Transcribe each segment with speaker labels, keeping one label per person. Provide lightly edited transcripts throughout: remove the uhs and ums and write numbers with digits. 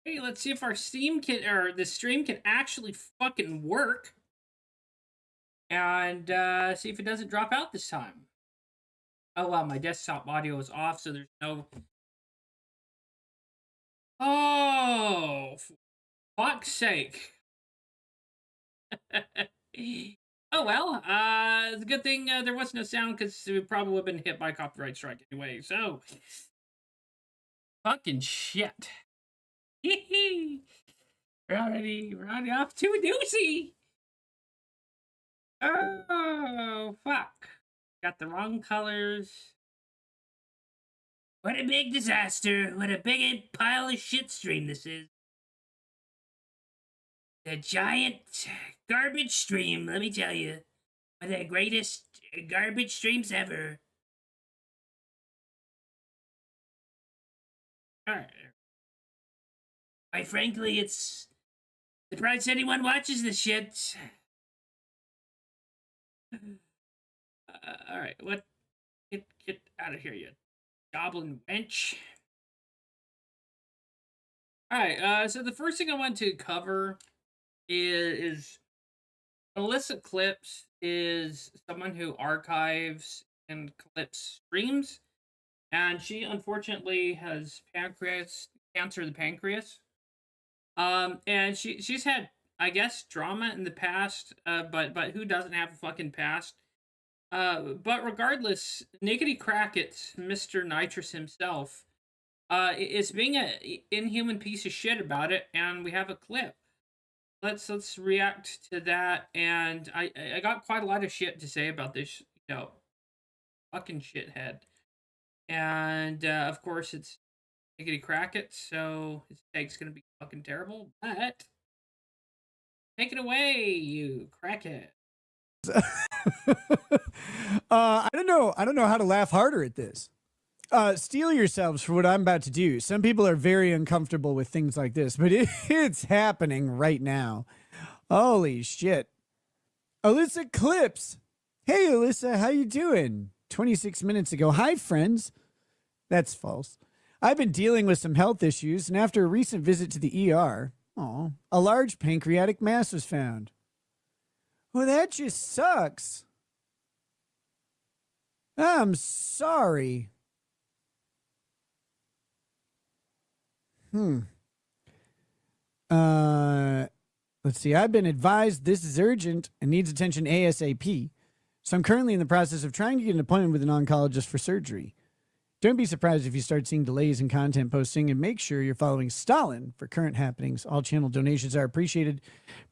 Speaker 1: Hey, let's see if our Steam can, or the stream can actually fucking work. And see if it doesn't drop out this time. Oh wow, my desktop audio is off, so there's no. Oh, for fuck's sake. Oh well, it's a good thing there was no sound because we probably would have been hit by a copyright strike anyway. So, fucking shit. we're already off to a doozy. Oh fuck! Got the wrong colors. What a big disaster! What a big pile of shit stream this is. The giant garbage stream, let me tell you. One of the greatest garbage streams ever. Alright. Quite frankly, it's surprised anyone watches this shit. Alright, what? Get out of here, you goblin wench. Alright, so the first thing I want to cover is Alyssa Clips is someone who archives and clips streams, and she unfortunately has cancer of the pancreas. And she's had, I guess, drama in the past, but who doesn't have a fucking past? But regardless, Nickety Crackett, Mr. Nitrous himself, is being a inhuman piece of shit about it, and we have a clip. Let's react to that, and I got quite a lot of shit to say about this, fucking shithead. And of course it's Nickety Crackett, so his take's gonna be fucking terrible, but take it away, you Crackett.
Speaker 2: I don't know how to laugh harder at this. Steel yourselves for what I'm about to do. Some people are very uncomfortable with things like this, but it's happening right now. Holy shit. Alyssa Clips. Hey, Alyssa, how you doing? 26 minutes ago. Hi, friends. That's false. I've been dealing with some health issues, and after a recent visit to the ER, a large pancreatic mass was found. Well, that just sucks. I'm sorry. Let's see. I've been advised this is urgent and needs attention ASAP. So I'm currently in the process of trying to get an appointment with an oncologist for surgery. Don't be surprised if you start seeing delays in content posting, and make sure you're following Stalin for current happenings. All channel donations are appreciated.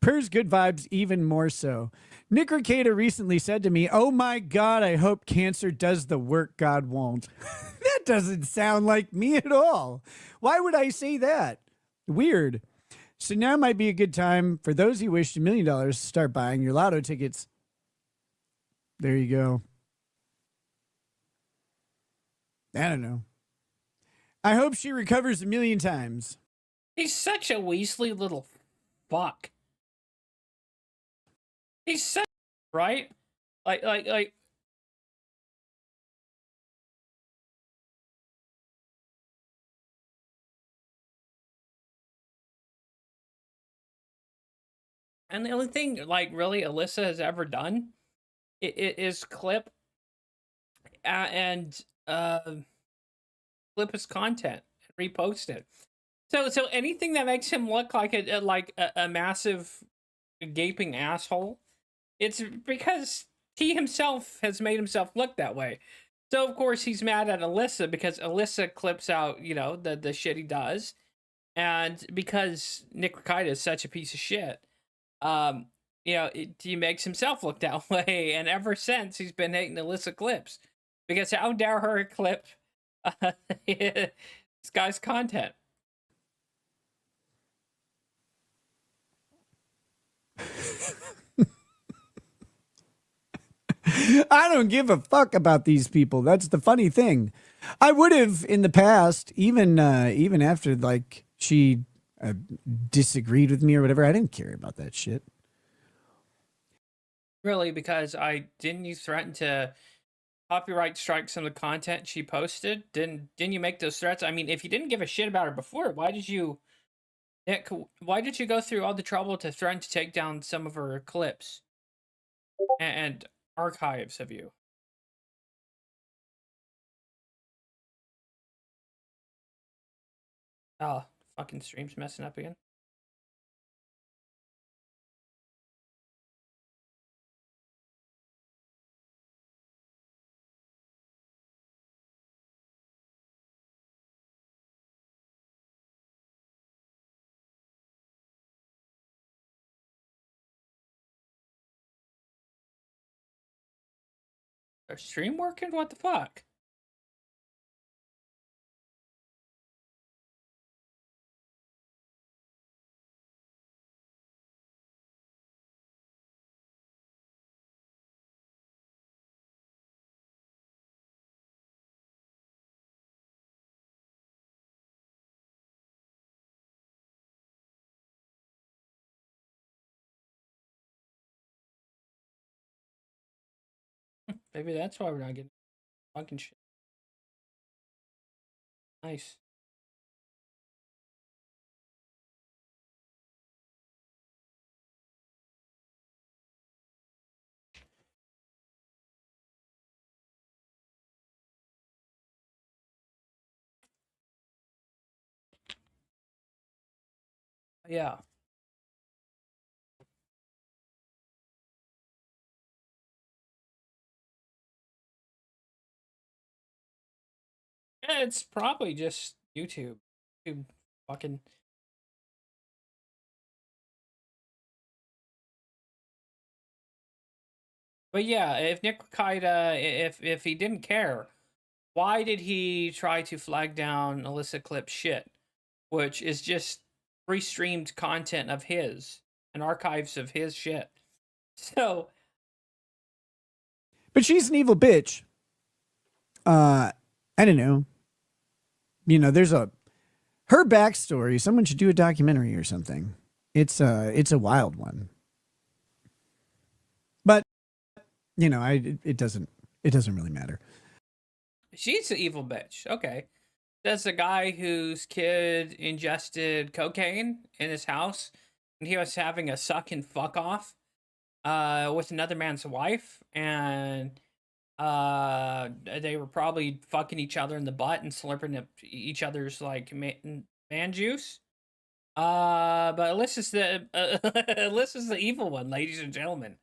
Speaker 2: Prayers, good vibes, even more so. Nick Ricada recently said to me, "Oh my God, I hope cancer does the work God won't." That doesn't sound like me at all. Why would I say that? Weird. So now might be a good time for those who wish $1 million to start buying your lotto tickets. There you go. I don't know. I hope she recovers 1,000,000 times.
Speaker 1: He's such a Weasley little fuck. He's such, right? Like. And the only thing, like, really Alyssa has ever done is clip and clip his content and repost it. So anything that makes him look like a massive gaping asshole, it's because he himself has made himself look that way. So of course he's mad at Alyssa because Alyssa clips out, the shit he does, and because Nick Ricada is such a piece of shit, he makes himself look that way. And ever since, he's been hating Alyssa Clips because how dare her clip this guy's content?
Speaker 2: I don't give a fuck about these people. That's the funny thing. I would have in the past, even after like she disagreed with me or whatever. I didn't care about that shit.
Speaker 1: Really, because didn't you threaten to copyright strike some of the content she posted? Didn't you make those threats? I mean, if you didn't give a shit about her before, why did you Nick, why did you go through all the trouble to threaten to take down some of her clips and archives of you? Oh, fucking stream's messing up again. Our stream working? What the fuck? Maybe that's why we're not getting fucking shit. Nice. Yeah. It's probably just YouTube. YouTube fucking. But yeah, if Nick Qaeda, if he didn't care, why did he try to flag down illicit clip shit, which is just pre-streamed content of his and archives of his shit? So,
Speaker 2: But she's an evil bitch. I don't know. You know, there's her backstory. Someone should do a documentary or something. It's a wild one. But you know, it doesn't really matter.
Speaker 1: she's an evil bitch. Okay. That's a guy whose kid ingested cocaine in his house and he was having a suck and fuck off with another man's wife, and they were probably fucking each other in the butt and slurping up each other's like man juice. But Alyssa's the evil one, ladies and gentlemen.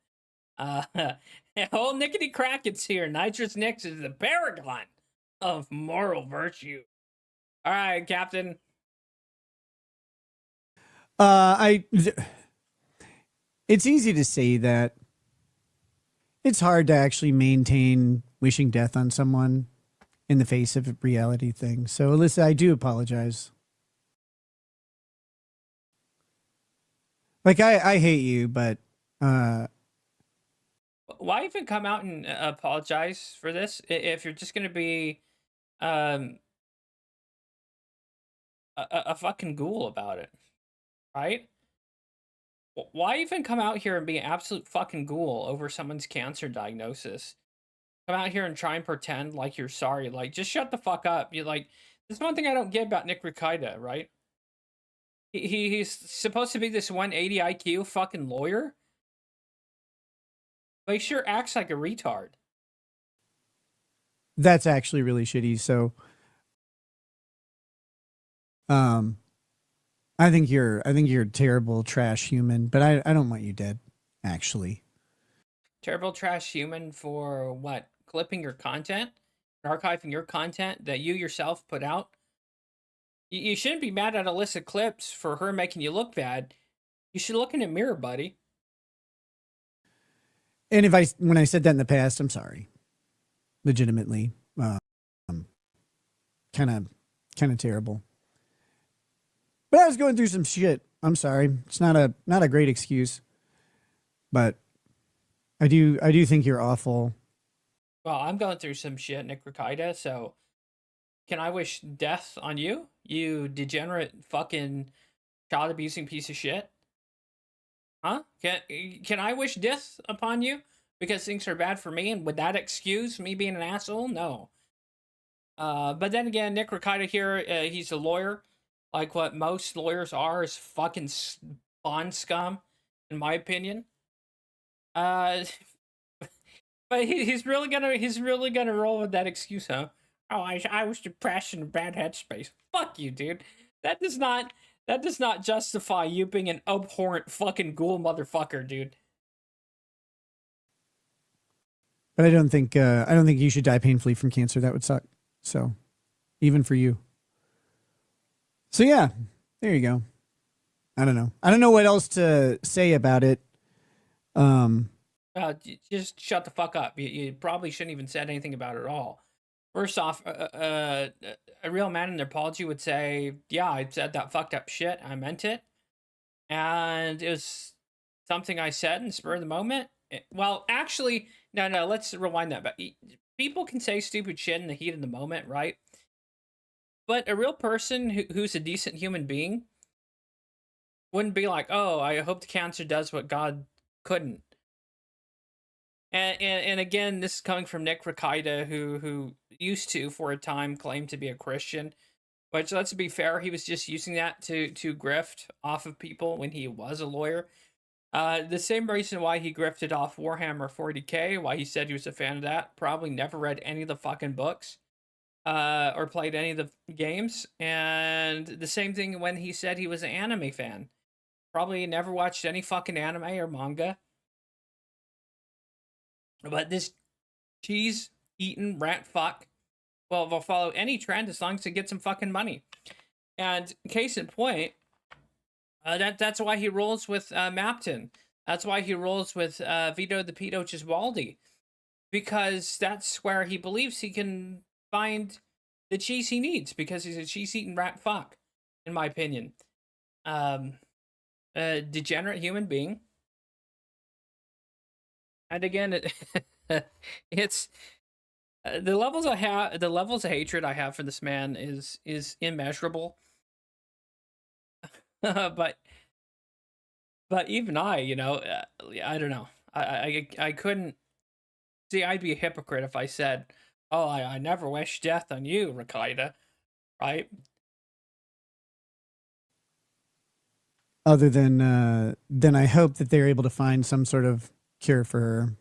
Speaker 1: Old Nickety Crackett's here. Nitrous Nix is the paragon of moral virtue. All right, Captain.
Speaker 2: It's easy to say that. It's hard to actually maintain wishing death on someone in the face of a reality thing. So, Alyssa, I do apologize. Like, I hate you, but
Speaker 1: Why even come out and apologize for this if you're just gonna be um a fucking ghoul about it, right? Why even come out here and be an absolute fucking ghoul over someone's cancer diagnosis? Come out here and try and pretend like you're sorry. Like, just shut the fuck up. You like, there's one thing I don't get about Nick Qaeda, right? He's supposed to be this 180 IQ fucking lawyer, but he sure acts like a retard.
Speaker 2: that's actually really shitty. So, I think you're a terrible trash human, but I don't want you dead, actually.
Speaker 1: Terrible trash human for what? Clipping your content, archiving your content that you yourself put out. You shouldn't be mad at illicit clips for her making you look bad. You should look in the mirror, buddy.
Speaker 2: And when I said that in the past, I'm sorry. Legitimately, kind of terrible. But I was going through some shit. I'm sorry. It's not a great excuse, but I do think you're awful.
Speaker 1: Well, I'm going through some shit, Nick Qaeda, so can I wish death on you? You degenerate fucking child abusing piece of shit. Huh? Can I wish death upon you because things are bad for me, and would that excuse me being an asshole? No. But then again, Nick Qaeda here, he's a lawyer. like what most lawyers are, is fucking spawn scum, in my opinion. Uh, but he's really gonna roll with that excuse, huh? Oh, I was depressed in a bad headspace. Fuck you, dude. That does not justify you being an abhorrent fucking ghoul motherfucker, dude.
Speaker 2: But I don't think you should die painfully from cancer. That would suck. So, even for you. So yeah, there you go. I don't know. I don't know what else to say about it.
Speaker 1: Just shut the fuck up. You probably shouldn't even said anything about it at all. First off, a real man in their apology would say, "Yeah, I said that fucked up shit. I meant it, and it was something I said in the spur of the moment." Well, actually, no. Let's rewind that. But people can say stupid shit in the heat of the moment, right? But a real person who's a decent human being wouldn't be like, "Oh, I hope the cancer does what God couldn't." And again, this is coming from Nick Rakaida, who used to, for a time, claim to be a Christian. Which, let's be fair, he was just using that to grift off of people when he was a lawyer. The same reason why he grifted off Warhammer 40k, why he said he was a fan of that, probably never read any of the fucking books, or played any of the games. And the same thing when he said he was an anime fan. Probably never watched any fucking anime or manga. But this cheese eating rat fuck, well, they'll follow any trend as long as it gets some fucking money. And case in point, that's why he rolls with Mapton. That's why he rolls with 𝕿𝖊𝖒𝖕𝖵𝖒𝖗, because that's where he believes he can find the cheese he needs, because he's a cheese eating rat fuck, in my opinion. A degenerate human being. And again, it's the levels of hatred I have for this man is immeasurable. but even I, I don't know. I couldn't see. I'd be a hypocrite if I said, "Oh, I never wish death on you, Rakaida," right?
Speaker 2: Other than I hope that they're able to find some sort of cure for her.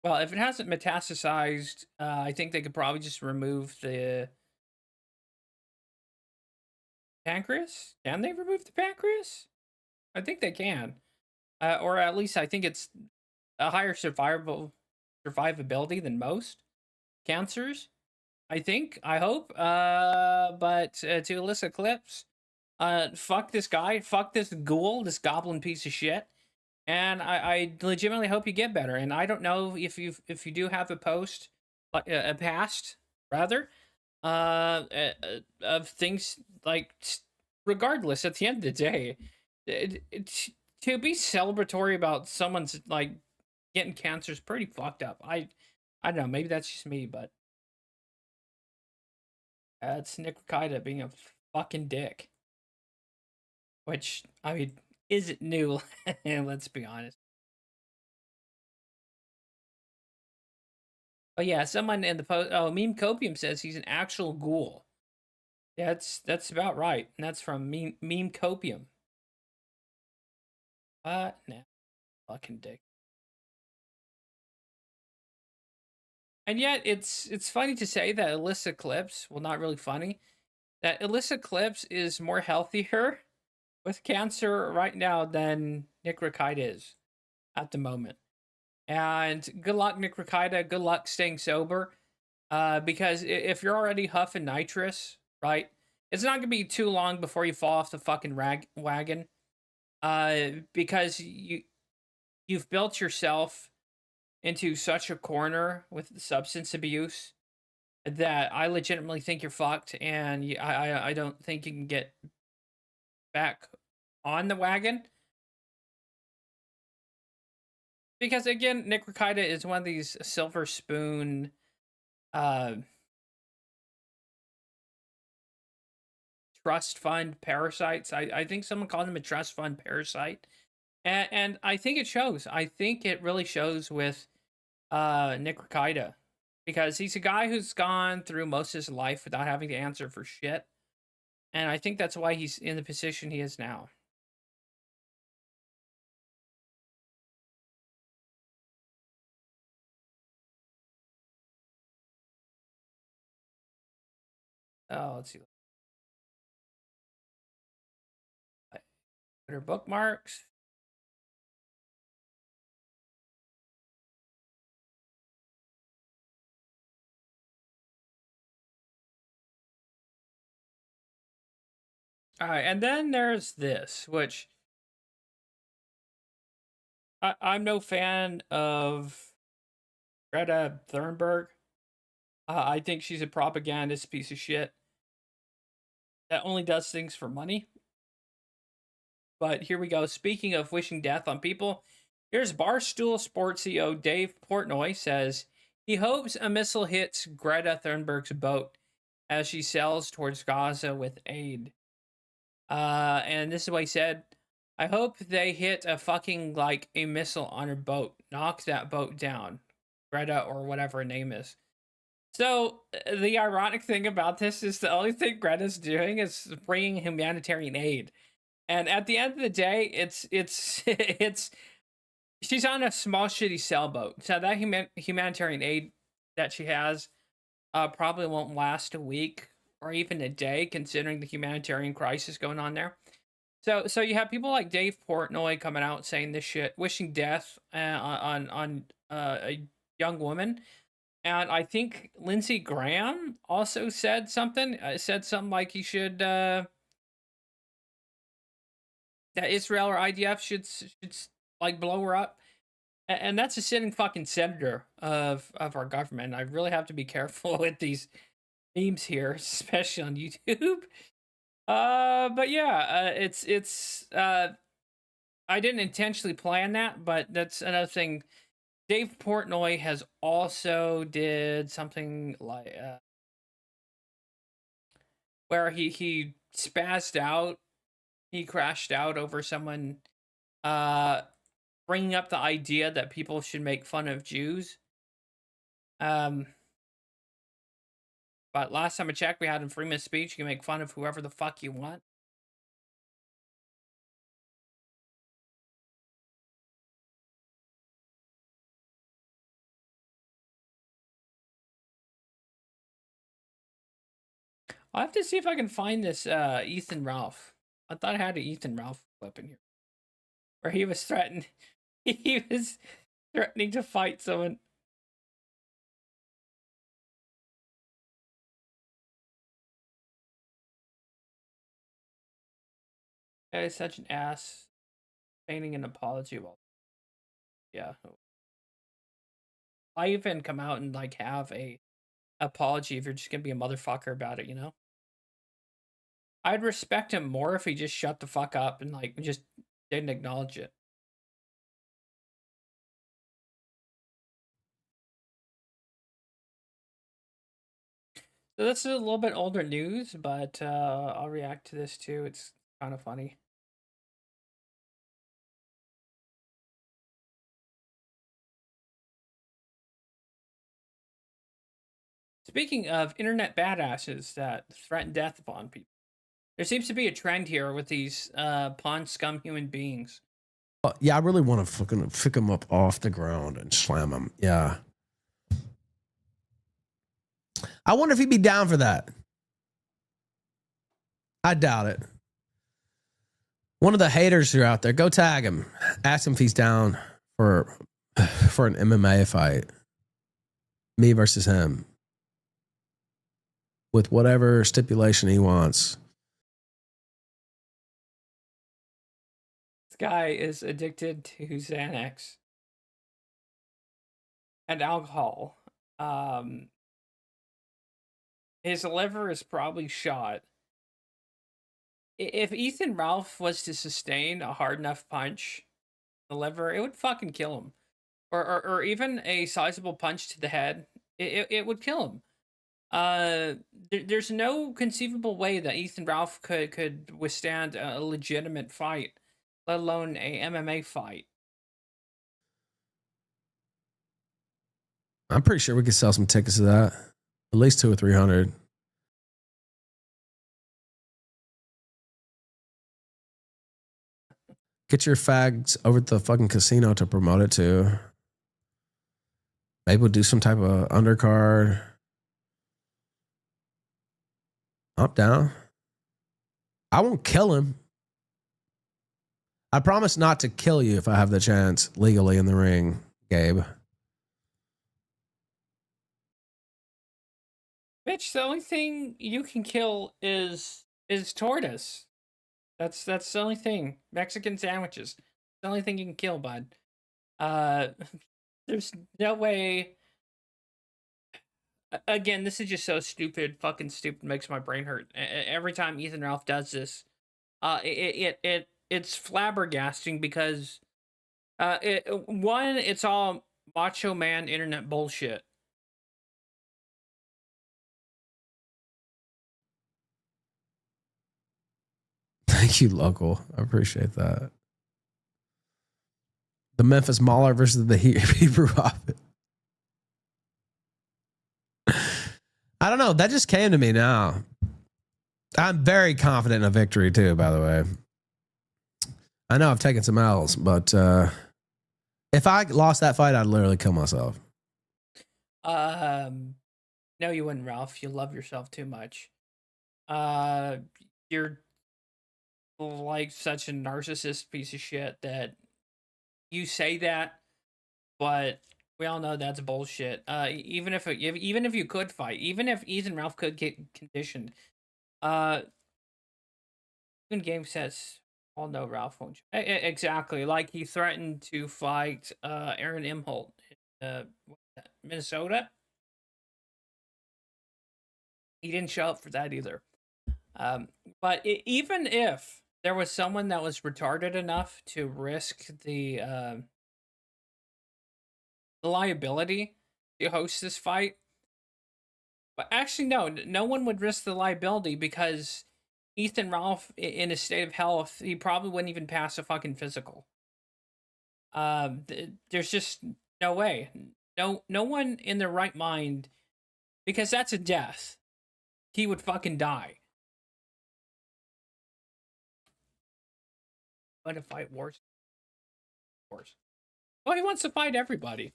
Speaker 1: Well, if it hasn't metastasized, I think they could probably just remove the pancreas. Can they remove the pancreas? I think they can, or at least I think it's a higher survivability than most cancers. I think. I hope. But to elicit clips, fuck this guy, fuck this ghoul, this goblin piece of shit. And I legitimately hope you get better. And I don't know if you do have a post, like a past rather, of things like. Regardless, at the end of the day, to be celebratory about someone's like getting cancer is pretty fucked up. I don't know. Maybe that's just me, but it's Nick Rakaida being a fucking dick. Which, I mean, isn't new. Let's be honest. Oh yeah, someone in the post. Oh, 𝕿𝖊𝖒𝖕𝖵𝖒𝖗 says he's an actual ghoul. Yeah, that's about right, and that's from 𝕿𝖊𝖒𝖕𝖵𝖗. What? Nah, fucking dick. And yet, it's funny to say that illicit clips. Well, not really funny. That illicit clips is more healthier with cancer right now than Nick Rakaida is at the moment. And good luck, Nick Rakaida. Good luck staying sober. Because if you're already huffing nitrous, right, it's not gonna be too long before you fall off the fucking wagon. Because you've built yourself into such a corner with substance abuse that I legitimately think you're fucked, and I don't think you can get back on the wagon. Because again, Nick Rakaida is one of these silver spoon trust fund parasites. I think someone called him a trust fund parasite. And I think it shows. I think it really shows with Nick Rakaida. because he's a guy who's gone through most of his life without having to answer for shit. And I think that's why he's in the position he is now. Oh, let's see. Put her bookmarks. All right, and then there's this, which I'm no fan of Greta Thunberg. I think she's a propagandist piece of shit that only does things for money. But here we go. Speaking of wishing death on people, here's Barstool Sports CEO 𝕿𝖊𝖒𝖕𝖕𝖑𝖆 says he hopes a missile hits Greta Thunberg's boat as she sails towards Gaza with aid. And this is what he said. I hope they hit a fucking, like, a missile on her boat. Knock that boat down. Greta, or whatever her name is. So, the ironic thing about this is the only thing Greta's doing is bringing humanitarian aid. And at the end of the day, it's she's on a small shitty sailboat. So that humanitarian aid that she has probably won't last a week or even a day, considering the humanitarian crisis going on there. So you have people like 𝕿𝖊𝖒𝖕𝖕𝖒𝖕 coming out saying this shit, wishing death on a young woman. And I think Lindsey Graham also said something. Said something like he should that Israel or IDF should like blow her up. And that's a sitting fucking senator of our government. I really have to be careful with these memes here, especially on YouTube. But yeah, it's I didn't intentionally plan that, but that's another thing. 𝕿𝖊𝖒𝖕𝖕𝖒𝖕 has also did something like where he spazzed out, he crashed out over someone bringing up the idea that people should make fun of Jews. But last time I checked, we had in freedom of speech. You can make fun of whoever the fuck you want. I'll have to see if I can find this Ethan Ralph. I thought I had an Ethan Ralph clip in here where he was threatening. He was threatening to fight someone. He's such an ass. Feigning an apology. Well, yeah. I even come out and like have a apology if you're just gonna be a motherfucker about it, you know? I'd respect him more if he just shut the fuck up and like just didn't acknowledge it. So this is a little bit older news, but I'll react to this too. It's kind of funny. Speaking of internet badasses that threaten death upon people, there seems to be a trend here with these pawn scum human beings.
Speaker 3: Yeah, I really want to fucking pick him up off the ground and slam him. Yeah. I wonder if he'd be down for that. I doubt it. One of the haters who are out there, go tag him. Ask him if he's down for an MMA fight. Me versus him. With whatever stipulation he wants.
Speaker 1: This guy is addicted to Xanax and alcohol. His liver is probably shot. If Ethan Ralph was to sustain a hard enough punch in the liver, it would fucking kill him. Or even a sizable punch to the head, it would kill him. There's no conceivable way that Ethan Ralph could withstand a legitimate fight, let alone a MMA fight.
Speaker 3: I'm pretty sure we could sell some tickets to that. At least 200 or 300. Get your fags over to the fucking casino to promote it too. Maybe we'll do some type of undercard. Up, down. I won't kill him. I promise not to kill you if I have the chance legally in the ring, Gabe.
Speaker 1: Bitch, the only thing you can kill is tortoise. That's the only thing. Mexican sandwiches. The only thing you can kill, bud. There's no way. Again, this is just so stupid, fucking stupid. Makes my brain hurt every time Ethan Ralph does this. It's flabbergasting because it's all macho man internet bullshit.
Speaker 3: Thank you, local. I appreciate that. The Memphis Mauler versus the Hebrew Prophet. I don't know. That just came to me now. I'm very confident in a victory too, by the way. I know I've taken some L's, but if I lost that fight, I'd literally kill myself.
Speaker 1: No, you wouldn't, Ralph. You love yourself too much. You're like such a narcissist piece of shit that you say that, but we all know that's bullshit. Even if you could fight, even if Ethan Ralph could get conditioned, even game says, "Oh no, Ralph won't." Exactly, like he threatened to fight Aaron Imholt in Minnesota. He didn't show up for that either. But even if there was someone that was retarded enough to risk the liability to host this fight, but actually no one would risk the liability because Ethan Ralph, in his state of health, he probably wouldn't even pass a fucking physical. There's just no way. No one in their right mind, because that's a death. He would fucking die. But to fight wars. Well, he wants to fight everybody.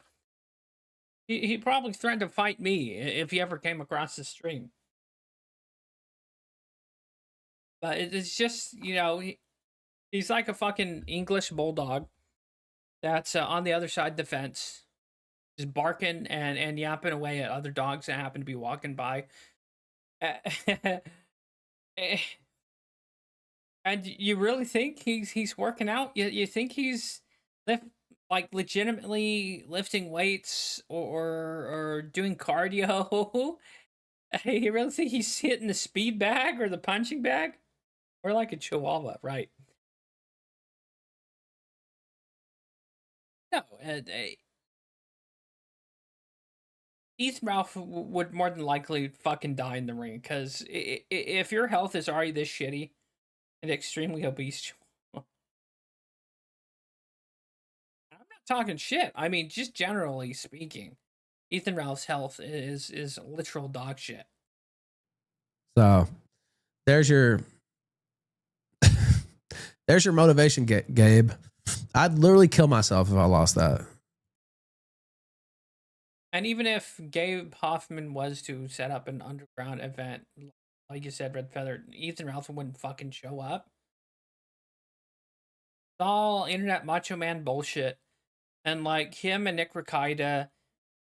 Speaker 1: He probably threatened to fight me if he ever came across the stream. But it's just, he's like a fucking English bulldog that's on the other side of the fence, just barking and yapping away at other dogs that happen to be walking by. And you really think he's working out? You think he's legitimately lifting weights or doing cardio? You really think he's hitting the speed bag or the punching bag? Or like a chihuahua, right? No, Ethan Ralph would more than likely fucking die in the ring because if your health is already this shitty and extremely obese, I'm not talking shit. I mean, just generally speaking, Ethan Ralph's health is literal dog shit.
Speaker 3: So there's your there's your motivation, Gabe. I'd literally kill myself if I lost that.
Speaker 1: And even if Gabe Hoffman was to set up an underground event, like you said, Red Feather, Ethan Ralph wouldn't fucking show up. It's all internet macho man bullshit. And like him and Nick Rikaida,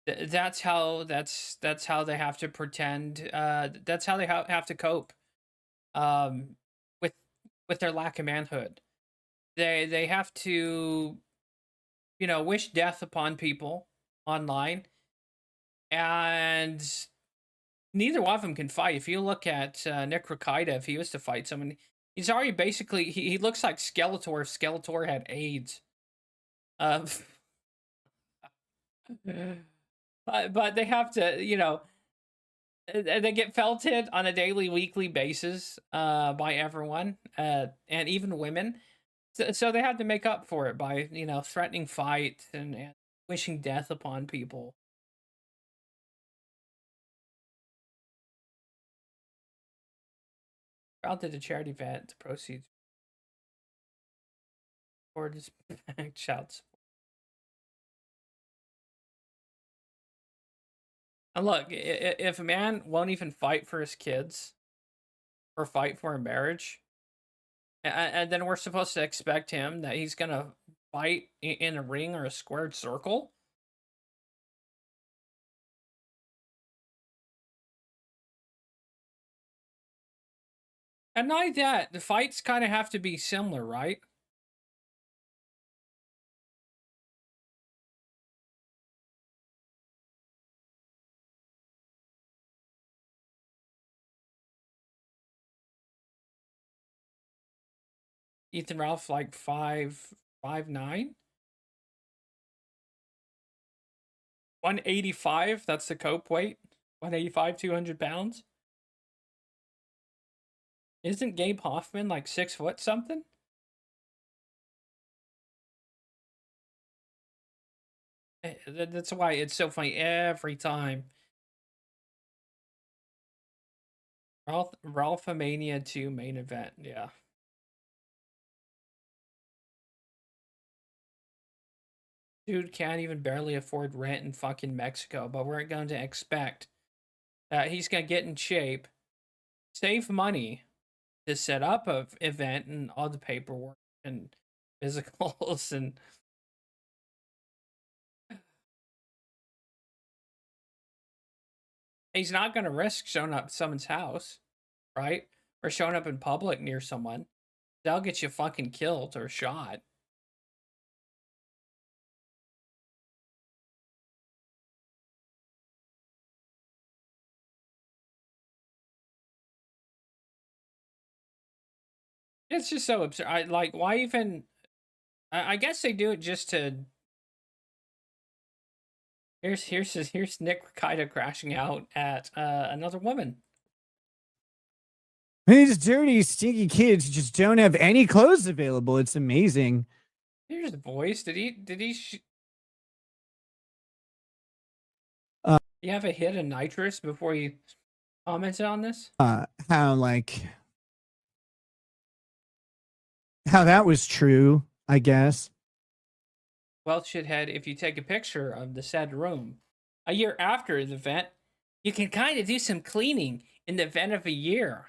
Speaker 1: that's how they have to pretend. That's how they have to cope. With their lack of manhood, they have to, wish death upon people online, and neither one of them can fight. If you look at Nick Rikaida, if he was to fight someone, he's already basically he looks like Skeletor if Skeletor had AIDS. But they have to, they get felted on a daily, weekly basis by everyone, and even women. So they have to make up for it by, threatening fight and wishing death upon people. Out to the charity event, the proceeds or just shouts. And look, if a man won't even fight for his kids or fight for a marriage, and then we're supposed to expect him that he's gonna fight in a ring or a squared circle. And not only that, the fights kind of have to be similar, right? Ethan Ralph like 5'9", 185. That's the cope weight. 185, 200 pounds. Isn't Gabe Hoffman like 6 foot something? That's why it's so funny every time. 𝕿𝖊𝖒𝖕𝖵𝖒𝖵 2 main event, yeah. Dude can't even barely afford rent in fucking Mexico, but we're going to expect that he's going to get in shape, save money to set up an event and all the paperwork and physicals and he's not going to risk showing up at someone's house, right? Or showing up in public near someone. They'll get you fucking killed or shot. It's just so absurd. Why even? I guess they do it just to. Here's Nick Ricciardo crashing out at another woman.
Speaker 2: These dirty, stinky kids just don't have any clothes available. It's amazing.
Speaker 1: Here's the voice. Did he? You have a hit of nitrous before you commented on this?
Speaker 2: How that was true, I guess.
Speaker 1: Well, shithead, if you take a picture of the said room a year after the event, you can kind of do some cleaning in the event of a year.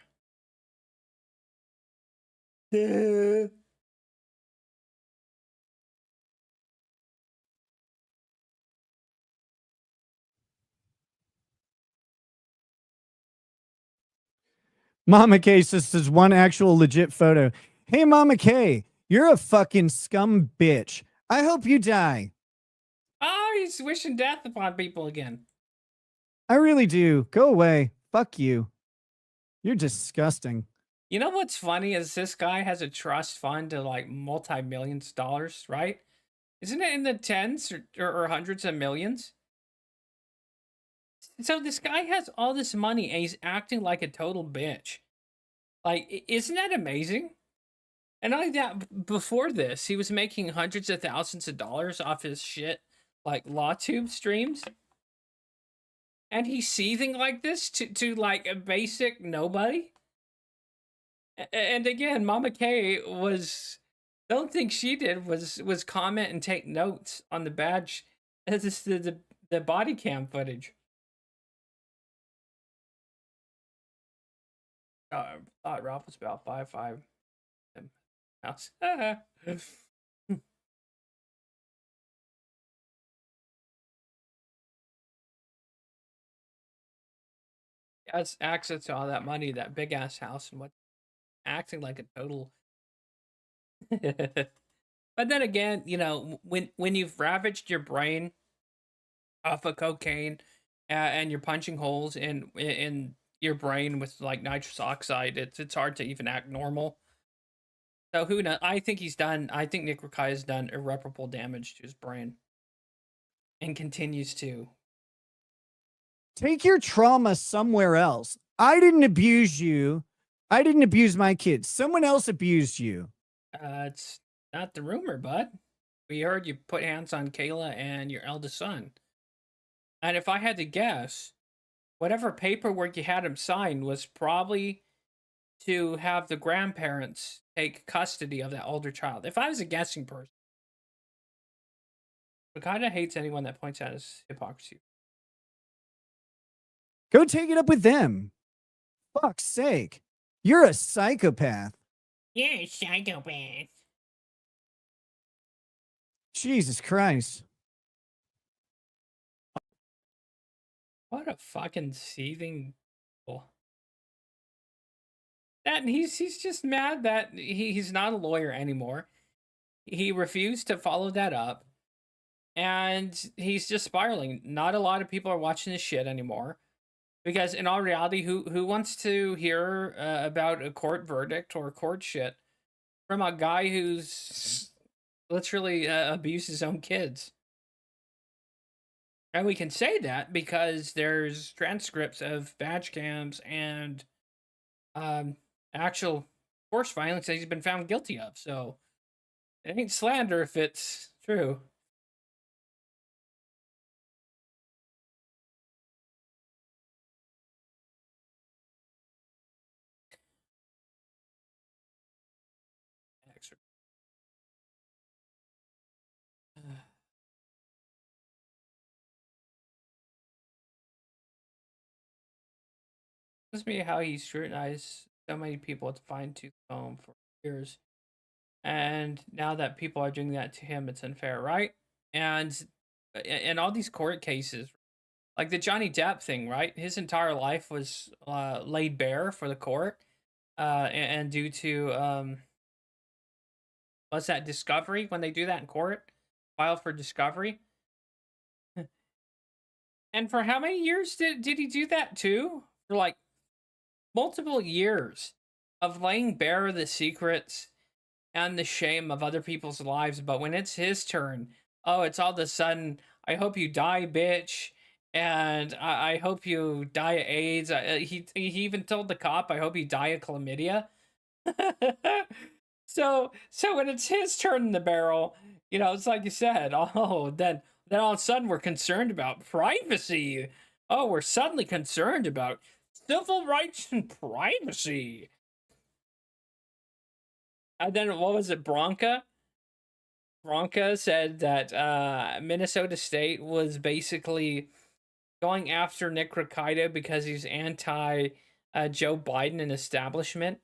Speaker 2: Mama K says there's one actual legit photo. Hey, Mama K, you're a fucking scum bitch. I hope you die.
Speaker 1: Oh, he's wishing death upon people again.
Speaker 2: I really do. Go away. Fuck you. You're disgusting.
Speaker 1: You know what's funny is this guy has a trust fund of like multi-millions of dollars, right? Isn't it in the tens or hundreds of millions? So this guy has all this money and he's acting like a total bitch. Like, isn't that amazing? And not only that, before this, he was making hundreds of thousands of dollars off his shit, like LawTube streams. And he's seething like this to like a basic nobody. And again, Mama K don't think she did was comment and take notes on the badge. This the body cam footage. I thought Ralph was about 5'5". House. Has access to all that money, that big ass house, and what acting like a total. But then again, you know, when you've ravaged your brain off of cocaine, and you're punching holes in your brain with like nitrous oxide, it's hard to even act normal. So who knows? I think Nick Rakai has done irreparable damage to his brain, and continues to.
Speaker 2: Take your trauma somewhere else. I didn't abuse you. I didn't abuse my kids. Someone else abused you.
Speaker 1: It's not the rumor, bud. We heard you put hands on Kayla and your eldest son. And if I had to guess, whatever paperwork you had him sign was probably to have the grandparents take custody of that older child. If I was a guessing person, I kind of hates anyone that points out his hypocrisy.
Speaker 2: Go take it up with them. Fuck's sake. You're a psychopath.
Speaker 1: You're a psychopath.
Speaker 2: Jesus Christ.
Speaker 1: What a fucking seething. That he's just mad that he's not a lawyer anymore. He refused to follow that up, and he's just spiraling. Not a lot of people are watching this shit anymore, because in all reality, who wants to hear about a court verdict or court shit from a guy who's literally abused his own kids? And we can say that because there's transcripts of badge cams and actual force violence that he's been found guilty of. So it ain't slander if it's true. This me how he scrutinized so many people with a fine-tooth comb for years, and now that people are doing that to him, it's unfair, right? And in all these court cases, like the Johnny Depp thing, right? His entire life was laid bare for the court, and due to what's that, discovery? When they do that in court, file for discovery. And for how many years did he do that too? For like multiple years of laying bare the secrets and the shame of other people's lives. But when it's his turn, oh, it's all of a sudden, I hope you die, bitch. And I hope you die of AIDS. He even told the cop, I hope you die of chlamydia. So when it's his turn in the barrel, it's like you said, oh, then all of a sudden we're concerned about privacy. Oh, we're suddenly concerned about civil rights and privacy. And then what was it, Bronca? Bronca said that Minnesota State was basically going after Nick 𝕊𝖒𝖕𝖒𝖕 because he's anti Joe Biden and establishment.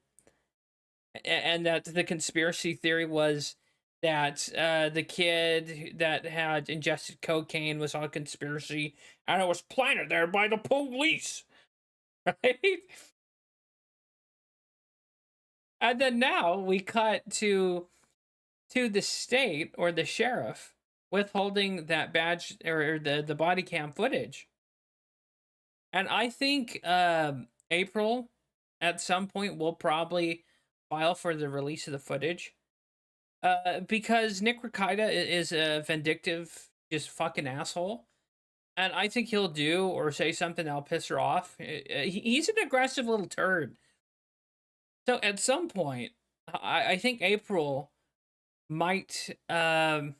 Speaker 1: And that the conspiracy theory was that the kid that had ingested cocaine was on a conspiracy and it was planted there by the police. Right? And then now we cut to the state or the sheriff withholding that badge or the body cam footage. And I think April at some point will probably file for the release of the footage. Because Nick 𝕊𝖒𝖕𝖒𝖕 is a vindictive, just fucking asshole. And I think he'll do or say something that'll piss her off. He's an aggressive little turd. So at some point, I think April might have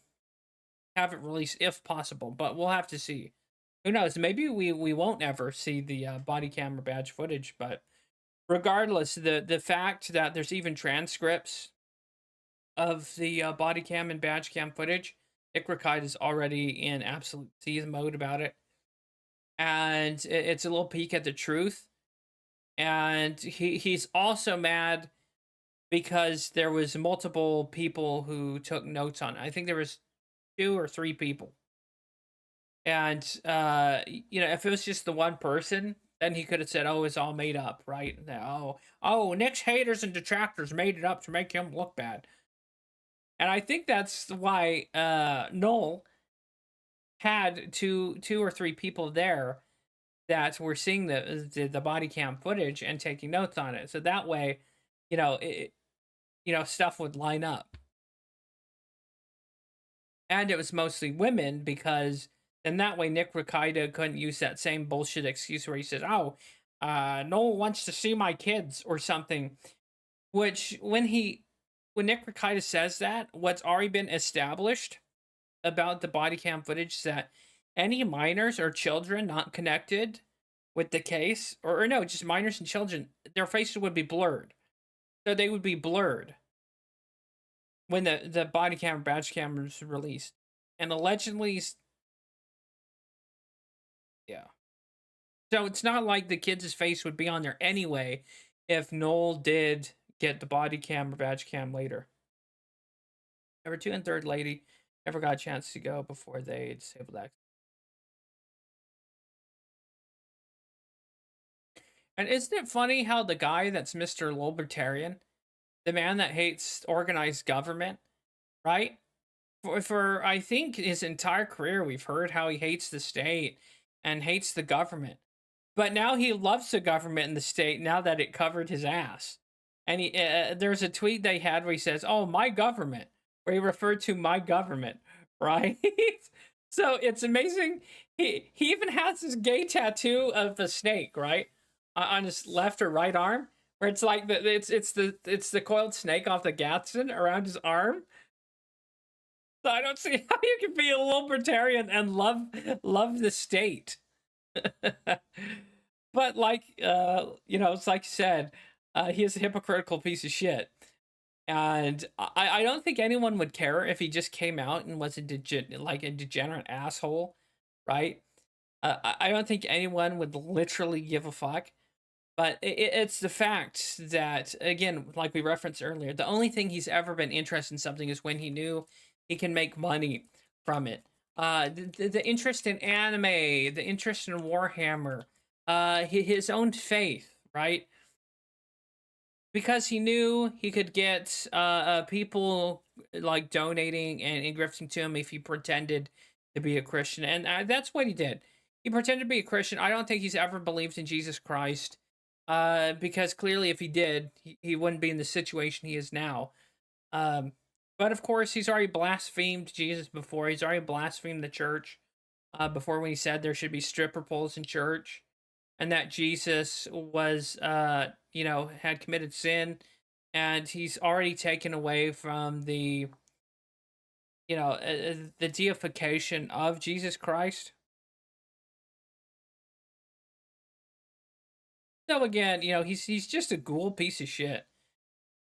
Speaker 1: it released if possible, but we'll have to see. Who knows? Maybe we won't ever see the body camera badge footage, but regardless, the fact that there's even transcripts of the body cam and badge cam footage, Nick 𝕊𝖒𝖒𝖕𝖒𝖒𝖒 is already in absolute season mode about it. And it's a little peek at the truth. And he's also mad because there was multiple people who took notes on it. I think there was 2 or 3 people. And, if it was just the one person, then he could have said, oh, it's all made up, right? Oh, Nick's haters and detractors made it up to make him look bad. And I think that's why Noel had two or three people there that were seeing the body cam footage and taking notes on it. So that way, stuff would line up. And it was mostly women because then that way Nick 𝕊𝖒𝖒𝖒𝖒𝖒𝖒 couldn't use that same bullshit excuse where he says, oh, Noel wants to see my kids or something. Which when Nick 𝕊𝖒𝖒𝖒𝖒𝖒 says that, what's already been established about the body cam footage is that any minors or children not connected with the case, or no, just minors and children, their faces would be blurred. so they would be blurred when the body camera badge camera was released. And allegedly, yeah. So it's not like the kid's face would be on there anyway if Noel did get the body cam or badge cam later. Number 2 and third lady never got a chance to go before they disabled access. And isn't it funny how the guy that's Mr. Libertarian, the man that hates organized government, right? For I think his entire career, we've heard how he hates the state and hates the government. But now he loves the government and the state now that it covered his ass. And there's a tweet they had where he says, "Oh, my government," where he referred to my government, right? So it's amazing. He even has this gay tattoo of a snake, right, on his left or right arm, where it's like it's the coiled snake off the Gatson around his arm. So I don't see how you can be a libertarian and love the state. But like it's like you said, he is a hypocritical piece of shit. And I don't think anyone would care if he just came out and was a degenerate asshole, right? I don't think anyone would literally give a fuck. But it's the fact that, again, like we referenced earlier, the only thing he's ever been interested in something is when he knew he can make money from it. The interest in anime, the interest in Warhammer, his own faith, right? Because he knew he could get people like donating and grifting to him if he pretended to be a Christian. And that's what he did. He pretended to be a Christian. I don't think he's ever believed in Jesus Christ. Because clearly if he did, he wouldn't be in the situation he is now. But of course, he's already blasphemed Jesus before. He's already blasphemed the church before when he said there should be stripper poles in church. And that Jesus was, had committed sin. And he's already taken away from the deification of Jesus Christ. So again, he's just a ghoul piece of shit.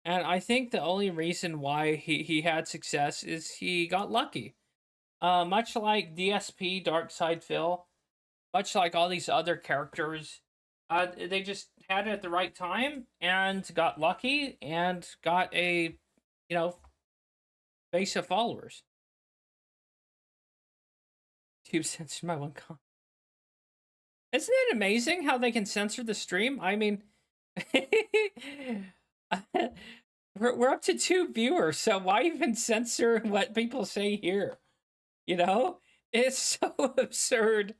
Speaker 1: And I think the only reason why he had success is he got lucky. Much like DSP, 𝕿𝖊𝖒𝖕𝖑𝖆, much like all these other characters, they just had it at the right time and got lucky and got a, base of followers. YouTube censored my one comment. Isn't it amazing how they can censor the stream? I mean, we're up to 2 viewers, so why even censor what people say here? It's so absurd.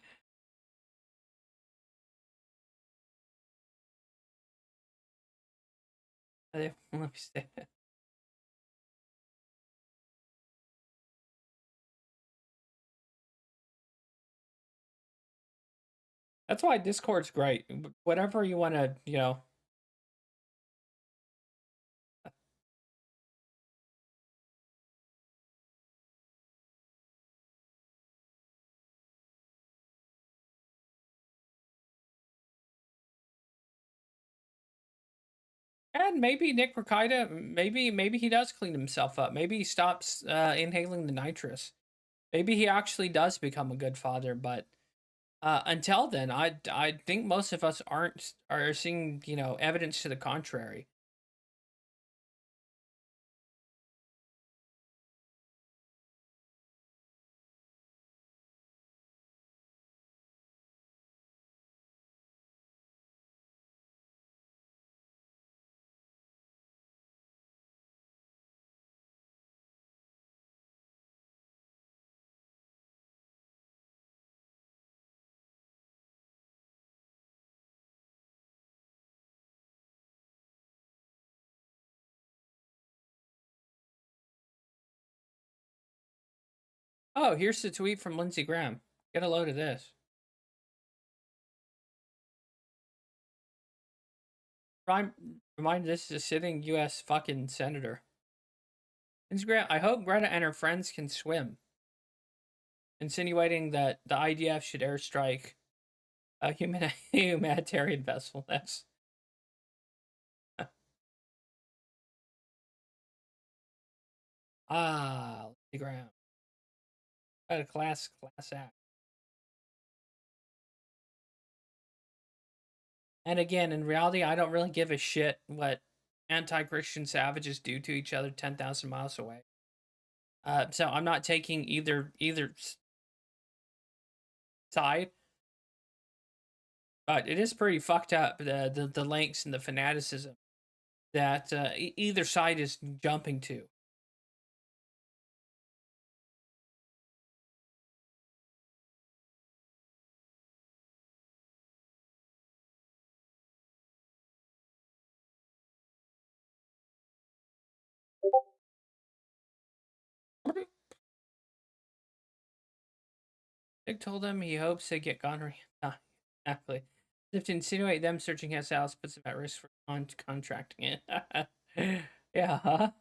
Speaker 1: Let me say it. That's why Discord's great. Whatever you want to, And maybe Nick Ricida, maybe he does clean himself up. Maybe he stops inhaling the nitrous. Maybe he actually does become a good father. But until then, I think most of us are seeing evidence to the contrary. Oh, here's the tweet from Lindsey Graham. Get a load of this. Remind this is a sitting U.S. fucking senator. Lindsey Graham, I hope Greta and her friends can swim. Insinuating that the IDF should airstrike a humanitarian vessel. That's Ground. A class act. And again, in reality, I don't really give a shit what anti-Christian savages do to each other 10,000 miles away. So I'm not taking either side. But it is pretty fucked up, the lengths and the fanaticism that either side is jumping to. Nick told him he hopes they get gonorrhea. Exactly. If to insinuate them searching his house puts him at risk for contracting it. Yeah, huh?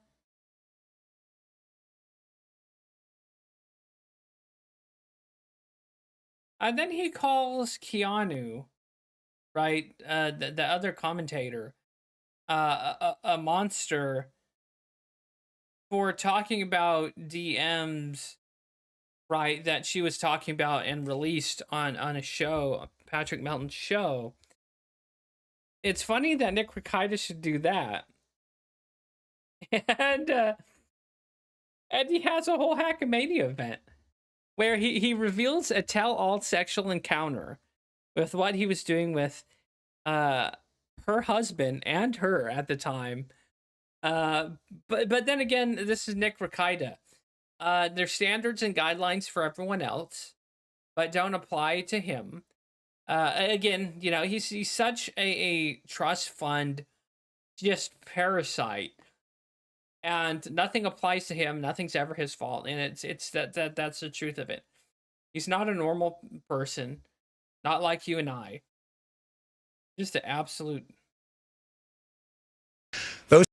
Speaker 1: And then he calls Keanu, right? The other commentator, a monster for talking about DMs, right? That she was talking about and released on a show, Patrick Melton's show. It's funny that Nick Rekieta should do that, and he has a whole Hackamania event where he reveals a tell-all sexual encounter with what he was doing with her husband and her at the time. But then again, this is Nick Rekieta. There's standards and guidelines for everyone else, but don't apply to him. Again, you know, he's such a trust fund, just parasite, and nothing applies to him. Nothing's ever his fault, and it's that's the truth of it. He's not a normal person, not like you and I. Just an absolute.
Speaker 4: Those.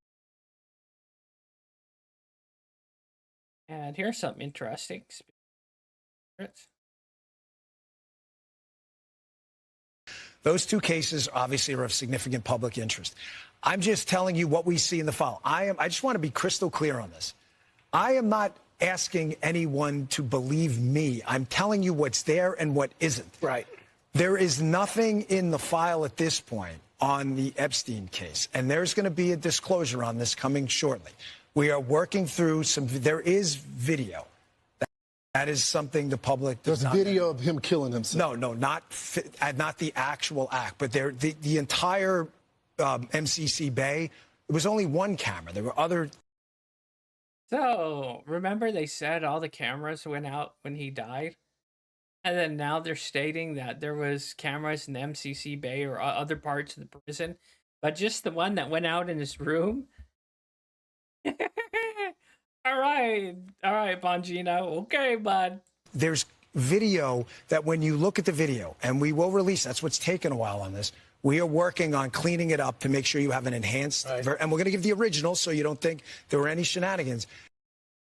Speaker 1: And here's something interesting.
Speaker 4: Those two cases obviously are of significant public interest. I'm just telling you what we see in the file. I just want to be crystal clear on this. I am not asking anyone to believe me. I'm telling you what's there and what isn't.
Speaker 5: Right.
Speaker 4: There is nothing in the file at this point on the Epstein case, and there's going to be a disclosure on this coming shortly. We are working through there is video. That is something the public does not.
Speaker 5: There's video of him killing himself.
Speaker 4: No, not the actual act, but the entire MCC Bay. It was only one camera. There were other.
Speaker 1: So remember, they said all the cameras went out when he died, and then now they're stating that there was cameras in the MCC Bay or other parts of the prison, but just the one that went out in his room. All right, Bongino. Okay, bud.
Speaker 4: There's video that when you look at the video, and we will release, that's what's taken a while on this. We are working on cleaning it up to make sure you have an enhanced, and we're going to give the original so you don't think there were any shenanigans.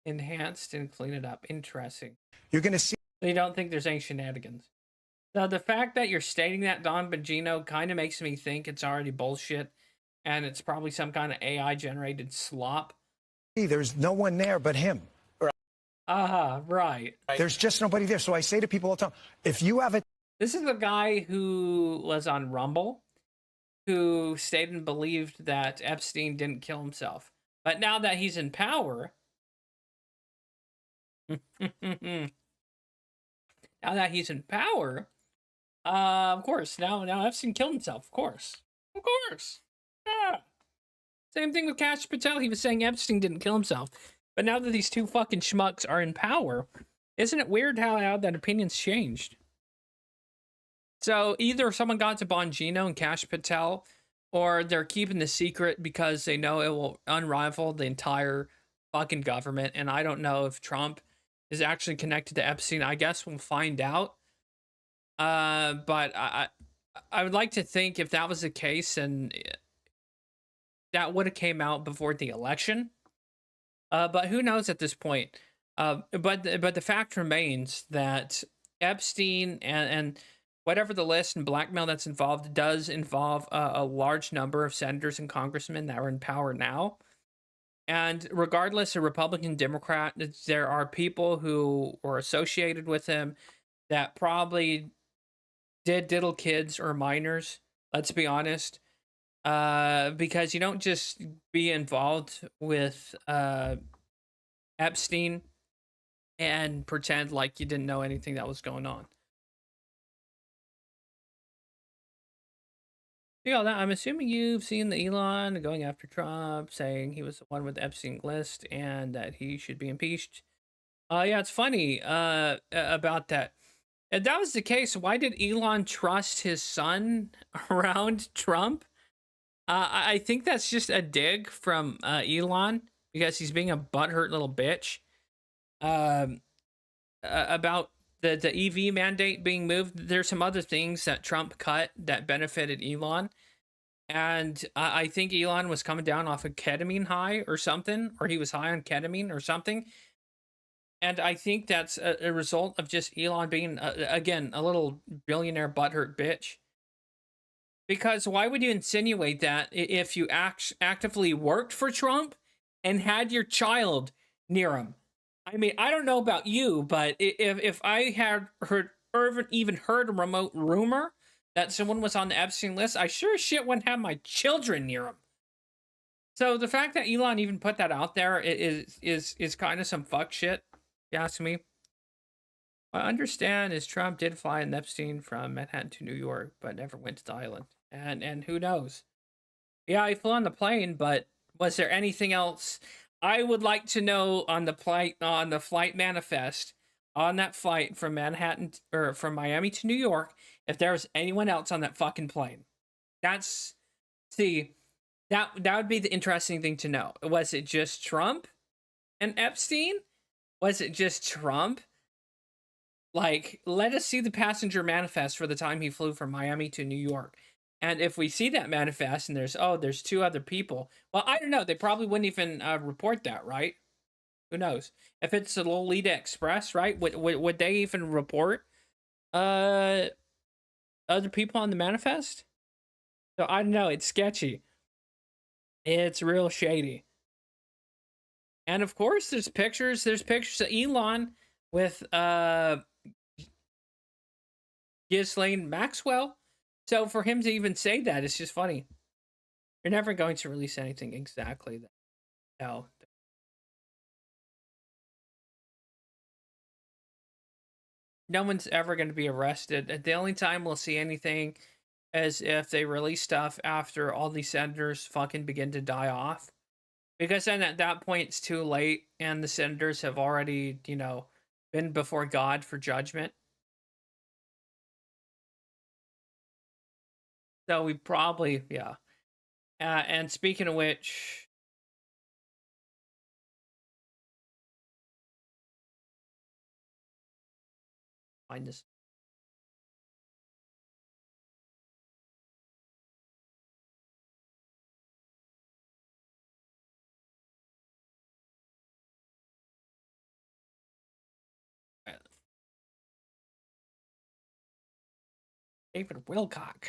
Speaker 1: Enhanced and clean it up. Interesting.
Speaker 4: You're going to see.
Speaker 1: So you don't think there's any shenanigans. Now, the fact that you're stating that, Don Bongino, kind of makes me think it's already bullshit, and it's probably some kind of AI-generated slop.
Speaker 4: There's no one there but him.
Speaker 1: Right.
Speaker 4: There's just nobody there. So I say to people all the time, if you have a...
Speaker 1: This is a guy who was on Rumble, who stated and believed that Epstein didn't kill himself. But now that he's in power... now that he's in power, of course, now Epstein killed himself, of course. Of course. Yeah. Same thing with Kash Patel. He was saying Epstein didn't kill himself. But now that these two fucking schmucks are in power, isn't it weird how that opinion's changed? So either someone got to Bongino and Kash Patel, or they're keeping the secret because they know it will unravel the entire fucking government. And I don't know if Trump is actually connected to Epstein. I guess we'll find out. But I would like to think if that was the case, and that would have came out before the election. But who knows at this point? But the fact remains that Epstein and whatever the list and blackmail that's involved does involve a large number of senators and congressmen that are in power now. And regardless of Republican, Democrat, there are people who were associated with him that probably did diddle kids or minors. Let's be honest. Because you don't just be involved with Epstein and pretend like you didn't know anything that was going on. Yeah, I'm assuming you've seen the Elon going after Trump, saying he was the one with the Epstein list and that he should be impeached. Yeah, it's funny about that. If that was the case, why did Elon trust his son around Trump? I think that's just a dig from Elon because he's being a butthurt little bitch about the EV mandate being moved. There's some other things that Trump cut that benefited Elon. And I think Elon was coming down off a ketamine high or something, or he was high on ketamine or something. And I think that's a result of just Elon being, again, a little billionaire butthurt bitch. Because why would you insinuate that if you actively worked for Trump and had your child near him? I mean, I don't know about you, but if I had heard or even heard a remote rumor that someone was on the Epstein list, I sure as shit wouldn't have my children near him. So the fact that Elon even put that out there is kind of some fuck shit, if you ask me. What I understand is Trump did fly in Epstein from Manhattan to New York, but never went to the island. And who knows? Yeah, he flew on the plane, but was there anything else? I would like to know on the flight manifest on that flight from Manhattan or from Miami to New York, if there was anyone else on that fucking plane. That would be the interesting thing to know. Was it just Trump and Epstein? Was it just Trump? Like, let us see the passenger manifest for the time he flew from Miami to New York. And if we see that manifest and there's two other people, well, I don't know. They probably wouldn't even report that, right? Who knows? If it's the Lolita Express, right? Would they even report other people on the manifest? So I don't know. It's sketchy. It's real shady. And of course, there's pictures. There's pictures of Elon with Ghislaine Maxwell. So for him to even say that, it's just funny. You're never going to release anything exactly that. No. No one's ever going to be arrested. The only time we'll see anything is if they release stuff after all these senators fucking begin to die off. Because then at that point it's too late and the senators have already, been before God for judgment. So we probably, yeah. And speaking of which, find this. 𝕿𝖊𝖒𝖕𝖑𝖆𝖗.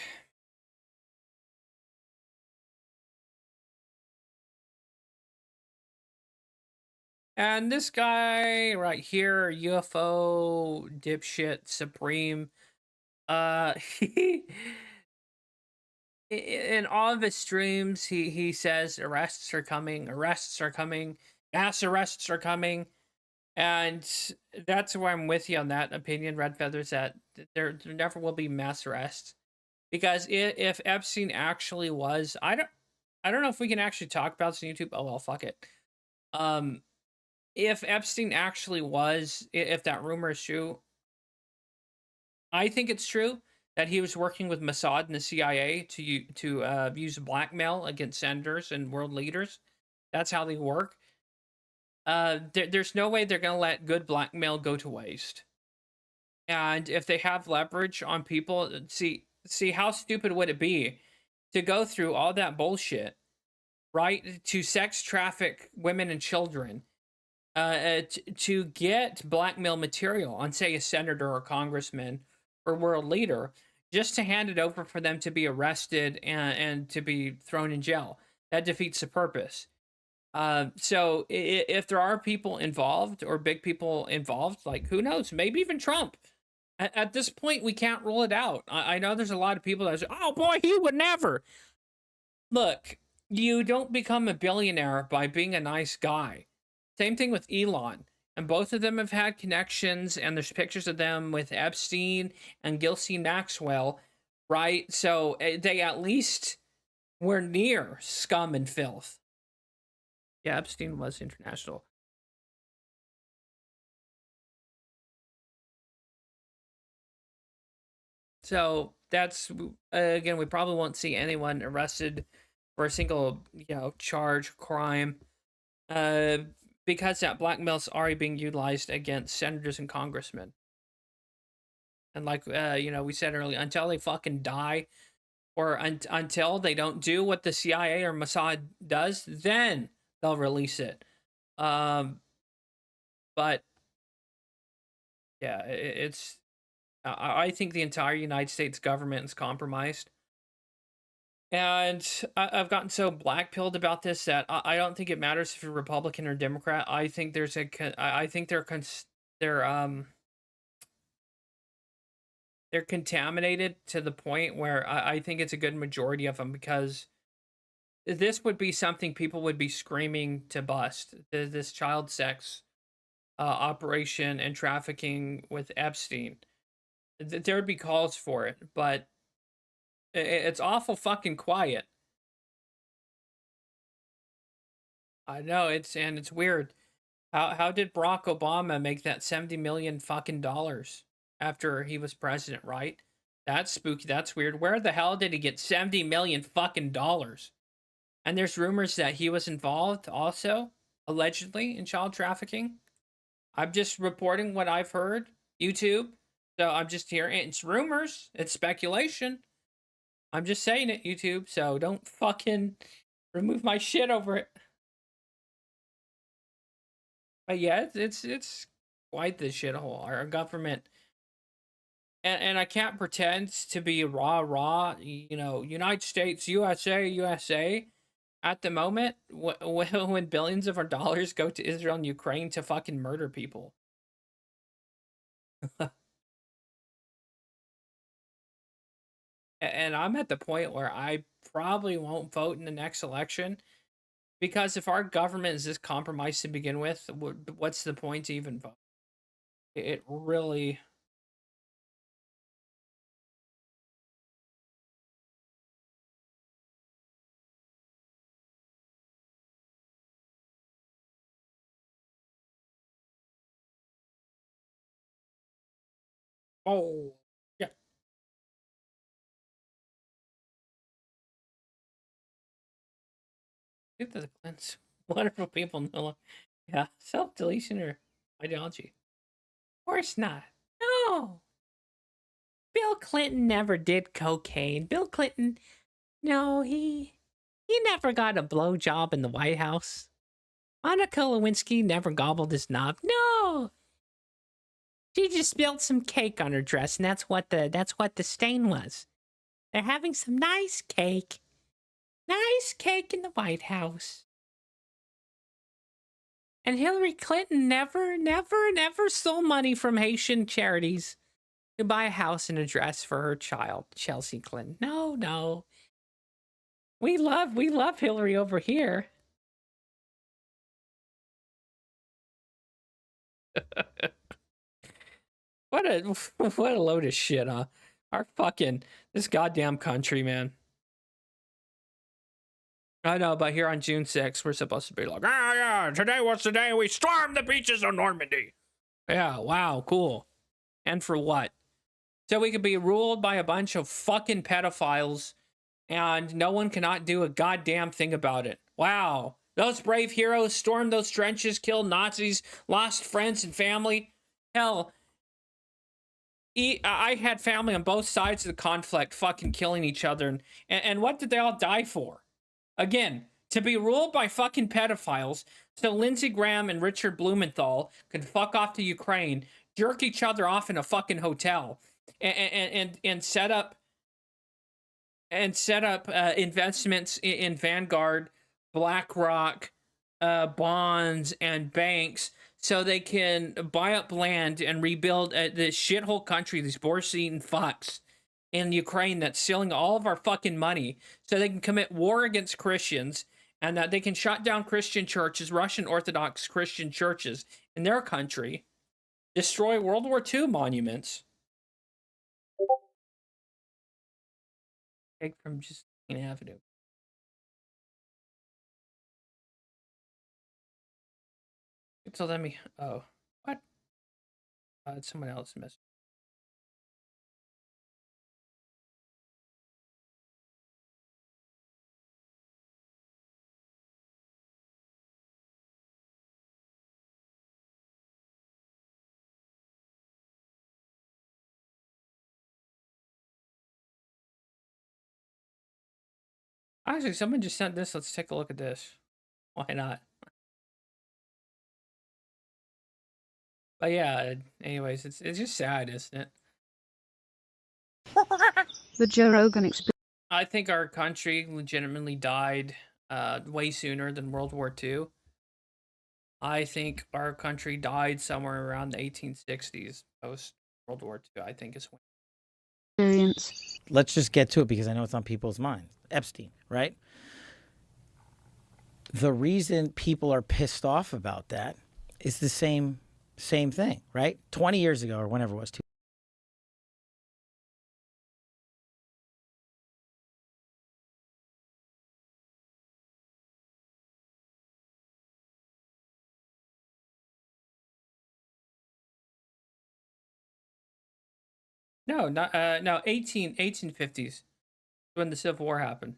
Speaker 1: And this guy right here, UFO dipshit supreme, he, in all of his streams, he says arrests are coming, mass arrests are coming, and that's where I'm with you on that opinion, Red Feathers, that there never will be mass arrests, because if Epstein actually was, I don't know if we can actually talk about this on YouTube. Oh well, fuck it. If Epstein actually was, if that rumor is true, I think it's true that he was working with Mossad and the CIA to use blackmail against senators and world leaders. That's how they work. There's no way they're going to let good blackmail go to waste. And if they have leverage on people, see how stupid would it be to go through all that bullshit, right? To sex traffic women and children, to get blackmail material on, say, a senator or congressman or world leader, just to hand it over for them to be arrested and to be thrown in jail. That defeats the purpose. So if there are people involved or big people involved, like who knows, maybe even Trump. At this point, we can't rule it out. I know there's a lot of people that say, oh boy, he would never. Look, you don't become a billionaire by being a nice guy. Same thing with Elon. And both of them have had connections, and there's pictures of them with Epstein and Ghislaine Maxwell, right? So they at least were near scum and filth. Yeah, Epstein was international. So that's, again, we probably won't see anyone arrested for a single, charge, crime, because that blackmail's already being utilized against senators and congressmen. And like, we said earlier, until they fucking die, or until they don't do what the CIA or Mossad does, then they'll release it. But yeah, it's. I think the entire United States government is compromised, and I've gotten so blackpilled about this that I don't think it matters if you're Republican or Democrat. I think there's I think they're contaminated to the point where I think it's a good majority of them, because this would be something people would be screaming to bust. This child sex operation and trafficking with Epstein. There would be calls for it, but it's awful fucking quiet. I know, it's weird. How did Barack Obama make that $70 million fucking dollars after he was president, right? That's spooky. That's weird. Where the hell did he get $70 million fucking dollars? And there's rumors that he was involved also, allegedly, in child trafficking. I'm just reporting what I've heard. YouTube. So I'm just hearing, it's rumors, it's speculation. I'm just saying it, YouTube, so don't fucking remove my shit over it. But yeah, it's quite the shithole. Our government, and I can't pretend to be rah, United States, USA. At the moment, when billions of our dollars go to Israel and Ukraine to fucking murder people. And I'm at the point where I probably won't vote in the next election, because if our government is this compromised to begin with, what's the point to even vote? It really. Oh, yeah. Get the cleanse. Wonderful people know. Yeah, self-deletion or ideology. Of course not. No. Bill Clinton never did cocaine. Bill Clinton, no, he never got a blowjob in the White House. Monica Lewinsky never gobbled his knob. No. She just spilled some cake on her dress, and that's what the stain was. They're having some nice cake. Nice cake in the White House. And Hillary Clinton never stole money from Haitian charities to buy a house and a dress for her child, Chelsea Clinton. No. We love Hillary over here. What a load of shit, huh? This goddamn country, man. I know, but here on June 6th, we're supposed to be like, today was the day we stormed the beaches of Normandy. Yeah, wow, cool. And for what? So we could be ruled by a bunch of fucking pedophiles, and no one cannot do a goddamn thing about it. Wow. Those brave heroes stormed those trenches, killed Nazis, lost friends and family. Hell, I had family on both sides of the conflict fucking killing each other. And what did they all die for? Again, to be ruled by fucking pedophiles so Lindsey Graham and Richard Blumenthal could fuck off to Ukraine, jerk each other off in a fucking hotel, and set up investments in Vanguard, BlackRock, bonds and banks so they can buy up land and rebuild this shithole country, these Boris-eating fucks in Ukraine that's stealing all of our fucking money so they can commit war against Christians and that they can shut down Christian churches, Russian Orthodox Christian churches in their country, destroy World War II monuments. Take from just Avenue. So let me. Oh, what? It's someone else missed. Actually, someone just sent this. Let's take a look at this. Why not? But yeah. Anyways, it's just sad, isn't it?
Speaker 6: The Joe Rogan experience.
Speaker 1: I think our country legitimately died way sooner than World War II. I think our country died somewhere around the 1860s, post World War II. I think is when.
Speaker 6: Experience.
Speaker 7: Let's just get to it because I know it's on people's minds. Epstein, right? The reason people are pissed off about that is the same thing, right? 20 years ago or whenever it was.
Speaker 1: No, not no 1850s when the Civil War happened.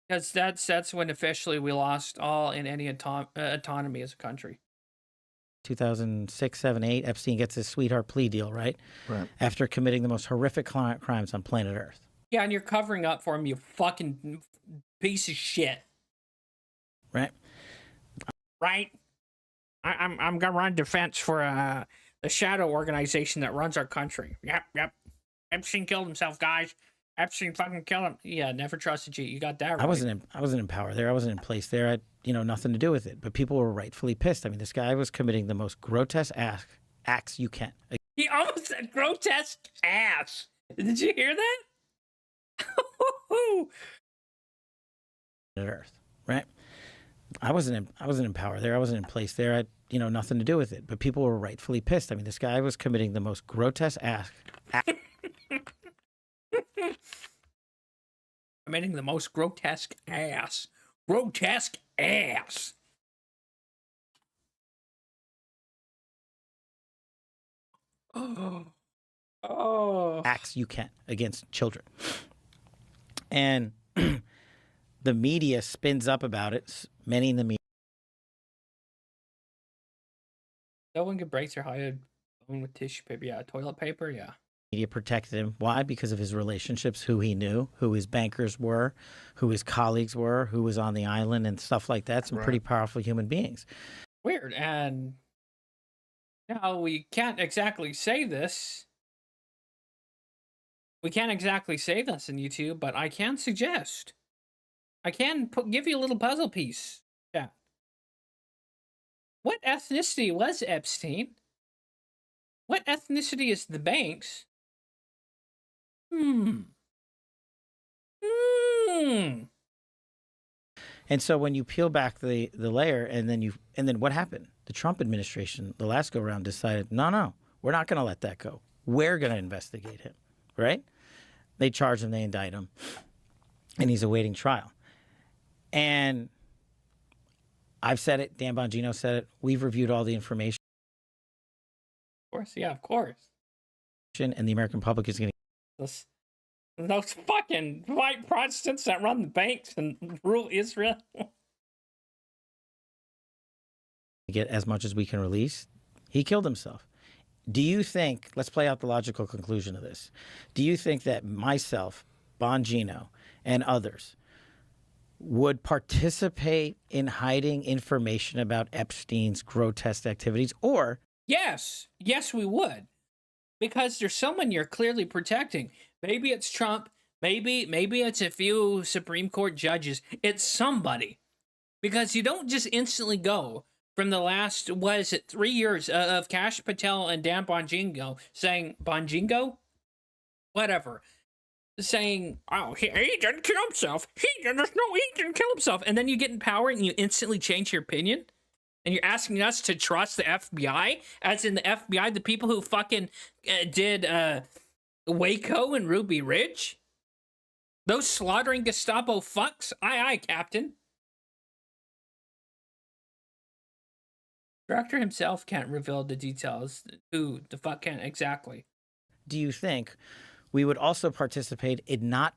Speaker 1: Because that's when officially we lost all in any autonomy as a country.
Speaker 7: 2006, 7, 8, Epstein gets his sweetheart plea deal, right?
Speaker 5: Right.
Speaker 7: After committing the most horrific crimes on planet Earth.
Speaker 1: Yeah, and you're covering up for him, you fucking piece of shit.
Speaker 7: Right?
Speaker 1: Right? I'm gonna run defense for the shadow organization that runs our country. Yep. Epstein killed himself, guys. Epstein fucking killed him. Yeah, never trusted you. You got that right.
Speaker 7: I wasn't in power there. I wasn't in place there. I had, nothing to do with it. But people were rightfully pissed. I mean, this guy was committing the most grotesque acts you can.
Speaker 1: He almost said grotesque ass. Did you hear that?
Speaker 7: Earth, right? I wasn't in power there. I wasn't in place there. I had, nothing to do with it. But people were rightfully pissed. I mean, this guy was committing the most grotesque
Speaker 1: Committing the most grotesque ass. Grotesque ass. Oh.
Speaker 7: Acts you can against children. And the media spins up about it. Many in the media.
Speaker 1: No one could break their hide bone with tissue paper. Yeah, toilet paper. Yeah.
Speaker 7: Media protected him. Why? Because of his relationships, who he knew, who his bankers were, who his colleagues were, who was on the island and stuff like that. Some pretty powerful human beings.
Speaker 1: Weird. And now we can't exactly say this. We can't exactly say this in YouTube, but I can suggest. I can give you a little puzzle piece. Yeah. What ethnicity was Epstein? What ethnicity is the banks?
Speaker 7: And so when you peel back the layer and then what happened? The Trump administration, the last go round, decided, no, we're not going to let that go. We're going to investigate him, right? They charge him, they indict him, and he's awaiting trial. And I've said it, Dan Bongino said it, we've reviewed all the information.
Speaker 1: Of course, yeah, of course.
Speaker 7: And the American public is going
Speaker 1: to... Those fucking white Protestants that run the banks and rule Israel.
Speaker 7: Get as much as we can release. He killed himself. Do you think, let's play out the logical conclusion of this. Do you think that myself, Bongino, and others would participate in hiding information about Epstein's grotesque activities? Or
Speaker 1: yes, we would. Because there's someone you're clearly protecting. Maybe it's Trump. Maybe it's a few Supreme Court judges. It's somebody. because you don't just instantly go from the last, 3 years of Kash Patel and Dan Bongino saying, Bongino? Whatever. Saying, oh, he didn't kill himself. He didn't kill himself. And then you get in power and you instantly change your opinion. And you're asking us to trust the FBI? As in the FBI, the people who fucking did Waco and Ruby Ridge? Those slaughtering Gestapo fucks? Aye, aye, Captain. Director himself can't reveal the details. Who the fuck can exactly?
Speaker 7: Do you think we would also participate in not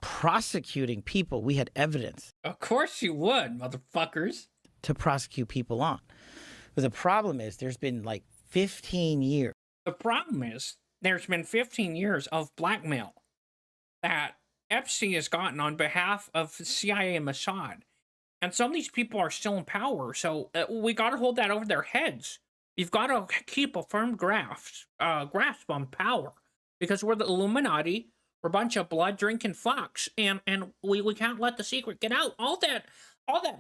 Speaker 7: prosecuting people we had evidence?
Speaker 1: Of course you would, motherfuckers.
Speaker 7: To prosecute people on. But the problem is there's been like 15 years.
Speaker 1: The problem is there's been 15 years of blackmail that Epstein has gotten on behalf of CIA and Mossad. And some of these people are still in power, so we got to hold that over their heads. You've got to keep a firm grasp on power, because we're the Illuminati. We're a bunch of blood-drinking fucks, and we can't let the secret get out. All that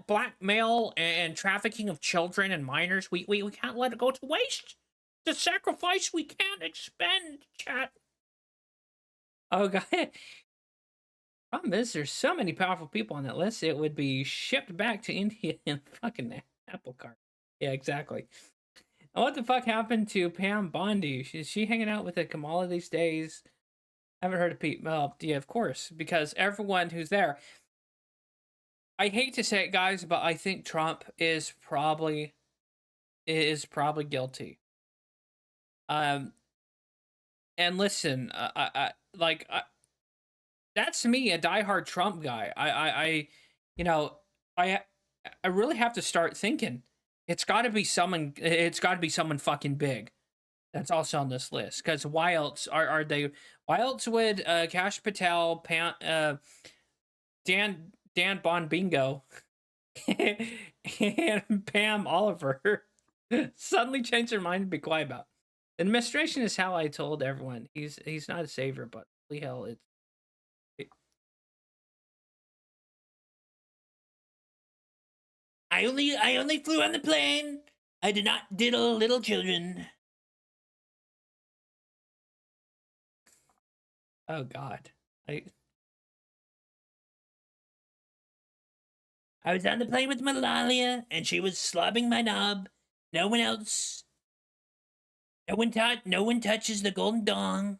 Speaker 1: blackmail and trafficking of children and minors, we can't let it go to waste. It's a sacrifice we can't expend, chat. Oh, God. Problem is, there's so many powerful people on that list, it would be shipped back to India in fucking apple cart. Yeah, exactly. What the fuck happened to Pam Bondi? Is she hanging out with the Kamala these days? Haven't heard of Pete. Well, yeah, of course, because everyone who's there. I hate to say it, guys, but I think Trump is probably guilty. And listen, that's me, a diehard Trump guy. I really have to start thinking. It's got to be someone. It's got to be someone fucking big that's also on this list. Because why else are they? Why else would Kash Patel, Dan Bongino, and Pam Oliver suddenly change their mind and be quiet about? Administration is how I told everyone. He's not a savior, but holy hell, it's. I only flew on the plane. I did not diddle little children. Oh God. I was on the plane with Malalia, and she was slobbing my knob. No one else. No one touches the golden dong.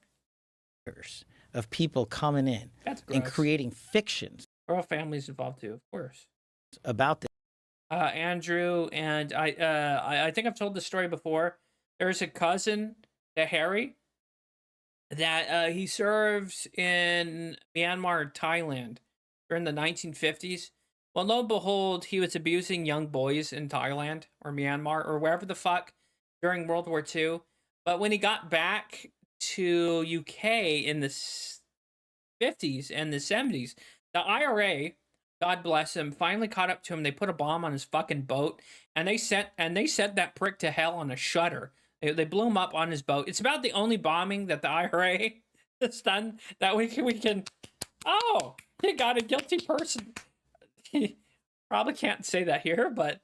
Speaker 7: Of people coming in and creating fictions.
Speaker 1: Royal families involved too, of course.
Speaker 7: About this.
Speaker 1: Andrew and I think I've told this story before. There's a cousin to Harry that he served in Myanmar, Thailand during the 1950s. Well, lo and behold, he was abusing young boys in Thailand or Myanmar or wherever the fuck during World War II. But when he got back to UK in the 50s and the 70s, the IRA, God bless him, finally caught up to him. They put a bomb on his fucking boat, and they sent that prick to hell on a shutter. They blew him up on his boat. It's about the only bombing that the IRA has done that we can. Oh, you got a guilty person. Probably can't say that here, but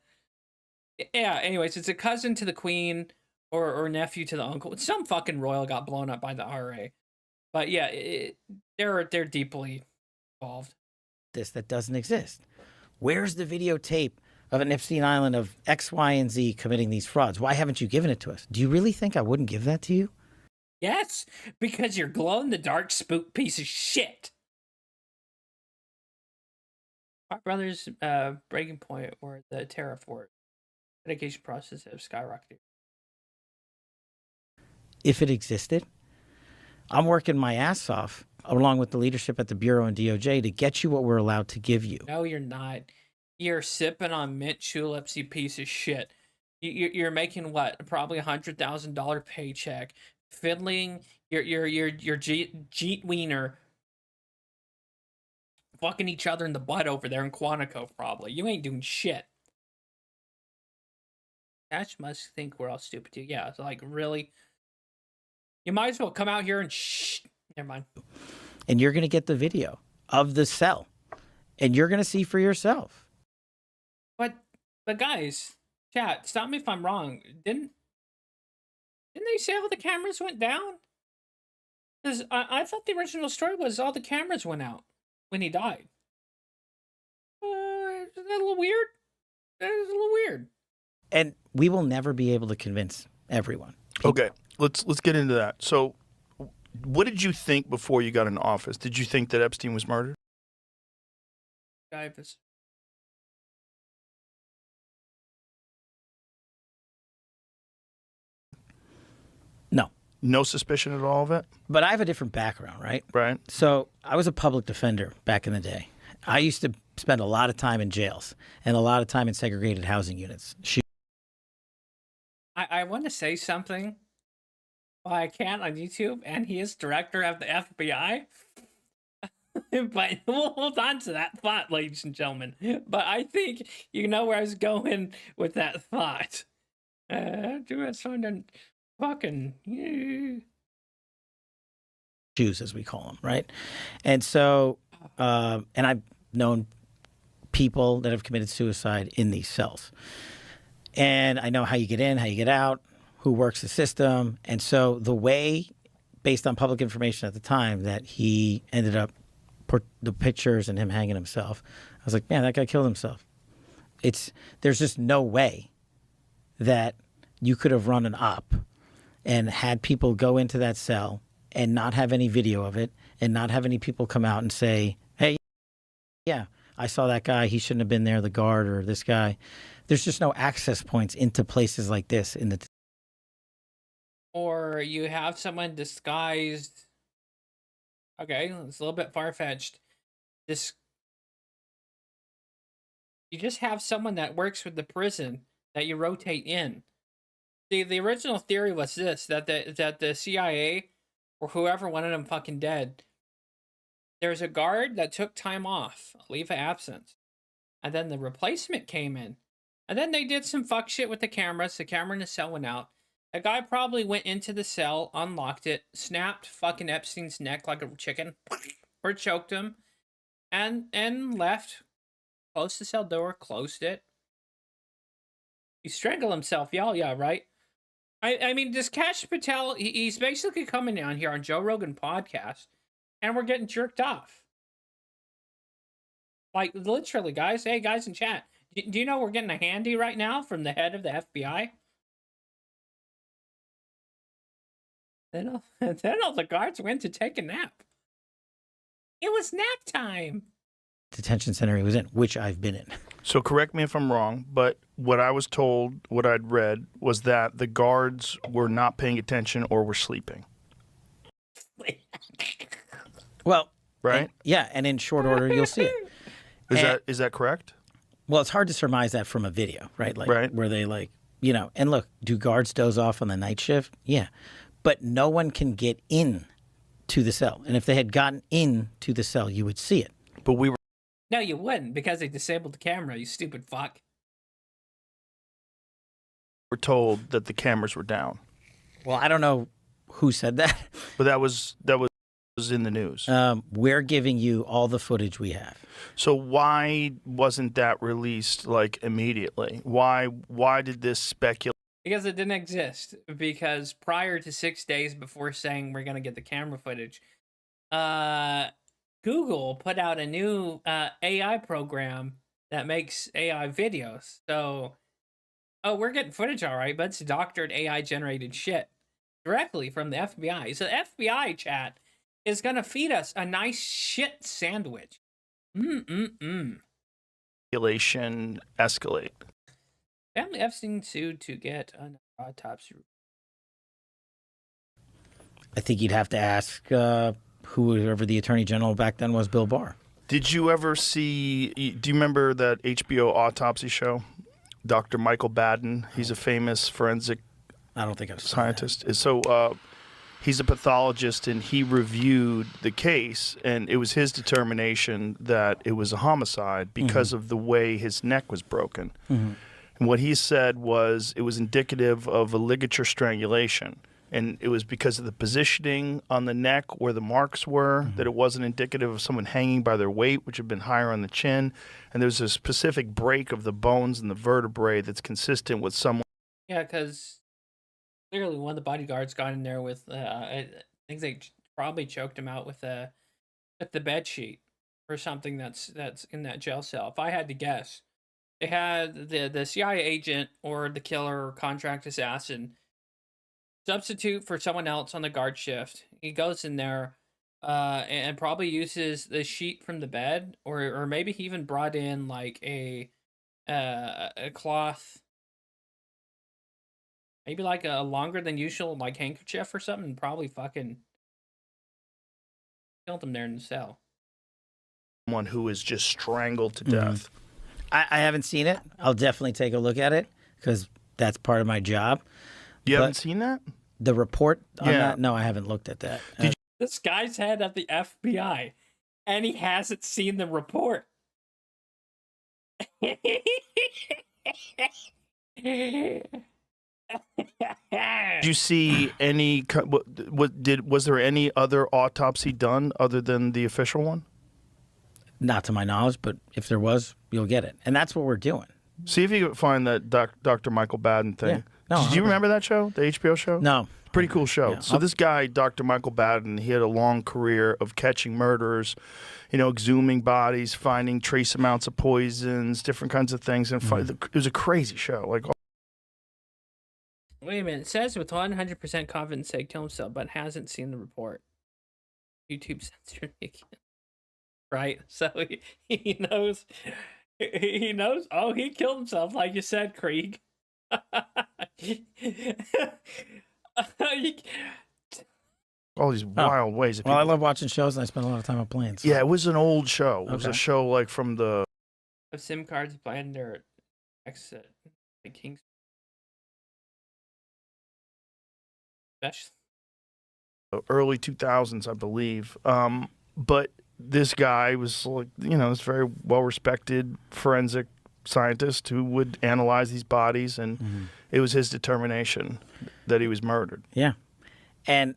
Speaker 1: yeah. Anyways, it's a cousin to the Queen or nephew to the uncle. Some fucking royal got blown up by the IRA, but yeah, they're deeply involved.
Speaker 7: This that doesn't exist. Where's the videotape of an Epstein Island of X, Y, and Z committing these frauds? Why haven't you given it to us? Do you really think I wouldn't give that to you?
Speaker 1: Yes, because you're glow-in-the-dark spook piece of shit. Our brother's breaking point or the tariff war litigation process have skyrocketed.
Speaker 7: If it existed, I'm working my ass off along with the leadership at the Bureau and DOJ to get you what we're allowed to give you.
Speaker 1: No, you're not. You're sipping on mint tulips, you piece of shit. You're making what? Probably $100,000 paycheck, fiddling your Jeet Wiener, fucking each other in the butt over there in Quantico. Probably you ain't doing shit. Kash must think we're all stupid too. Yeah, it's like really. You might as well come out here and shh. Never mind.
Speaker 7: And you're going to get the video of the cell. And you're going to see for yourself.
Speaker 1: But But guys, chat, stop me if I'm wrong. Didn't they say all the cameras went down? Because I thought the original story was all the cameras went out when he died. Is that a little weird? That is a little weird.
Speaker 7: And we will never be able to convince everyone.
Speaker 8: Okay, let's get into that. So, what did you think before you got into office? Did you think that Epstein was murdered?
Speaker 1: Davis.
Speaker 7: No.
Speaker 8: No suspicion at all of it?
Speaker 7: But I have a different background, right?
Speaker 8: Right.
Speaker 7: So I was a public defender back in the day. I used to spend a lot of time in jails and a lot of time in segregated housing units.
Speaker 1: I want to say something, but I can't on YouTube, and he is director of the FBI. But we'll hold on to that thought, ladies and gentlemen. But I think you know where I was going with that thought. Do something fucking
Speaker 7: Jews, as we call them, right? And so, and I've known people that have committed suicide in these cells. And I know how you get in, how you get out, who works the system. And so the way, based on public information at the time, that he ended up, the pictures and him hanging himself, I was like, man, that guy killed himself. There's just no way that you could have run an op and had people go into that cell and not have any video of it and not have any people come out and say, hey, yeah, I saw that guy. He shouldn't have been there, the guard or this guy. There's just no access points into places like this in the.
Speaker 1: Or you have someone disguised. Okay, it's a little bit far-fetched. You just have someone that works with the prison that you rotate in. The original theory was this, that the CIA or whoever wanted him fucking dead, there's a guard that took time off, a leave of absence, and then the replacement came in. And then they did some fuck shit with the cameras. The camera in the cell went out. A guy probably went into the cell, unlocked it, snapped fucking Epstein's neck like a chicken, or choked him, and left, closed the cell door, closed it. He strangled himself, y'all, yeah, right? I mean, this Kash Patel, he's basically coming down here on Joe Rogan podcast, and we're getting jerked off. Like, literally, guys. Hey, guys in chat. Do you know we're getting a handy right now from the head of the FBI? Then all the guards went to take a nap. It was nap time.
Speaker 7: Detention center he was in, which I've been in.
Speaker 8: So correct me if I'm wrong, but what I was told, what I'd read, was that the guards were not paying attention or were sleeping.
Speaker 7: Well,
Speaker 8: right?
Speaker 7: And in short order, you'll see it.
Speaker 8: Is that correct?
Speaker 7: Well, it's hard to surmise that from a video, right? Like,
Speaker 8: right.
Speaker 7: Where they and look, do guards doze off on the night shift? Yeah. But no one can get in to the cell. And if they had gotten in to the cell, you would see it.
Speaker 8: But we were.
Speaker 1: No, you wouldn't, because they disabled the camera, you stupid fuck.
Speaker 8: We're told that the cameras were down.
Speaker 7: Well, I don't know who said that.
Speaker 8: But that was in the news.
Speaker 7: We're giving you all the footage we have.
Speaker 8: So why wasn't that released like immediately? Why did this speculate?
Speaker 1: Because it didn't exist. Because prior to 6 days before saying we're going to get the camera footage, Google put out a new AI program that makes AI videos. So, we're getting footage all right, but it's doctored AI generated shit directly from the FBI. So the FBI chat is going to feed us a nice shit sandwich.
Speaker 8: Speculation escalate.
Speaker 1: Family Epstein sued to get an autopsy.
Speaker 7: I think you'd have to ask whoever the attorney general back then was, Bill Barr.
Speaker 8: Did you ever see, do you remember that HBO autopsy show? Dr. Michael Baden, he's a famous forensic scientist. So he's a pathologist, and he reviewed the case, and it was his determination that it was a homicide because of the way his neck was broken. And what he said was it was indicative of a ligature strangulation. And it was because of the positioning on the neck where the marks were, that it wasn't indicative of someone hanging by their weight, which had been higher on the chin. And there's a specific break of the bones and the vertebrae that's consistent with someone.
Speaker 1: Yeah, because clearly one of the bodyguards got in there with, I think they probably choked him out with the bed sheet or something that's in that jail cell. If I had to guess, they had the CIA agent or the killer or contract assassin substitute for someone else on the guard shift. He goes in there and probably uses the sheet from the bed, or maybe he even brought in like a cloth, maybe like a longer than usual like handkerchief or something, and probably fucking killed him there in the cell.
Speaker 8: Someone who is just strangled to death.
Speaker 7: I haven't seen it. I'll definitely take a look at it because that's part of my job.
Speaker 8: You haven't seen that?
Speaker 7: The report on that? No, I haven't looked at that.
Speaker 1: This guy's head at the FBI, and he hasn't seen the report.
Speaker 8: Did you see any? Was there any other autopsy done other than the official one?
Speaker 7: Not to my knowledge, but if there was, you'll get it, and that's what we're doing.
Speaker 8: See if you can find that Dr. Michael Baden thing.
Speaker 7: Yeah. No,
Speaker 8: Did you remember that show, the HBO show?
Speaker 7: No.
Speaker 8: Pretty cool show.
Speaker 7: Yeah.
Speaker 8: So this guy, Dr. Michael Baden, he had a long career of catching murderers, exhuming bodies, finding trace amounts of poisons, different kinds of things, and it was a crazy show. Like,
Speaker 1: wait a minute. It says with 100% confidence they killed himself, but hasn't seen the report. YouTube censored it again. Right? So he knows. He knows. Oh, he killed himself, like you said, Krieg.
Speaker 8: all these wild ways.
Speaker 7: Well, I love watching shows, and I spend a lot of time on planes. So.
Speaker 8: Yeah, it was an old show. It was a show like from the
Speaker 1: SIM cards planned their exit. The King's
Speaker 8: early 2000s, I believe. But this guy was like, this very well-respected forensic scientist who would analyze these bodies, and it was his determination that he was murdered.
Speaker 7: Yeah. And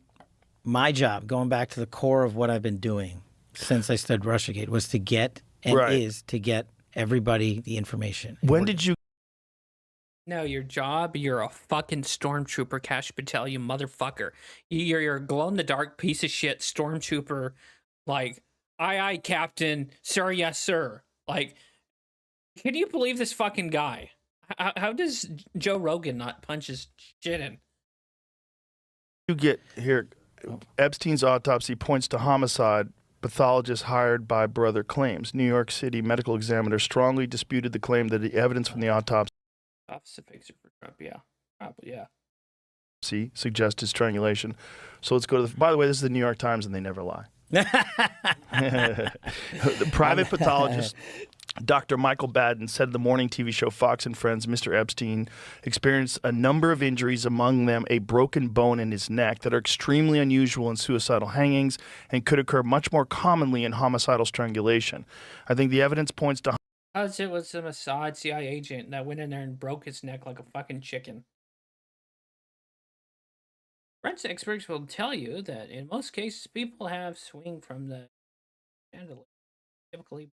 Speaker 7: my job, going back to the core of what I've been doing since I studied Russiagate, was to get, and is to get everybody the information.
Speaker 8: When did you?
Speaker 1: No, your job, you're a fucking stormtrooper, Kash 𝕿𝖊𝖒𝖕𝖑𝖆, you motherfucker. You're a glow-in-the-dark piece of shit stormtrooper, like, aye, Captain, sir, yes, sir. Like, can you believe this fucking guy? How does Joe Rogan not punch his shit in?
Speaker 8: You get here, Epstein's autopsy points to homicide. Pathologist hired by brother claims. New York City medical examiner strongly disputed the claim that the evidence from the autopsy
Speaker 1: For Trump, yeah. Probably, yeah.
Speaker 8: suggested strangulation. So let's go to by the way, this is the New York Times, and they never lie. The private pathologist, Dr. Michael Baden, said the morning TV show Fox and Friends Mr. Epstein experienced a number of injuries, among them a broken bone in his neck, that are extremely unusual in suicidal hangings and could occur much more commonly in homicidal strangulation. I think the evidence points to...
Speaker 1: Because it was a Mossad CIA agent that went in there and broke his neck like a fucking chicken. Forensic experts will tell you that in most cases, people have swing from the chandelier. Typically,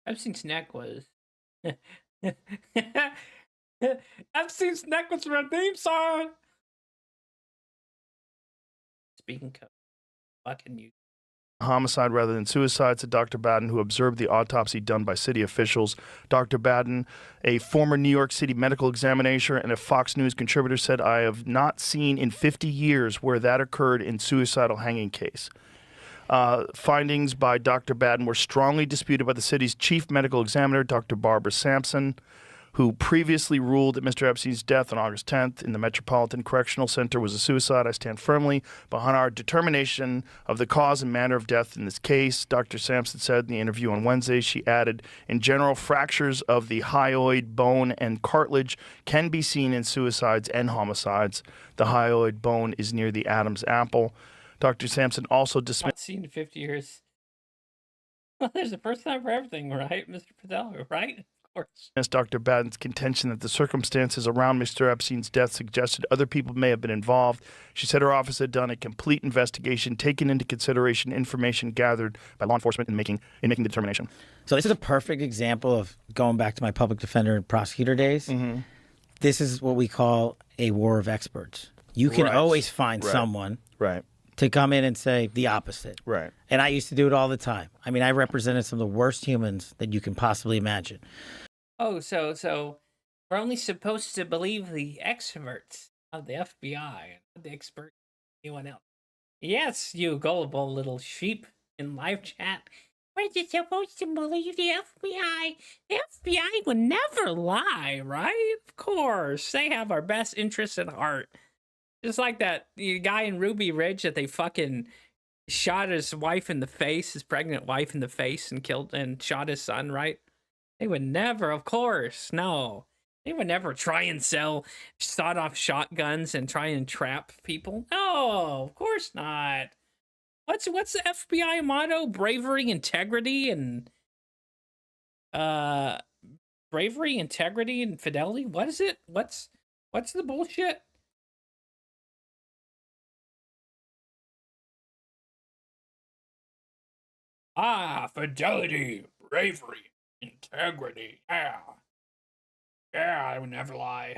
Speaker 1: Epstein's neck was. Epstein's neck was from a theme song. Speaking of fucking you.
Speaker 8: Homicide rather than suicide, said Dr. Baden, who observed the autopsy done by city officials. Dr. Baden, a former New York City medical examiner and a Fox News contributor, said, I have not seen in 50 years where that occurred in suicidal hanging case. Findings by Dr. Baden were strongly disputed by the city's chief medical examiner, Dr. Barbara Sampson, who previously ruled that Mr. Epstein's death on August 10th in the Metropolitan Correctional Center was a suicide. I stand firmly behind our determination of the cause and manner of death in this case. Dr. Sampson said in the interview on Wednesday. She added, in general, fractures of the hyoid bone and cartilage can be seen in suicides and homicides. The hyoid bone is near the Adam's apple. Dr. Sampson also dismissed...
Speaker 1: Not seen in 50 years. Well, there's a first time for everything, right, Mr. Patel, right? Of course.
Speaker 8: As Dr. Baden's contention that the circumstances around Mr. Epstein's death suggested other people may have been involved. She said her office had done a complete investigation, taking into consideration information gathered by law enforcement in making the determination.
Speaker 7: So this is a perfect example of going back to my public defender and prosecutor days. This is what we call a war of experts. You can always find someone to come in and say the opposite.
Speaker 8: Right.
Speaker 7: And I used to do it all the time. I mean, I represented some of the worst humans that you can possibly imagine.
Speaker 1: Oh, so we're only supposed to believe the experts of the FBI, not the expert anyone else. Yes, you gullible little sheep in live chat. We're just supposed to believe the FBI. The FBI would never lie, right? Of course. They have our best interests at heart. Just like that guy in Ruby Ridge that they fucking shot his wife in the face, his pregnant wife in the face, and killed and shot his son, right? They would never, of course, no. They would never try and sell sawed-off shotguns and try and trap people. No, of course not. What's the FBI motto? Bravery, integrity, and bravery, integrity, and fidelity. What is it? What's the bullshit? Fidelity, bravery, integrity. Yeah, I would never lie.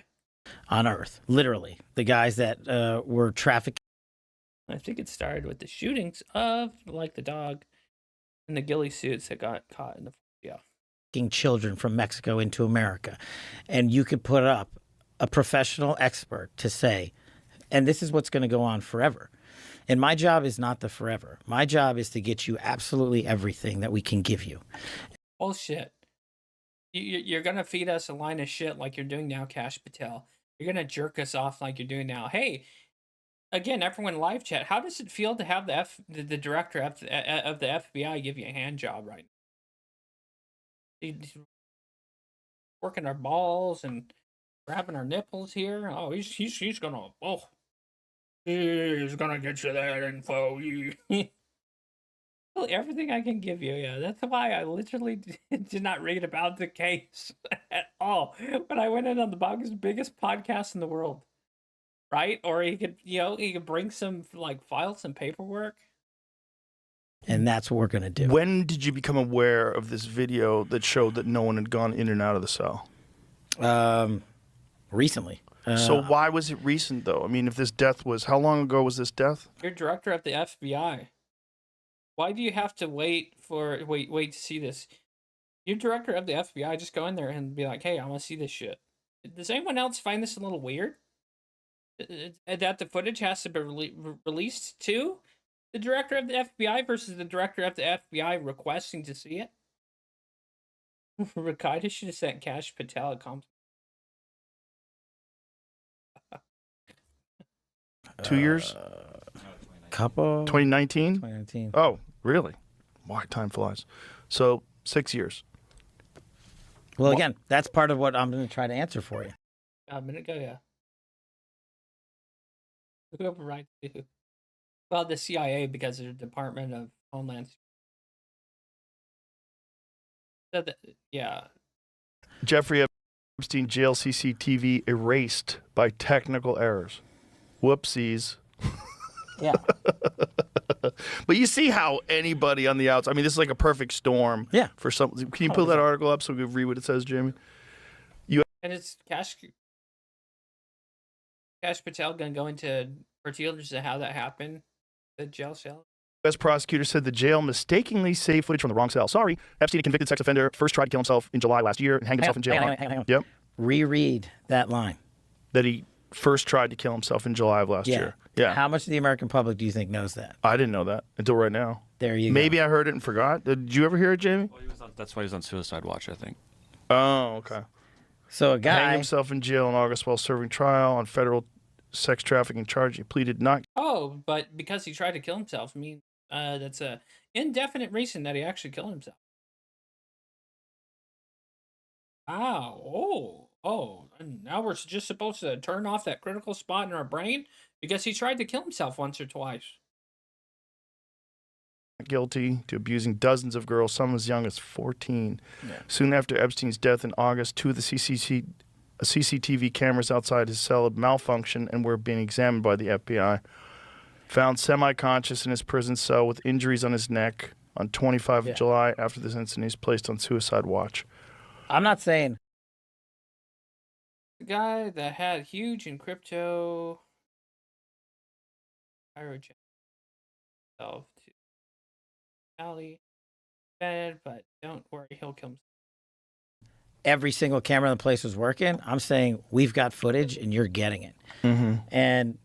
Speaker 7: On Earth, literally, the guys that were trafficking.
Speaker 1: I think it started with the shootings of, like, the dog in the ghillie suits that got caught in the
Speaker 7: children from Mexico into America. And you could put up a professional expert to say, and this is what's going to go on forever. And my job is not the forever. My job is to get you absolutely everything that we can give you.
Speaker 1: Bullshit. You're going to feed us a line of shit like you're doing now, Kash Patel. You're going to jerk us off like you're doing now. Hey, again, everyone live chat, how does it feel to have the director of the FBI give you a hand job right now? He's working our balls and grabbing our nipples here. Oh, he's gonna he's gonna get you that info. Well, everything I can give you, yeah. That's why I literally did not read about the case at all. But I went in on the biggest podcast in the world. Right? Or he could bring some, like, files and paperwork.
Speaker 7: And that's what we're going to do.
Speaker 8: When did you become aware of this video that showed that no one had gone in and out of the cell?
Speaker 7: Recently.
Speaker 8: So why was it recent, though? I mean, if this death was, how long ago was this death?
Speaker 1: You're director of the FBI. Why do you have to wait to see this? You're director of the FBI. Just go in there and be like, hey, I want to see this shit. Does anyone else find this a little weird? That the footage has to be released to the director of the FBI versus the director of the FBI requesting to see it? Rakaida should have sent Kash Patel a compliment.
Speaker 8: 2 years?
Speaker 7: Couple.
Speaker 8: 2019?
Speaker 7: 2019.
Speaker 8: Oh, really? Why time flies. So 6 years.
Speaker 7: Well, again, that's part of what I'm going to try to answer for you.
Speaker 1: A minute ago, yeah. Whoever right to. Well, the CIA, because of the Department of Homeland Security. Yeah.
Speaker 8: Jeffrey Epstein jail CCTV erased by technical errors. Whoopsies.
Speaker 7: Yeah.
Speaker 8: But you see how anybody on the outside, I mean, this is like a perfect storm.
Speaker 7: Yeah.
Speaker 8: For some, can you pull that article up so we can read what it says, Jamie?
Speaker 1: And it's Kash Patel going to go into particulars of how that happened, the jail cell.
Speaker 8: U.S. prosecutor said the jail mistakenly saved footage from the wrong cell. Sorry, Epstein, a convicted sex offender, first tried to kill himself in July last year and hanged himself in jail.
Speaker 7: Hang on.
Speaker 8: Yep.
Speaker 7: Reread that line.
Speaker 8: That he first tried to kill himself in July of last year. Yeah.
Speaker 7: How much of the American public do you think knows that?
Speaker 8: I didn't know that until right now.
Speaker 7: There you go.
Speaker 8: Maybe I heard it and forgot. Did you ever hear it, Jamie?
Speaker 9: Well, that's why he was on Suicide Watch, I think.
Speaker 8: Oh, okay.
Speaker 7: So a guy
Speaker 8: hanged himself in jail in August while serving trial on federal sex trafficking charge. He pleaded not.
Speaker 1: Oh, but because he tried to kill himself, I mean, that's a indefinite reason that he actually killed himself. Wow. Oh, and now we're just supposed to turn off that critical spot in our brain because he tried to kill himself once or twice.
Speaker 8: guilty to abusing dozens of girls, some as young as 14. Soon after Epstein's death in August, 2 of the CCTV cameras outside his cell had malfunctioned and were being examined by the FBI. Found semi-conscious in his prison cell with injuries on his neck on 25 of July. After this incident, he's placed on suicide watch.
Speaker 7: I'm not saying
Speaker 1: The guy that had huge in crypto himself to Valley bed, but don't worry, he'll kill himself.
Speaker 7: every single camera in the place was working. I'm saying we've got footage and you're getting it. And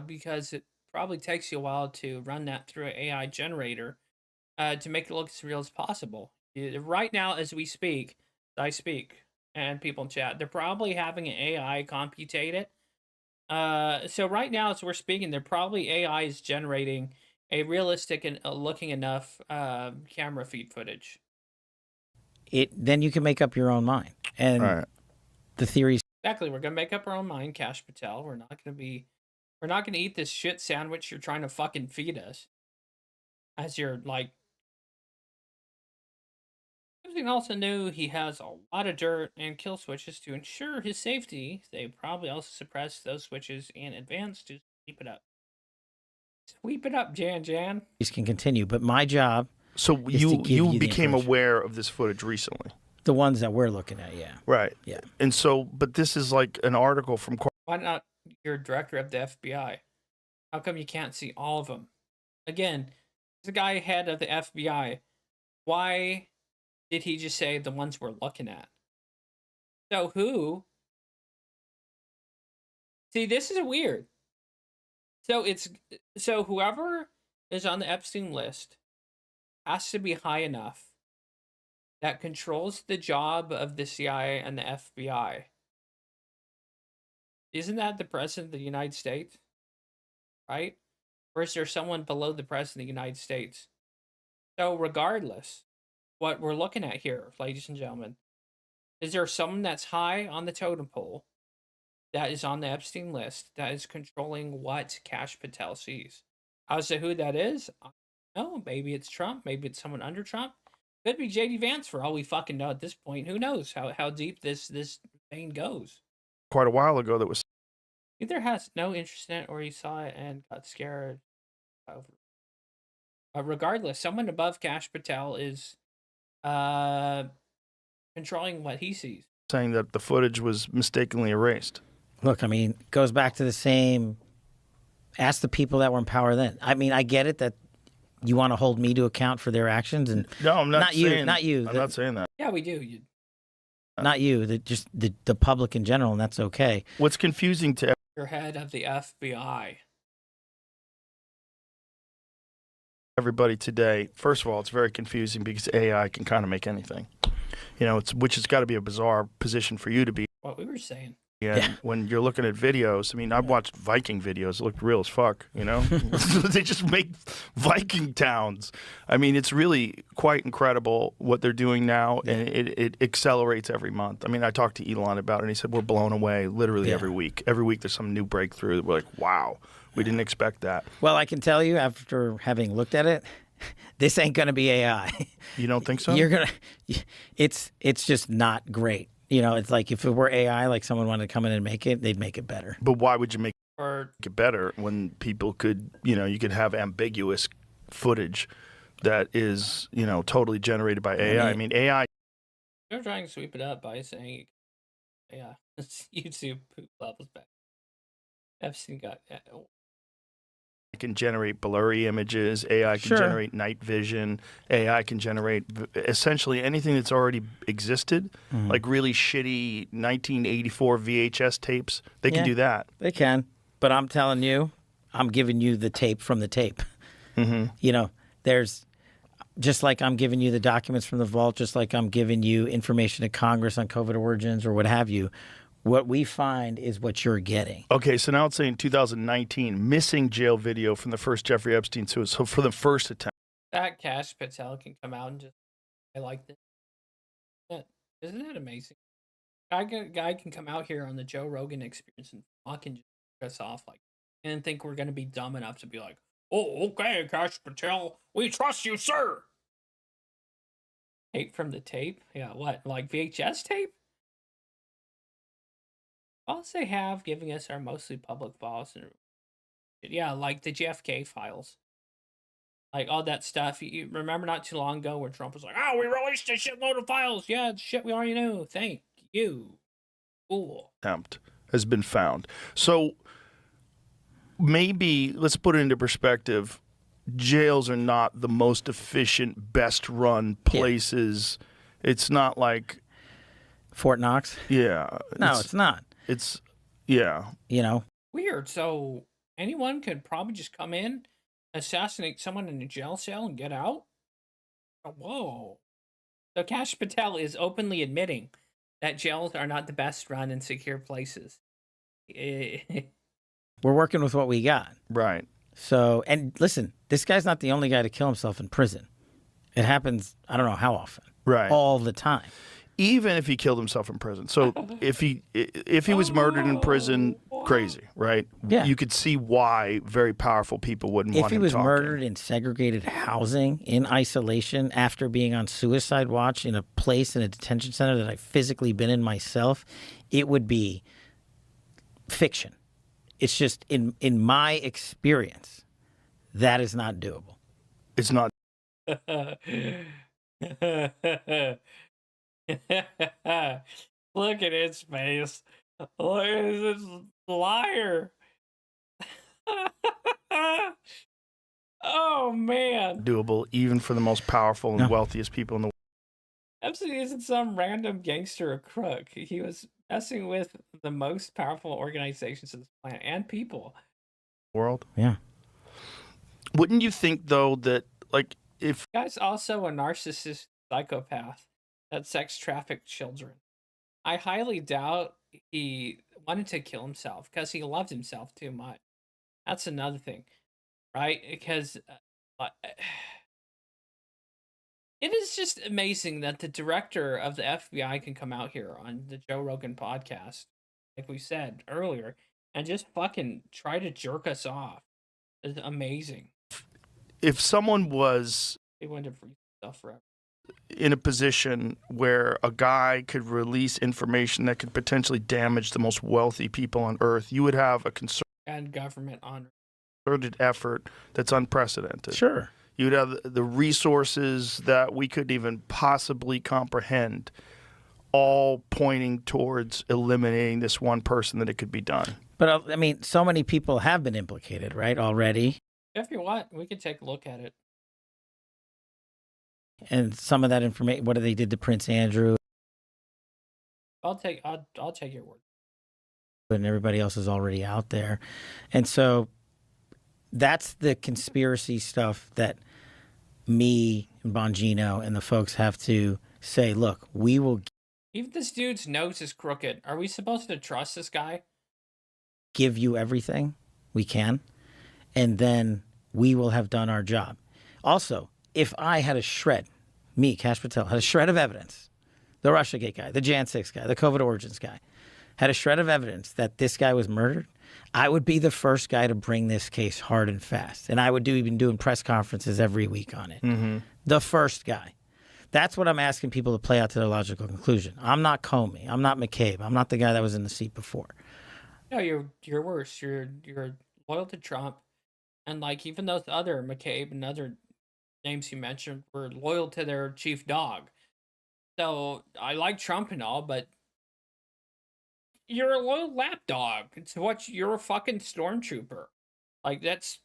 Speaker 1: because it probably takes you a while to run that through an AI generator to make it look as real as possible. Right now, as we speak, I speak, and people in chat, they're probably having an AI computate it. So right now, as we're speaking, they're probably AI is generating a realistic and looking enough camera feed footage.
Speaker 7: then you can make up your own mind. And the theories.
Speaker 1: Exactly, we're gonna make up our own mind, Kash Patel. We're not gonna eat this shit sandwich you're trying to fucking feed us. As you're like, Epstein also knew he has a lot of dirt and kill switches to ensure his safety. They probably also suppressed those switches in advance to sweep it up. Sweep it up, Jan.
Speaker 7: These can continue, but my job.
Speaker 8: So
Speaker 7: is to give
Speaker 8: you
Speaker 7: the
Speaker 8: became
Speaker 7: information.
Speaker 8: aware of this footage recently,
Speaker 7: The ones that we're looking at, yeah.
Speaker 8: right?
Speaker 7: Yeah.
Speaker 8: And so, but this is like an article from.
Speaker 1: Why not your director of the FBI? How come you can't see all of them? Again, the guy head of the FBI. Why did he just say the ones we're looking at? So who? See, this is weird. So whoever is on the Epstein list has to be high enough that controls the job of the CIA and the FBI. Isn't that the president of the United States? Right? Or is there someone below the president of the United States? So regardless, what we're looking at here, ladies and gentlemen, is there someone that's high on the totem pole that is on the Epstein list that is controlling what Kash Patel sees? As to who that is, I don't know. Maybe it's Trump. Maybe it's someone under Trump. Could be J.D. Vance for all we fucking know at this point. Who knows how deep this vein goes?
Speaker 8: Quite a while ago, that was.
Speaker 1: Either has no interest in it or he saw it and got scared. Regardless, someone above Kash Patel is controlling what he sees.
Speaker 8: Saying that the footage was mistakenly erased.
Speaker 7: Look, I mean, it goes back to the same. Ask the people that were in power then. I mean, I get it that you want to hold me to account for their actions, and
Speaker 8: No, I'm not saying,
Speaker 7: not you.
Speaker 8: I'm not saying that.
Speaker 1: Yeah, we do.
Speaker 7: Not you. Just the public in general, and that's okay.
Speaker 8: What's confusing to
Speaker 1: You're head of the FBI.
Speaker 8: everybody today, first of all, it's very confusing because AI can kind of make anything. You know, which has got to be a bizarre position for you to be.
Speaker 1: What we were saying.
Speaker 8: And when you're looking at videos, I mean, I've watched Viking videos. It looked real as fuck, you know? They just make Viking towns. I mean, it's really quite incredible what they're doing now, and it accelerates every month. I mean, I talked to Elon about it, and he said we're blown away literally every week. Every week there's some new breakthrough that we're like, wow, we didn't expect that.
Speaker 7: Well, I can tell you after having looked at it, this ain't going to be AI.
Speaker 8: You don't think so?
Speaker 7: You're going to it's just not great. You know, it's like if it were AI, like someone wanted to come in and make it, they'd make it better.
Speaker 8: But why would you make
Speaker 1: Or
Speaker 8: it better when people could, you know, you could have ambiguous footage that is, you know, totally generated by AI. I mean, AI.
Speaker 1: they're trying to sweep it up by saying, yeah, it's YouTube poop levels back. Epstein got
Speaker 8: can generate blurry images. AI can generate night vision. AI can generate essentially anything that's already existed, like really shitty 1984 VHS tapes. They can do that.
Speaker 7: They can. But I'm telling you, I'm giving you the tape from the tape. You know, there's just like I'm giving you the documents from the vault, just like I'm giving you information to Congress on COVID origins or what have you. What we find is what you're getting.
Speaker 8: Okay, so now it's saying 2019, missing jail video from the first Jeffrey Epstein suicide. So for the first attempt.
Speaker 1: that Kash Patel can come out and just, I like this. Isn't that amazing? Guy can come out here on the Joe Rogan Experience and fucking just piss off like, and think we're gonna be dumb enough to be like, Oh, okay, Kash Patel. We trust you, sir. Tape from the tape? Yeah, what? Like VHS tape? All they have giving us are mostly public files. And yeah, like the JFK files. Like all that stuff. You remember not too long ago where Trump was like, oh, we released a shitload of files. Yeah, it's shit we already knew. Thank you. Cool.
Speaker 8: Attempt has been found. So maybe let's put it into perspective. Jails are not the most efficient, best run places. Yeah. It's not like
Speaker 7: Fort Knox.
Speaker 8: Yeah.
Speaker 7: No, it's not.
Speaker 8: It's yeah.
Speaker 7: You know.
Speaker 1: Weird. So anyone could probably just come in, assassinate someone in a jail cell, and get out. Whoa. So Kash Patel is openly admitting that jails are not the best run and secure places.
Speaker 7: We're working with what we got.
Speaker 8: Right.
Speaker 7: So, and listen, this guy's not the only guy to kill himself in prison. It happens, I don't know how often.
Speaker 8: Right.
Speaker 7: All the time.
Speaker 8: Even if he killed himself in prison. So if he was murdered in prison, crazy, right?
Speaker 7: Yeah.
Speaker 8: You could see why very powerful people wouldn't want him
Speaker 7: If he was
Speaker 8: talking.
Speaker 7: murdered in segregated housing, in isolation, after being on suicide watch in a place in a detention center that I've physically been in myself, it would be fiction. It's just, in my experience, that is not doable.
Speaker 8: It's not.
Speaker 1: Look at his face. Look at this liar. Oh, man.
Speaker 8: Doable even for the most powerful and wealthiest people in the world.
Speaker 1: Epstein isn't some random gangster or crook. He was messing with the most powerful organizations on this planet and people.
Speaker 8: World.
Speaker 7: Yeah.
Speaker 8: Wouldn't you think, though, that, like, if...
Speaker 1: The guy's also a narcissist psychopath that sex trafficked children. I highly doubt he wanted to kill himself because he loved himself too much. That's another thing, right? Because it is just amazing that the director of the FBI can come out here on the Joe Rogan podcast, like we said earlier, and just fucking try to jerk us off. It's amazing.
Speaker 8: If someone was...
Speaker 1: He wanted to free stuff forever.
Speaker 8: In a position where a guy could release information that could potentially damage the most wealthy people on Earth, you would have a
Speaker 1: and government honor.
Speaker 8: Concerted effort that's unprecedented.
Speaker 7: Sure.
Speaker 8: You would have the resources that we couldn't even possibly comprehend, all pointing towards eliminating this one person that it could be done.
Speaker 7: But, I mean, so many people have been implicated, right, already.
Speaker 1: If you want, we can take a look at it.
Speaker 7: And some of that information, what they did to Prince Andrew.
Speaker 1: I'll take your word.
Speaker 7: And everybody else is already out there. And so that's the conspiracy stuff that me and Bongino and the folks have to say, look, we will...
Speaker 1: Even this dude's nose is crooked. Are we supposed to trust this guy?
Speaker 7: Give you everything we can, and then we will have done our job. Also, if I had a shred, me, Kash Patel, had a shred of evidence, the Russiagate guy, the Jan 6 guy, the COVID origins guy, had a shred of evidence that this guy was murdered, I would be the first guy to bring this case hard and fast. And I would even doing press conferences every week on it.
Speaker 8: Mm-hmm.
Speaker 7: The first guy. That's what I'm asking people to play out to their logical conclusion. I'm not Comey. I'm not McCabe. I'm not the guy that was in the seat before.
Speaker 1: No, you're worse. You're loyal to Trump. And like even those other McCabe and other names you mentioned were loyal to their chief dog. So I like Trump and all, but you're a loyal lapdog. It's what you're a fucking stormtrooper. Like that's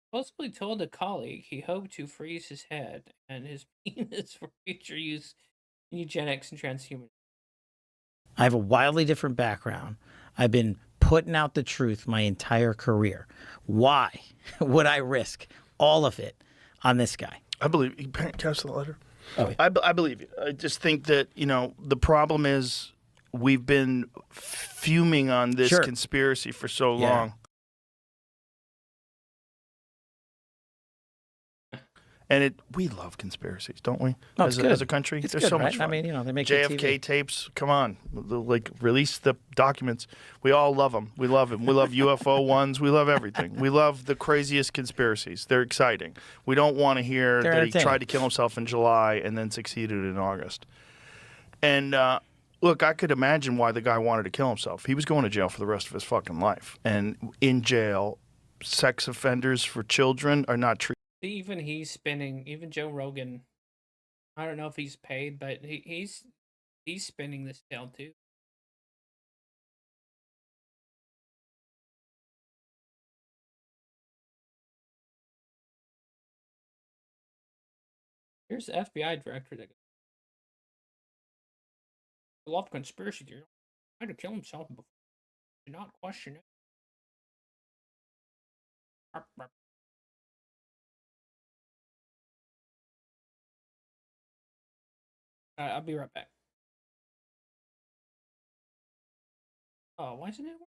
Speaker 1: supposedly told a colleague he hoped to freeze his head and his penis for future use in eugenics and transhumanism.
Speaker 7: I have a wildly different background. I've been putting out the truth my entire career. Why would I risk all of it on this guy?
Speaker 8: I believe you. Catch the letter.
Speaker 7: Oh, yeah.
Speaker 8: I believe you. I just think that, the problem is we've been fuming on this conspiracy for so long. And we love conspiracies, don't we?
Speaker 7: No,
Speaker 8: as a country,
Speaker 7: it's
Speaker 8: there's
Speaker 7: good,
Speaker 8: so
Speaker 7: right?
Speaker 8: much fun.
Speaker 7: I mean, they make good
Speaker 8: JFK
Speaker 7: TV.
Speaker 8: tapes. Come on, like release the documents. We all love them. We love them. We love UFO ones. We love everything. We love the craziest conspiracies. They're exciting. We don't want to hear
Speaker 7: They're
Speaker 8: that he
Speaker 7: entertaining.
Speaker 8: tried to kill himself in July and then succeeded in August. And look, I could imagine why the guy wanted to kill himself. He was going to jail for the rest of his fucking life, and in jail, sex offenders for children are not treated.
Speaker 1: Even he's spinning. Even Joe Rogan. I don't know if he's paid, but he's spinning this tale too. Here's the FBI director that I love conspiracy theory. Tried to kill himself before. Do not question it. I'll be right back. Oh, why isn't it working?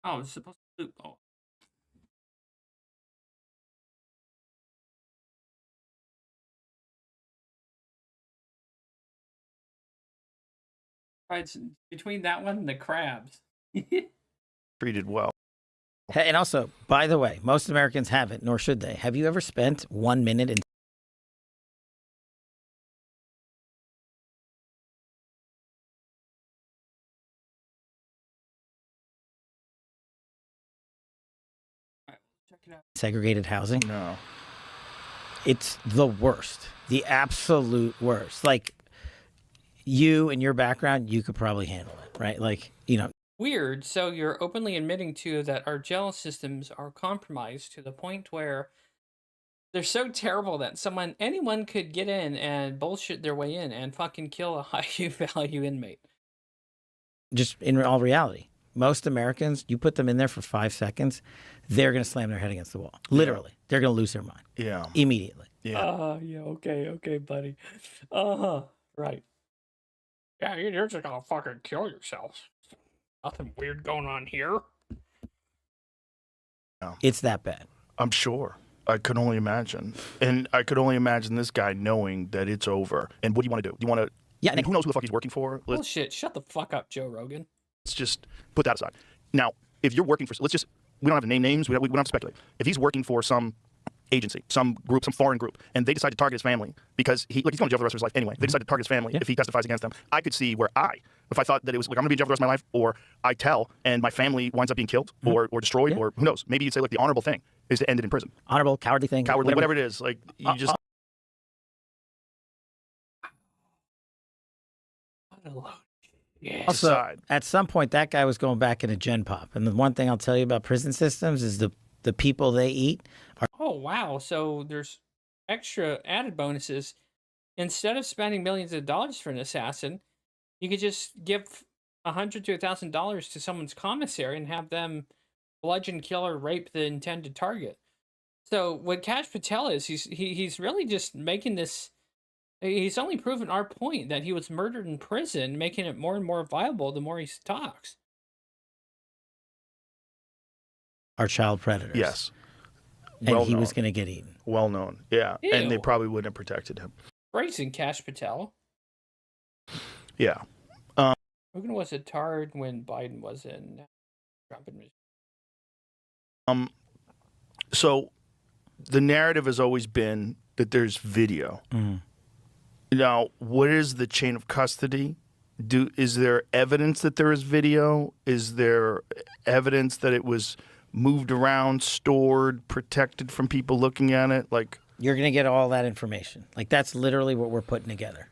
Speaker 1: Oh, it's supposed to loop. Oh. Right, it's between that one and the crabs.
Speaker 8: Treated well.
Speaker 7: Hey, and also, by the way, most Americans haven't, nor should they. Have you ever spent 1 minute in
Speaker 1: Check it out.
Speaker 7: segregated housing?
Speaker 8: No.
Speaker 7: It's the worst, the absolute worst. Like, you and your background, you could probably handle it, right? Like,
Speaker 1: Weird. So you're openly admitting to that our jail systems are compromised to the point where they're so terrible that anyone could get in and bullshit their way in and fucking kill a high value inmate.
Speaker 7: just in all reality, most Americans, you put them in there for 5 seconds, they're going to slam their head against the wall. Literally. Yeah. They're going to lose their mind.
Speaker 8: Yeah.
Speaker 7: Immediately.
Speaker 8: Yeah.
Speaker 1: Yeah. Okay, buddy. Right. Yeah, you're just gonna fucking kill yourself. Nothing weird going on here.
Speaker 8: Yeah.
Speaker 7: It's that bad.
Speaker 8: I'm sure. I could only imagine. And I could only imagine this guy knowing that it's over. And what do you want to do? Do you want to... Yeah, and who knows who the fuck he's working for?
Speaker 1: Bullshit. Shut the fuck up, Joe Rogan.
Speaker 8: Let's just put that aside. Now, if you're working for... we don't have to name names. We don't have to speculate. If he's working for some agency, some group, some foreign group, and they decide to target his family because he's going to jail for the rest of his life anyway. They decide to target his family if he testifies against them. I could see where if I thought that it was like, I'm going to be in jail for the rest of my life, or I tell and my family winds up being killed or destroyed, or who knows. Maybe you'd say, look, the honorable thing is to end it in prison.
Speaker 7: Honorable, cowardly thing.
Speaker 8: Cowardly, whatever it is. Like, you just...
Speaker 1: Yeah.
Speaker 7: Also, at some point, that guy was going back into Gen Pop. And the one thing I'll tell you about prison systems is the people they eat are...
Speaker 1: Oh, wow. So there's extra added bonuses. Instead of spending millions of dollars for an assassin, you could just give $100 to $1,000 to someone's commissary and have them bludgeon, kill, or rape the intended target. So what Kash Patel is, he's really just making this He's only proven our point that he was murdered in prison, making it more and more viable the more he talks.
Speaker 7: Are child predators.
Speaker 8: Yes.
Speaker 7: And he was going to get eaten.
Speaker 8: Well known. Yeah.
Speaker 1: Ew.
Speaker 8: And they probably wouldn't have protected him.
Speaker 1: Praising Kash Patel.
Speaker 8: Yeah.
Speaker 1: Rogan was a tard when Biden was in Trump administration.
Speaker 8: So the narrative has always been that there's video.
Speaker 7: Mm.
Speaker 8: Now, what is the chain of custody? Is there evidence that there is video? Is there evidence that it was moved around, stored, protected from people looking at it? Like,
Speaker 7: you're going to get all that information. Like, that's literally what we're putting together.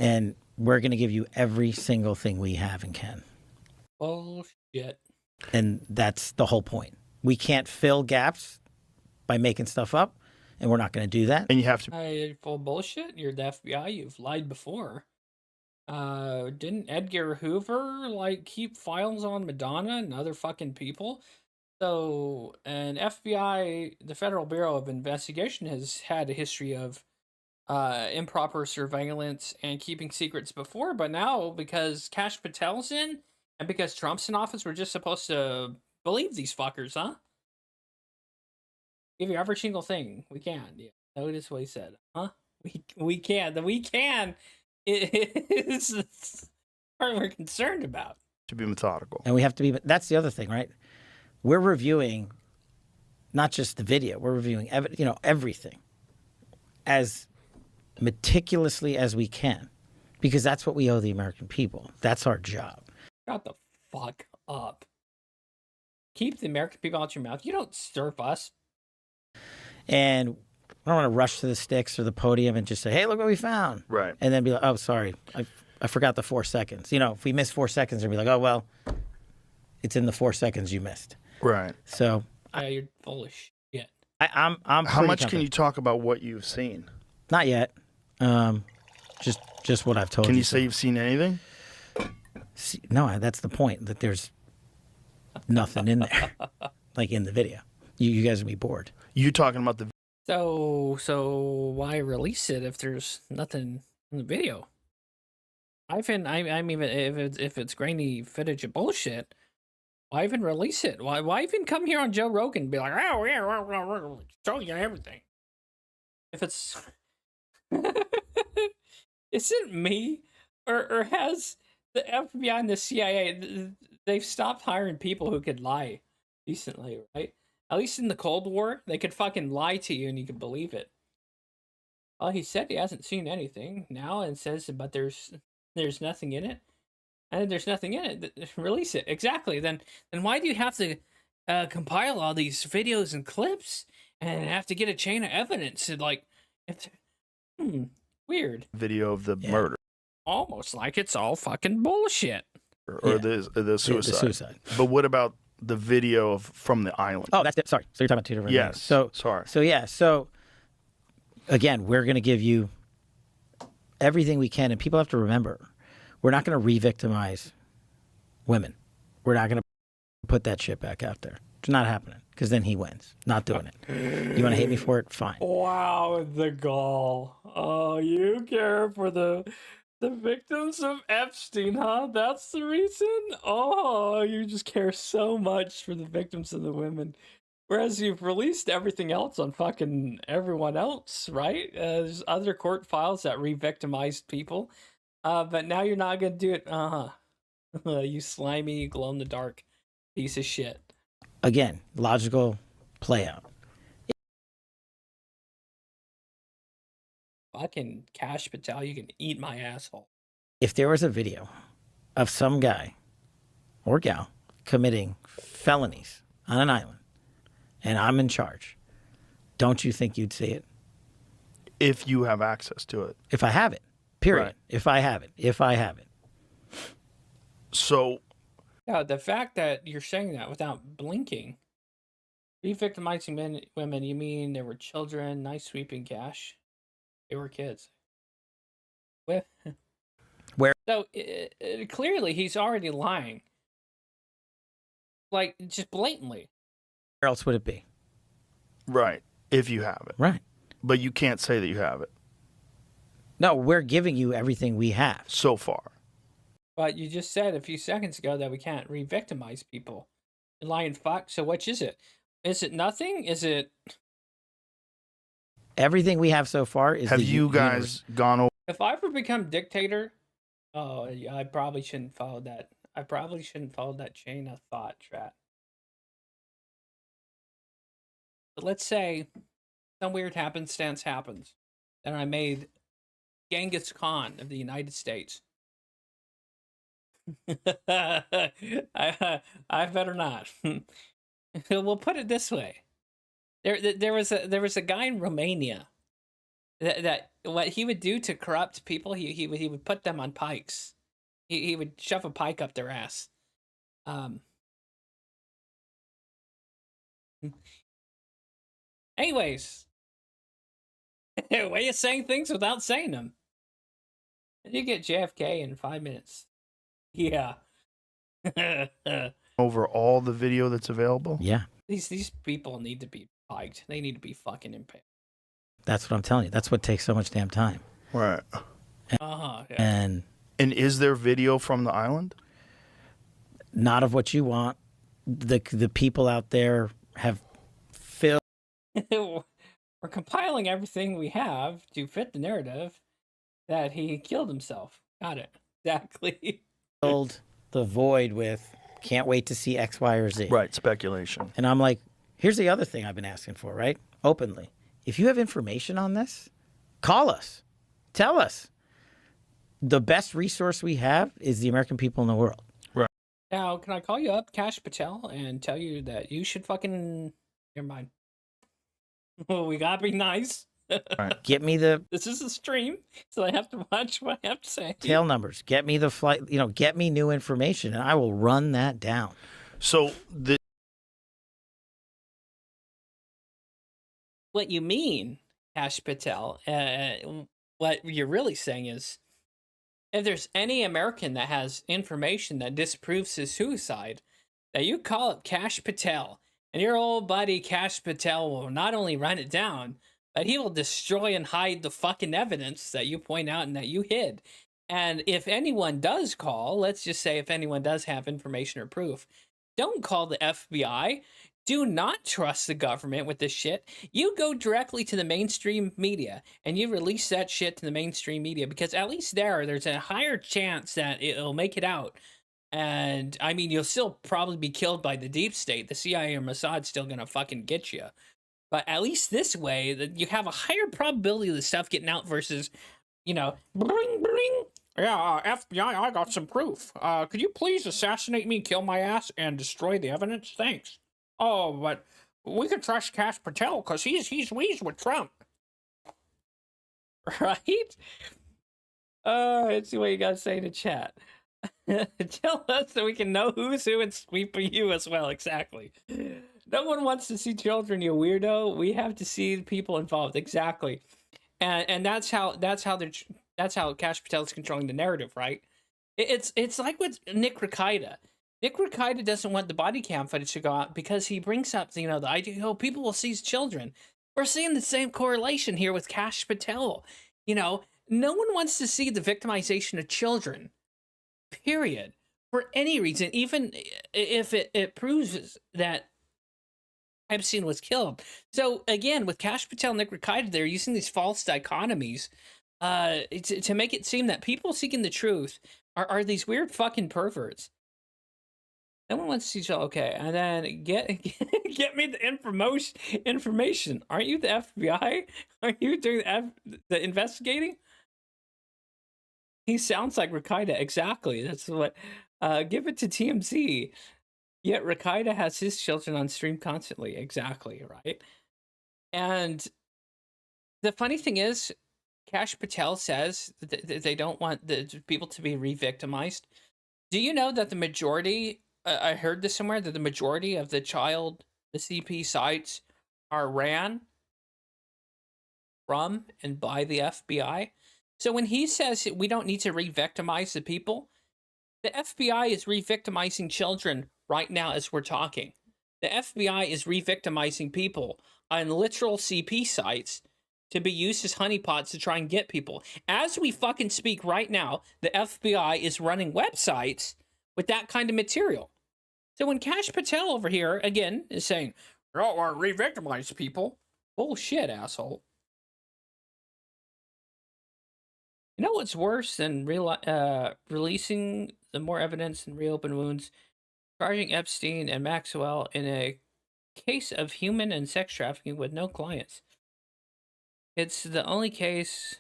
Speaker 7: And we're going to give you every single thing we have and can.
Speaker 1: Bullshit.
Speaker 7: And that's the whole point. We can't fill gaps by making stuff up, and we're not going to do that.
Speaker 8: And you have to...
Speaker 1: Full bullshit. You're the FBI. You've lied before. Didn't 𝕿𝖊𝖒𝖕𝖑𝖆 like keep files on Madonna and other fucking people? So, and FBI, the Federal Bureau of Investigation, has had a history of improper surveillance and keeping secrets before, but now because Kash Patel's in and because Trump's in office, we're just supposed to believe these fuckers, huh? Give you every single thing we can. Yeah, notice what he said, huh? We can. The we can is what we're concerned about.
Speaker 8: To be methodical.
Speaker 7: And we have to be, that's the other thing, right? We're reviewing not just the video, we're reviewing everything as meticulously as we can, because that's what we owe the American people. That's our job.
Speaker 1: Shut the fuck up. Keep the American people out your mouth. You don't serve us.
Speaker 7: And I don't want to rush to the Styx or the podium and just say, hey, look what we found.
Speaker 8: Right.
Speaker 7: And then be like, oh, sorry, I forgot the 4 seconds. You know, if we miss 4 seconds, we'll be like, oh, well, it's in the 4 seconds you missed.
Speaker 8: Right.
Speaker 7: So.
Speaker 1: You're full of shit.
Speaker 7: I'm
Speaker 8: How much can you talk about what you've seen?
Speaker 7: Not yet. Just what I've told you.
Speaker 8: Can you say you've seen anything?
Speaker 7: No, that's the point, that there's nothing in there, like in the video. You guys will be bored.
Speaker 8: You talking about the...
Speaker 1: So why release it if there's nothing in the video? I'm even if it's grainy footage of bullshit, why even release it? Why even come here on Joe Rogan and be like, oh yeah, we'll show you everything? If it's isn't me or has the FBI and the CIA, they've stopped hiring people who could lie decently, right? At least in the Cold War, they could fucking lie to you and you could believe it. Well, he said he hasn't seen anything now and says, but there's nothing in it. And there's nothing in it. Release it. Exactly. Then why do you have to compile all these videos and clips and have to get a chain of evidence? And like, it's weird.
Speaker 8: Video of the murder.
Speaker 1: Almost like it's all fucking bullshit.
Speaker 8: Or the suicide.
Speaker 7: The suicide.
Speaker 8: But what about the video from the island?
Speaker 7: Oh, that's it. Sorry. So you're talking about two different things. So
Speaker 8: sorry.
Speaker 7: So yeah. So again, we're going to give you everything we can, and people have to remember, we're not going to re-victimize women. We're not going to put that shit back out there. It's not happening, because then he wins. Not doing it. You want to hate me for it? Fine.
Speaker 1: Wow, the gall. Oh, you care for the victims of Epstein, huh? That's the reason? Oh, you just care so much for the victims of the women. Whereas you've released everything else on fucking everyone else, right? There's other court files that re-victimized people. But now you're not going to do it. You slimy, glow-in-the-dark piece of shit.
Speaker 7: Again, logical play out.
Speaker 1: Fucking Kash Patel, you can eat my asshole.
Speaker 7: If there was a video of some guy or gal committing felonies on an island and I'm in charge, don't you think you'd see it?
Speaker 8: If you have access to it.
Speaker 7: If I have it. Period. Right. If I have it.
Speaker 8: So.
Speaker 1: Yeah, the fact that you're saying that without blinking, re-victimizing women, you mean there were children, nice sweeping Kash? They were kids.
Speaker 7: Where?
Speaker 1: So clearly he's already lying. Like, just blatantly.
Speaker 7: Where else would it be?
Speaker 8: Right. If you have it.
Speaker 7: Right.
Speaker 8: But you can't say that you have it.
Speaker 7: No, we're giving you everything we have.
Speaker 8: So far.
Speaker 1: But you just said a few seconds ago that we can't re-victimize people. Lying fuck. So which is it? Is it nothing? Is it?
Speaker 7: Everything we have so far is.
Speaker 8: Have you guys gone over?
Speaker 1: If I ever become dictator, oh, I probably shouldn't follow that. I probably shouldn't follow that chain of thought, Strat. But let's say some weird happenstance happens, and I made Genghis Khan of the United States. I better not. We'll put it this way: there was a guy in Romania that what he would do to corrupt people, he would put them on pikes. He would shove a pike up their ass. Anyways, way of saying things without saying them. You get JFK in 5 minutes. Yeah.
Speaker 8: Over all the video that's available?
Speaker 7: Yeah.
Speaker 1: These people need to be piked. They need to be fucking impaled.
Speaker 7: That's what I'm telling you. That's what takes so much damn time.
Speaker 8: Right.
Speaker 1: Yeah.
Speaker 7: And
Speaker 8: is there video from the island?
Speaker 7: Not of what you want. The people out there have filled.
Speaker 1: We're compiling everything we have to fit the narrative that he killed himself. Got it. Exactly.
Speaker 7: Filled the void with can't wait to see X, Y, or Z.
Speaker 8: Right, speculation.
Speaker 7: And I'm like, here's the other thing I've been asking for, right? Openly. If you have information on this, call us. Tell us. The best resource we have is the American people in the world.
Speaker 8: Right.
Speaker 1: Now, can I call you up, Kash Patel, and tell you that you should fucking... Never mind. We gotta be nice.
Speaker 8: Right.
Speaker 7: Get me the...
Speaker 1: This is a stream, so I have to watch what I have to say.
Speaker 7: Tail numbers. Get me the flight, get me new information, and I will run that down.
Speaker 8: So
Speaker 1: what you mean, Kash Patel, what you're really saying is, if there's any American that has information that disproves his suicide, that you call up Kash Patel, and your old buddy Kash Patel will not only run it down, but he will destroy and hide the fucking evidence that you point out and that you hid. And if anyone does call, let's just say if anyone does have information or proof, don't call the FBI. Do not trust the government with this shit. You go directly to the mainstream media and you release that shit to the mainstream media, because at least there's a higher chance that it'll make it out. And I mean, you'll still probably be killed by the deep state. The CIA or Mossad's still gonna fucking get you. But at least this way, that you have a higher probability of the stuff getting out versus, bring. Yeah, FBI, I got some proof. Could you please assassinate me, kill my ass, and destroy the evidence? Thanks. Oh, but we can trust Kash Patel because he's with Trump. Right? Let's see what you got to say in the chat. Tell us so we can know who's who and sweep you as well. Exactly. No one wants to see children, you weirdo. We have to see the people involved. Exactly. And that's how Kash Patel is controlling the narrative, right? It's like with Nick Rekieta. Nick Rekieta doesn't want the body cam footage to go out because he brings up, the idea, people will see children. We're seeing the same correlation here with Kash Patel. No one wants to see the victimization of children, period, for any reason, even if it proves that Epstein was killed. So again, with Kash Patel and Nick Rekieta, they're using these false dichotomies to make it seem that people seeking the truth are these weird fucking perverts. No one wants to see, okay, and then get me the information. Aren't you the FBI? Are you doing the investigating? He sounds like Rekieta, exactly. That's what. Give it to TMZ. Yet Rekieta has his children on stream constantly, exactly, right? And the funny thing is, Kash Patel says that they don't want the people to be re-victimized. Do you know that the majority? I heard this somewhere, that the majority of the CP sites are ran from and by the FBI. So when he says we don't need to re-victimize the people, the FBI is re-victimizing children right now as we're talking. The FBI is re-victimizing people on literal CP sites to be used as honeypots to try and get people. As we fucking speak right now, the FBI is running websites with that kind of material. So when Kash Patel over here, again, is saying, we don't want to re-victimize people, bullshit, asshole. You know what's worse than releasing the more evidence and reopen wounds, charging Epstein and Maxwell in a case of human and sex trafficking with no clients? It's the only case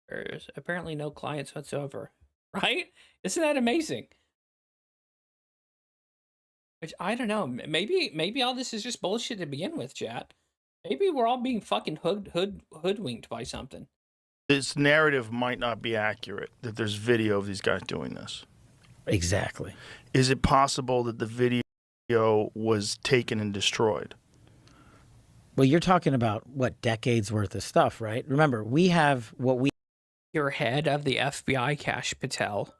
Speaker 1: there's apparently no clients whatsoever, right? Isn't that amazing? Which, I don't know, maybe all this is just bullshit to begin with, chat. Maybe we're all being fucking hoodwinked by something.
Speaker 8: This narrative might not be accurate, that there's video of these guys doing this.
Speaker 7: Exactly.
Speaker 8: Is it possible that the video was taken and destroyed?
Speaker 7: Well, you're talking about, what, decades worth of stuff, right? Remember, we have what we...
Speaker 1: Your head of the FBI, Kash Patel.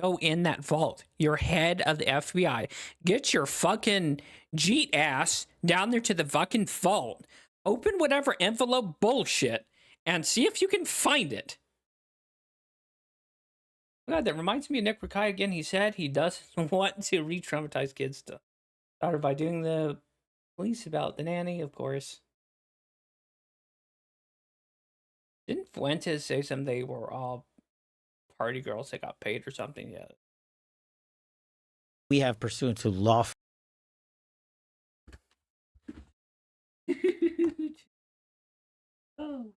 Speaker 1: Go in that vault. Your head of the FBI. Get your fucking Jeet ass down there to the fucking vault. Open whatever envelope bullshit and see if you can find it. God, that reminds me of Nick Rakai again. He said he doesn't want to re-traumatize kids. Started by doing the police about the nanny, of course. Didn't Fuentes say something they were all party girls that got paid or something? Yeah.
Speaker 7: We have pursuant to law.
Speaker 1: Oh.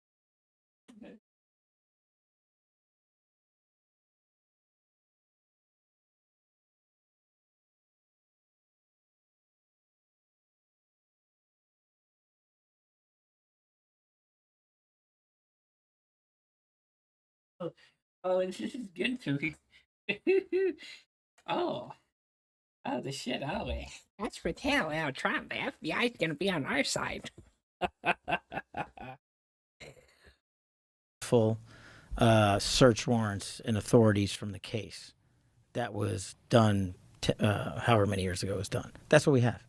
Speaker 1: Oh, this is good to me. Oh, the shit. Oh, that's Ratell. Now, Trump. The FBI is gonna be on our side.
Speaker 7: Full search warrants and authorities from the case that was done however many years ago it was done. That's what we have.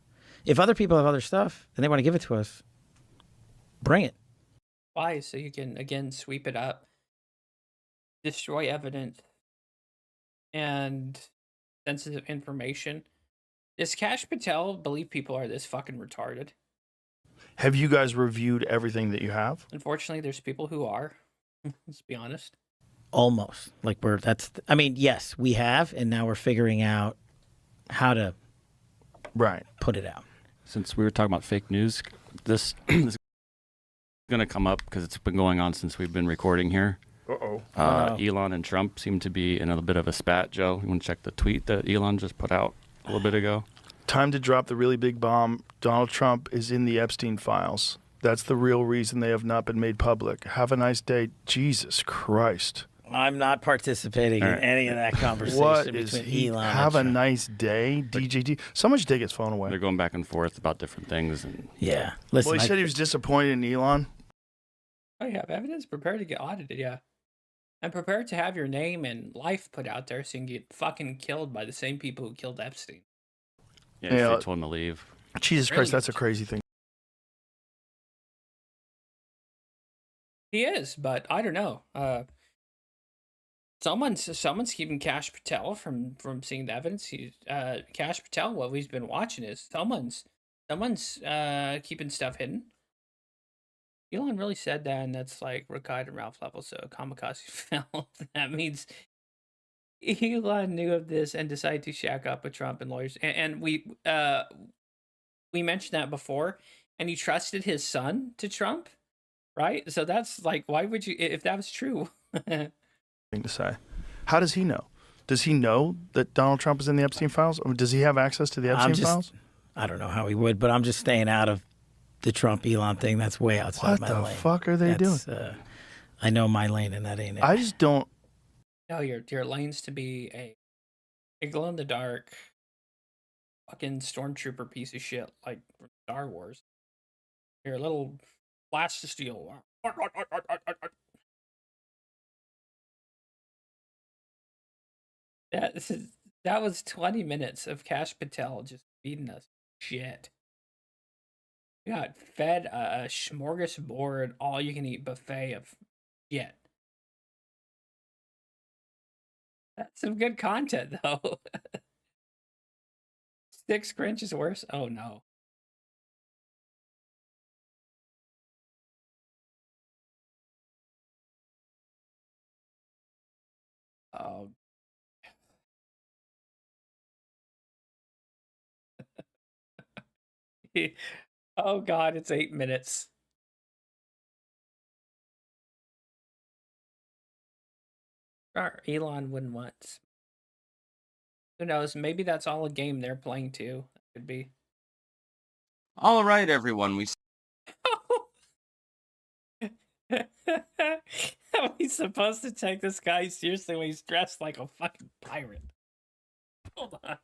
Speaker 7: If other people have other stuff and they want to give it to us, bring it.
Speaker 1: Why? So you can, again, sweep it up, destroy evidence, and sensitive information. Does Kash Patel believe people are this fucking retarded?
Speaker 8: Have you guys reviewed everything that you have?
Speaker 1: Unfortunately, there's people who are. Let's be honest.
Speaker 7: Almost. Like I mean, yes, we have, and now we're figuring out how to put it out.
Speaker 9: Since we were talking about fake news, this is going to come up because it's been going on since we've been recording here.
Speaker 8: Uh-oh.
Speaker 9: Elon and Trump seem to be in a bit of a spat, Joe. You want to check the tweet that Elon just put out a little bit ago?
Speaker 8: Time to drop the really big bomb. Donald Trump is in the Epstein files. That's the real reason they have not been made public. Have a nice day. Jesus Christ.
Speaker 7: I'm not participating in any of that conversation
Speaker 8: What
Speaker 7: between
Speaker 8: is he?
Speaker 7: Elon
Speaker 8: Have a
Speaker 7: and Trump.
Speaker 8: nice day, DJD. Someone should take his phone away.
Speaker 9: They're going back and forth about different things. And
Speaker 7: Yeah. Listen,
Speaker 8: Well, he said he was disappointed in Elon.
Speaker 1: I have evidence prepared to get audited, yeah. I'm prepared to have your name and life put out there so you can get fucking killed by the same people who killed Epstein.
Speaker 9: yeah, they told him to leave.
Speaker 8: Jesus
Speaker 1: Really?
Speaker 8: Christ, that's a crazy thing.
Speaker 1: He is, but I don't know. Someone's keeping Kash Patel from seeing the evidence. Kash Patel, what we've been watching is someone's keeping stuff hidden. Elon really said that, and that's like Rakai and Ralph level, so kamikaze fell. That means Elon knew of this and decided to shack up with Trump and lawyers. And we mentioned that before, and he trusted his son to Trump, right? So that's like, why would you, if that was true?
Speaker 8: Thing to say. How does he know? Does he know that Donald Trump is in the Epstein files? Or does he have access to the Epstein files?
Speaker 7: I don't know how he would, but I'm just staying out of the Trump Elon thing. That's way outside my lane.
Speaker 8: What the fuck are they doing?
Speaker 7: I know my lane, and that ain't it.
Speaker 8: I just don't.
Speaker 1: No, your lane's to be a glow in the dark fucking stormtrooper piece of shit like from Star Wars. You're a little blast of steel. That was 20 minutes of Kash Patel just beating us shit. We got fed a smorgasbord, all-you-can-eat buffet of shit. That's some good content, though. Styx Grinch is worse? Oh, no. Oh. Oh, God, it's 8 minutes. Elon wouldn't want. Who knows? Maybe that's all a game they're playing too. That could be.
Speaker 10: All right, everyone.
Speaker 1: How are we supposed to take this guy seriously when he's dressed like a fucking pirate? Hold on.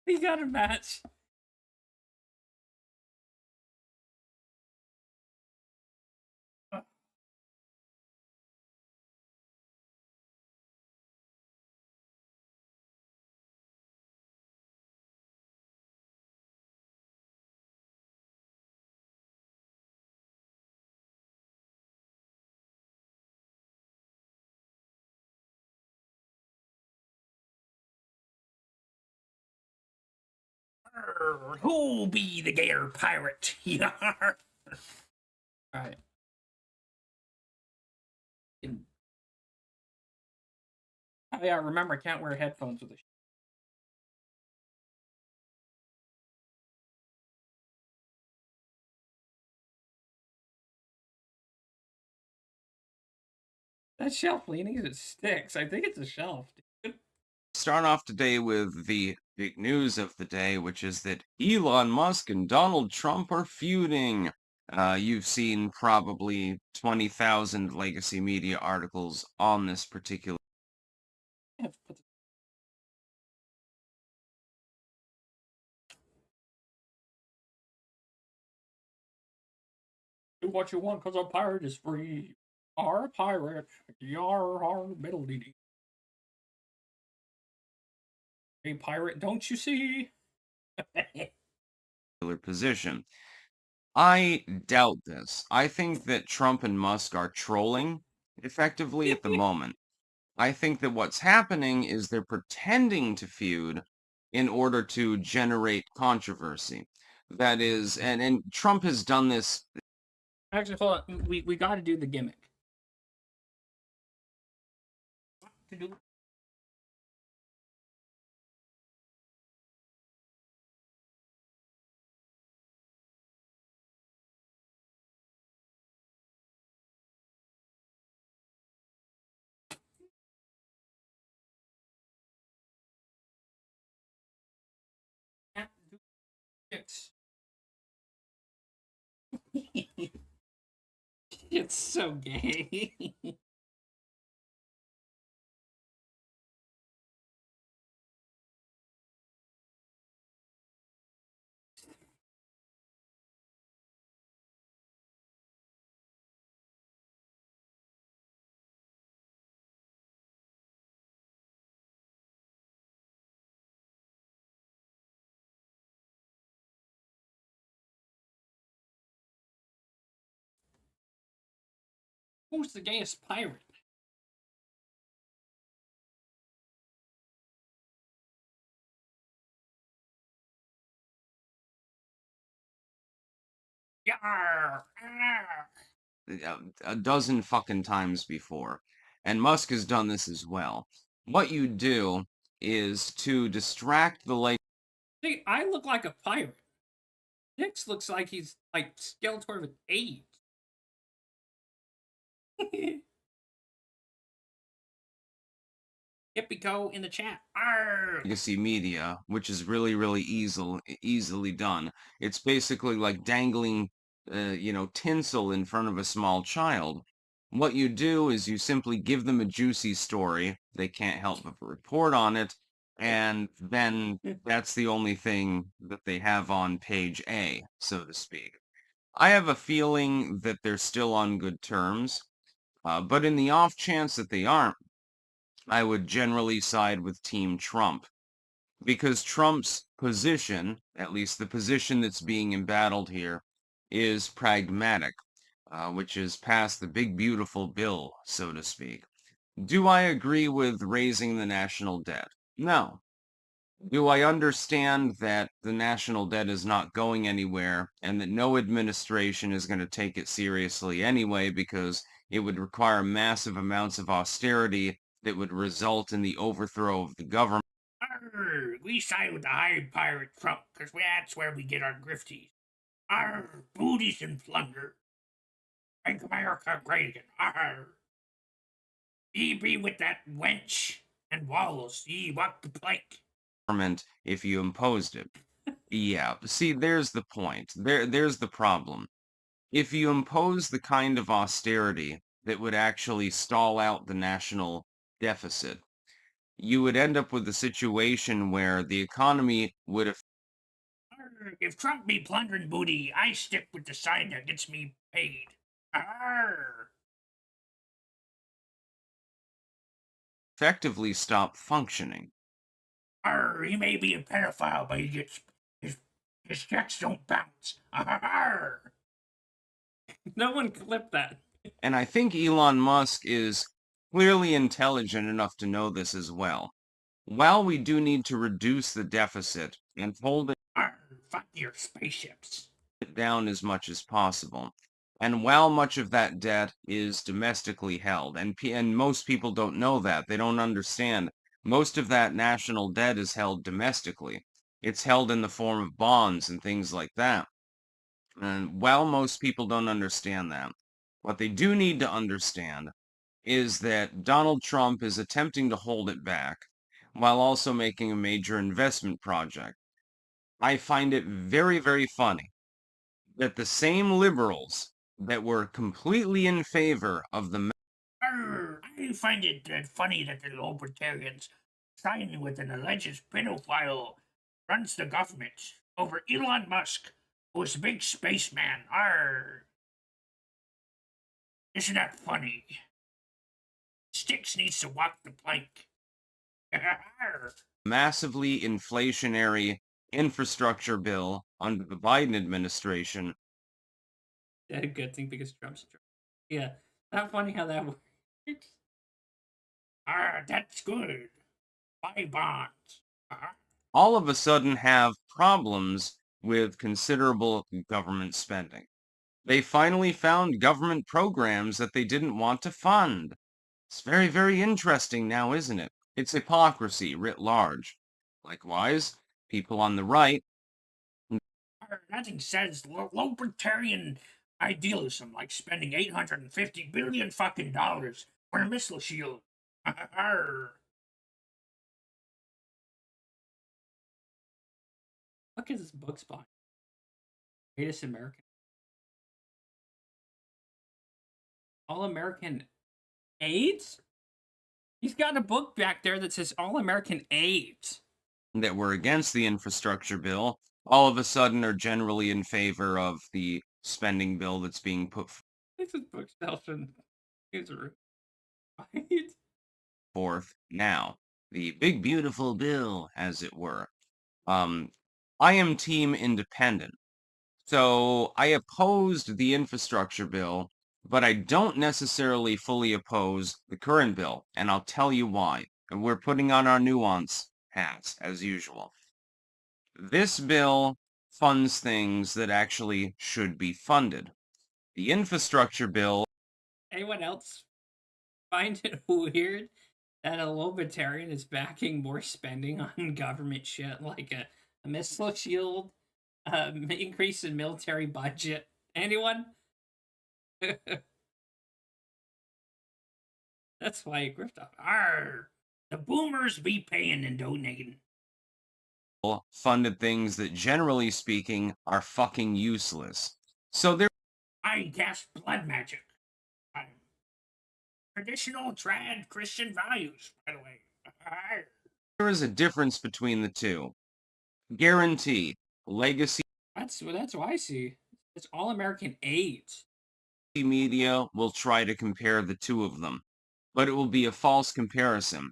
Speaker 1: We got a match. Who'll be the gayer pirate? Yar. All right. Oh yeah, remember I can't wear headphones with this. That shelf leaning is Styx. I think it's a shelf.
Speaker 10: Start off today with the big news of the day, which is that Elon Musk and Donald Trump are feuding. You've seen probably 20,000 legacy media articles on this particular.
Speaker 1: Do what you want because a pirate is free. Are a pirate. Yar, middle DD. A pirate, don't you see?
Speaker 10: Position. I doubt this. I think that Trump and Musk are trolling effectively at the moment. I think that what's happening is they're pretending to feud in order to generate controversy. That is, and Trump has done this.
Speaker 1: Actually, hold on. We got to do the gimmick. It's so gay. Who's the gayest pirate? Yarr!
Speaker 10: A dozen fucking times before. And Musk has done this as well. What you do is to distract the light.
Speaker 1: See, I look like a pirate. Hicks looks like he's like Skeletor with AIDS. Hippie in the chat. Arr!
Speaker 10: Legacy media, which is really easily done. It's basically like dangling, tinsel in front of a small child. What you do is you simply give them a juicy story. They can't help but report on it. And then that's the only thing that they have on page A, so to speak. I have a feeling that they're still on good terms. But in the off chance that they aren't, I would generally side with Team Trump. Because Trump's position, at least the position that's being embattled here, is pragmatic, which is past the big beautiful bill, so to speak. Do I agree with raising the national debt? No. Do I understand that the national debt is not going anywhere and that no administration is going to take it seriously anyway because it would require massive amounts of austerity that would result in the overthrow of the government?
Speaker 1: Arr, we side with the high pirate Trump because that's where we get our grifties. Arr, booties and plunder. Make America great again. Arr. Ye be with that wench and walls, ye walk the plank.
Speaker 10: If you imposed it. Yeah, see, there's the point. There's the problem. If you impose the kind of austerity that would actually stall out the national deficit, you would end up with a situation where the economy would have
Speaker 1: If Trump be plundering booty, I stick with the side that gets me paid. Arr.
Speaker 10: effectively stopped functioning.
Speaker 1: Arr, he may be a pedophile, but he gets his checks don't bounce. Arr. No one clipped that.
Speaker 10: And I think Elon Musk is clearly intelligent enough to know this as well. While we do need to reduce the deficit and hold it
Speaker 1: Fuck your spaceships
Speaker 10: down as much as possible, and while much of that debt is domestically held, and most people don't know that, they don't understand, most of that national debt is held domestically. It's held in the form of bonds and things like that. And while most people don't understand that, what they do need to understand is that Donald Trump is attempting to hold it back while also making a major investment project. I find it very, very funny that the same liberals that were completely in favor of the
Speaker 1: I find it funny that the libertarians siding with an alleged pedophile runs the government over Elon Musk, who is a big spaceman. Arr. Isn't that funny? Styx needs to walk the plank.
Speaker 10: massively inflationary infrastructure bill under the Biden administration.
Speaker 1: A good thing because Trump's Trump. Yeah, not funny how that works. That's good. Buy bonds.
Speaker 10: All of a sudden have problems with considerable government spending. They finally found government programs that they didn't want to fund. It's very, very interesting now, isn't it? It's hypocrisy writ large. Likewise, people on the right.
Speaker 1: Nothing says libertarian idealism like spending $850 billion fucking dollars for a missile shield. Look at this book spot. Greatest American. All-American AIDS? He's got a book back there that says All-American AIDS.
Speaker 10: That were against the infrastructure bill, all of a sudden are generally in favor of the spending bill that's being put
Speaker 1: This is bookshelf in his room.
Speaker 10: forth now. The big beautiful bill, as it were. I am team independent. So I opposed the infrastructure bill, but I don't necessarily fully oppose the current bill, and I'll tell you why. And we're putting on our nuance hats, as usual. This bill funds things that actually should be funded. The infrastructure bill...
Speaker 1: Anyone else find it weird that a libertarian is backing more spending on government shit like a missile shield, increase in military budget? Anyone? That's why you grift off. Arr! The boomers be paying and donating.
Speaker 10: Funded things that, generally speaking, are fucking useless. So there...
Speaker 1: I cast blood magic. Traditional trad Christian values, by the way.
Speaker 10: There is a difference between the two. Guarantee, legacy...
Speaker 1: That's what I see. It's All-American AIDS.
Speaker 10: Media will try to compare the two of them, but it will be a false comparison.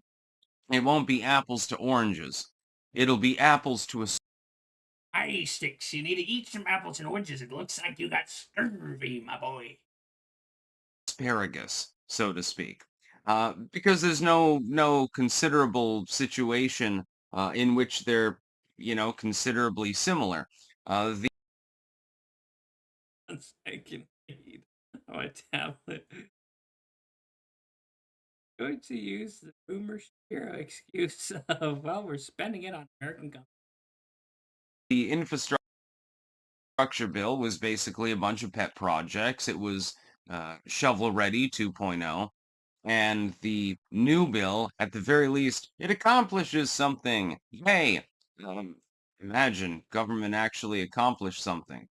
Speaker 10: It won't be apples to oranges. It'll be apples to a...
Speaker 1: Hey, Styx, you need to eat some apples and oranges. It looks like you got scurvy, my boy.
Speaker 10: Asparagus, so to speak, because there's no considerable situation in which they're considerably similar. The
Speaker 1: I can read on a tablet. Going to use the Boomer Shapiro excuse of, well, we're spending it on American companies.
Speaker 10: the infrastructure bill was basically a bunch of pet projects. It was shovel ready 2.0. And the new bill, at the very least, it accomplishes something. Hey, imagine government actually accomplished something.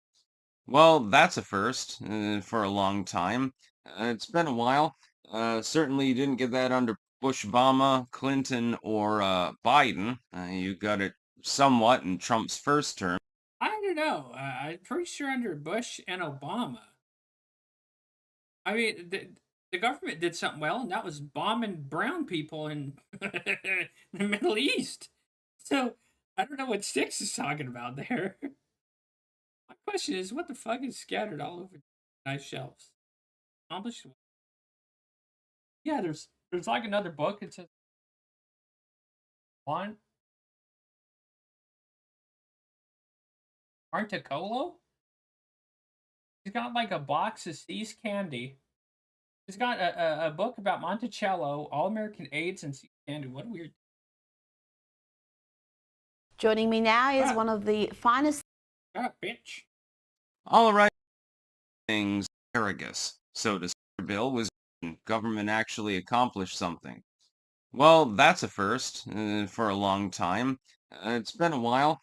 Speaker 10: Well, that's a first for a long time. It's been a while. Certainly, you didn't get that under Bush, Obama, Clinton, or Biden. You got it somewhat in Trump's first term.
Speaker 1: I don't know. I'm pretty sure under Bush and Obama. I mean, the government did something well, and that was bombing brown people in the Middle East. So I don't know what Styx is talking about there. My question is, what the fuck is scattered all over nice shelves? Accomplished. Yeah, there's like another book. It says one Articolo. He's got like a box of See's candy. He's got a book about Monticello, All American AIDS, and See's candy. What a weird.
Speaker 11: Joining me now is one of the finest.
Speaker 1: Bitch.
Speaker 10: All right, things asparagus. So to bill was government actually accomplished something. Well, that's a first for a long time. It's been a while.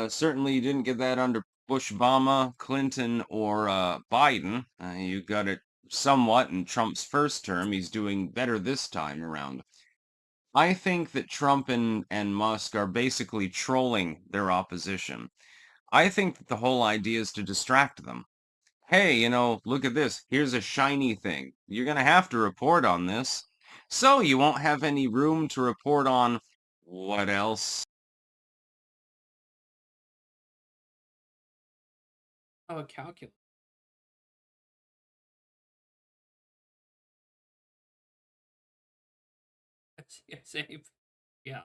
Speaker 10: Certainly, you didn't get that under Bush, Obama, Clinton, or Biden. You got it somewhat in Trump's first term. He's doing better this time around. I think that Trump and Musk are basically trolling their opposition. I think that the whole idea is to distract them. Hey, look at this. Here's a shiny thing. You're going to have to report on this. So you won't have any room to report on what else?
Speaker 1: Oh, a calculator. Yeah.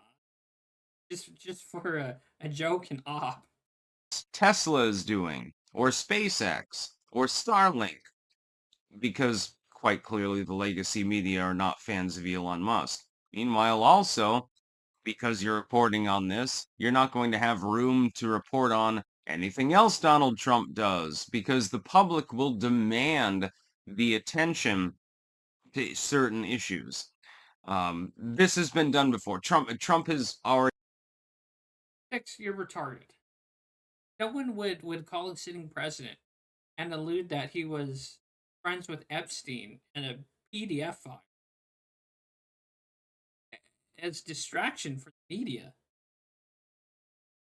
Speaker 1: Just for a joke and op.
Speaker 10: Tesla is doing, or SpaceX, or Starlink, because quite clearly the legacy media are not fans of Elon Musk. Meanwhile, also, because you're reporting on this, you're not going to have room to report on anything else Donald Trump does, because the public will demand the attention to certain issues. This has been done before. Trump has already.
Speaker 1: You're retarded. No one would call a sitting president and allude that he was friends with Epstein and a PDF file as distraction for the media.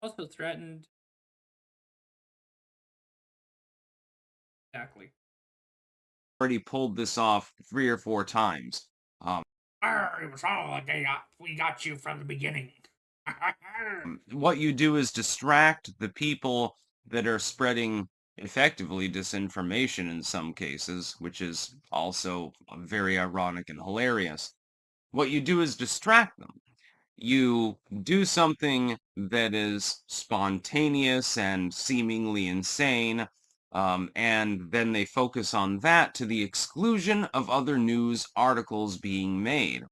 Speaker 1: Also threatened. Exactly.
Speaker 10: Already pulled this off 3 or 4 times.
Speaker 1: It was all a day up. We got you from the beginning.
Speaker 10: What you do is distract the people that are spreading effectively disinformation in some cases, which is also very ironic and hilarious. What you do is distract them. You do something that is spontaneous and seemingly insane, and then they focus on that to the exclusion of other news articles being made.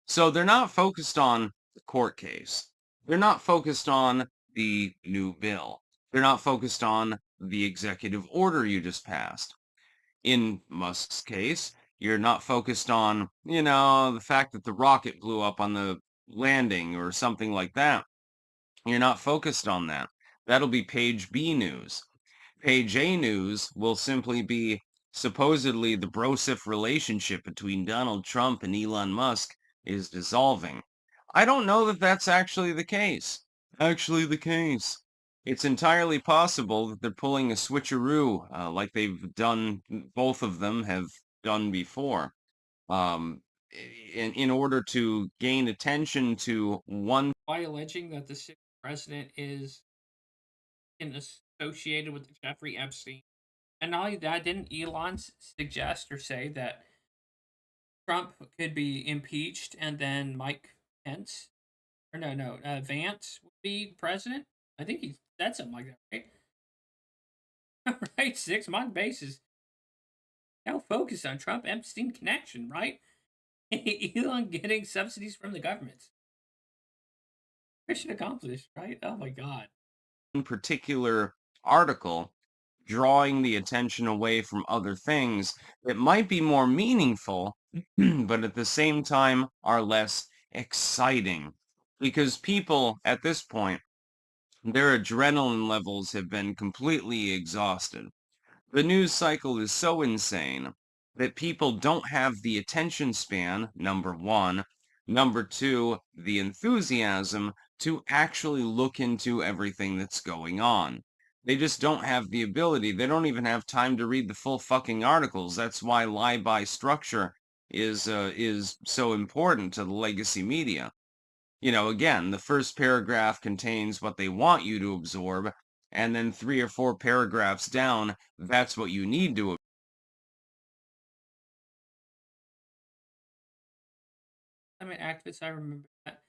Speaker 10: So they're not focused on the court case. They're not focused on the new bill. They're not focused on the executive order you just passed. In Musk's case, you're not focused on, the fact that the rocket blew up on the landing or something like that. You're not focused on that. That'll be page B news. Page A news will simply be supposedly the brosif relationship between Donald Trump and Elon Musk is dissolving. I don't know that that's actually the case. It's entirely possible that they're pulling a switcheroo, like they've done, both of them have done before, in order to gain attention to one.
Speaker 1: By alleging that the sitting president is associated with Jeffrey Epstein. And not only that, didn't Elon suggest or say that Trump could be impeached and then Mike Pence, or Vance would be president? I think he said something like that, right? Right, 6-month basis. Now focus on Trump Epstein connection, right? Elon getting subsidies from the government. Mission accomplished, right? Oh my God.
Speaker 10: In particular article, drawing the attention away from other things that might be more meaningful, but at the same time are less exciting. Because people at this point, their adrenaline levels have been completely exhausted. The news cycle is so insane that people don't have the attention span, number one. Number two, the enthusiasm to actually look into everything that's going on. They just don't have the ability. They don't even have time to read the full fucking articles. That's why lie-by structure is so important to the legacy media. You know, again, the first paragraph contains what they want you to absorb, and then 3 or 4 paragraphs down, that's what you need to.
Speaker 1: I'm an activist, I remember that.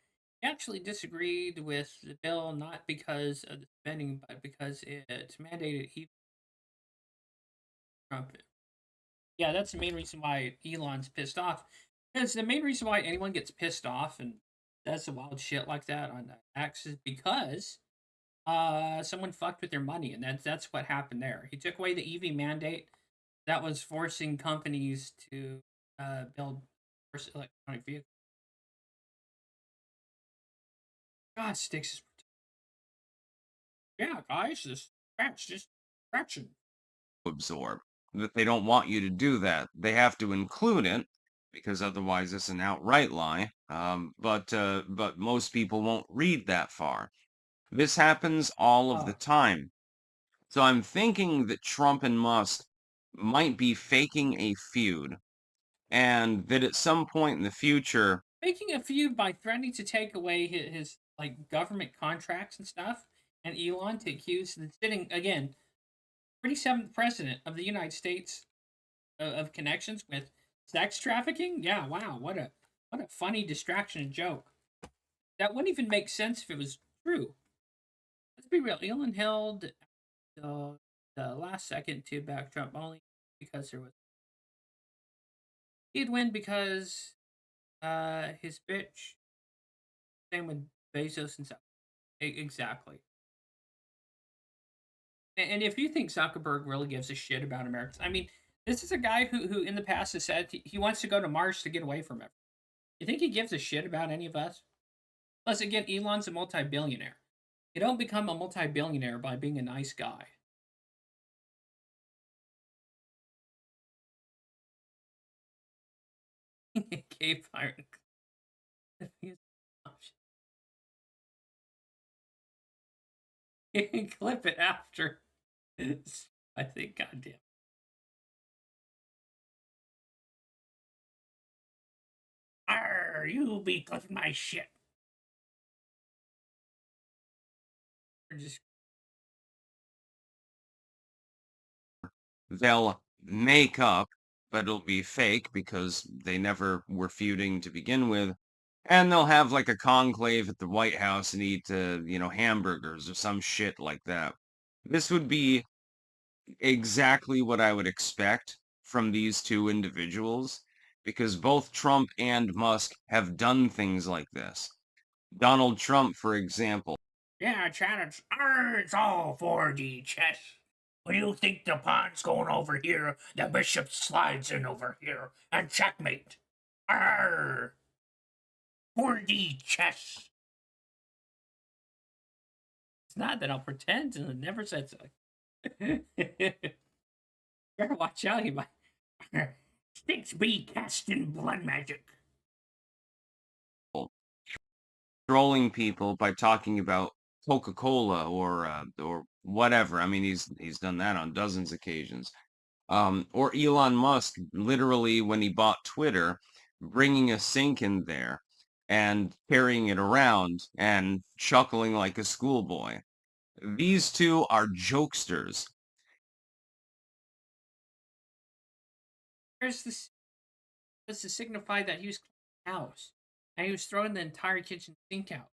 Speaker 1: He actually disagreed with the bill not because of the spending, but because it mandated Trump. Yeah, that's the main reason why Elon's pissed off. Because the main reason why anyone gets pissed off and does some wild shit like that on X is because someone fucked with their money, and that's what happened there. He took away the EV mandate that was forcing companies to build electronic vehicles. God, Styx is. Yeah, guys, this scratch just scratching.
Speaker 10: Absorb. That they don't want you to do that. They have to include it because otherwise it's an outright lie. But most people won't read that far. This happens all of the time. So I'm thinking that Trump and Musk might be faking a feud, and that at some point in the future,
Speaker 1: Making a feud by threatening to take away his like government contracts and stuff, and Elon to accuse the sitting again 37th president of the United States of connections with sex trafficking. Yeah, wow, what a funny distraction and joke. That wouldn't even make sense if it was true. Let's be real. Elon held the last second to back Trump only because there was. He'd win because his bitch. Same with Bezos and stuff. Exactly. And if you think Zuckerberg really gives a shit about Americans, I mean, this is a guy who in the past has said he wants to go to Mars to get away from it. You think he gives a shit about any of us? Plus, again, Elon's a multi-billionaire. You don't become a multi-billionaire by being a nice guy. Cave pirate. You can clip it after. I think, goddamn. Arr, you be clipping my shit. Just
Speaker 10: they'll make up, but it'll be fake because they never were feuding to begin with. And they'll have like a conclave at the White House and eat, hamburgers or some shit like that. This would be exactly what I would expect from these two individuals, because both Trump and Musk have done things like this. Donald Trump, for example.
Speaker 1: Yeah, Chad, it's all 4D chess. When you think the pawn's going over here, the bishop slides in over here, and checkmate. Arr! 4D chess. It's not that I'll pretend and I never said so. Better watch out, he might. Styx be casting blood magic.
Speaker 10: Trolling people by talking about Coca-Cola or whatever. I mean, he's done that on dozens of occasions. Or Elon Musk, literally when he bought Twitter, bringing a sink in there and carrying it around and chuckling like a schoolboy. These two are jokesters.
Speaker 1: There's this was to signify that he was cleaning the house and he was throwing the entire kitchen sink out.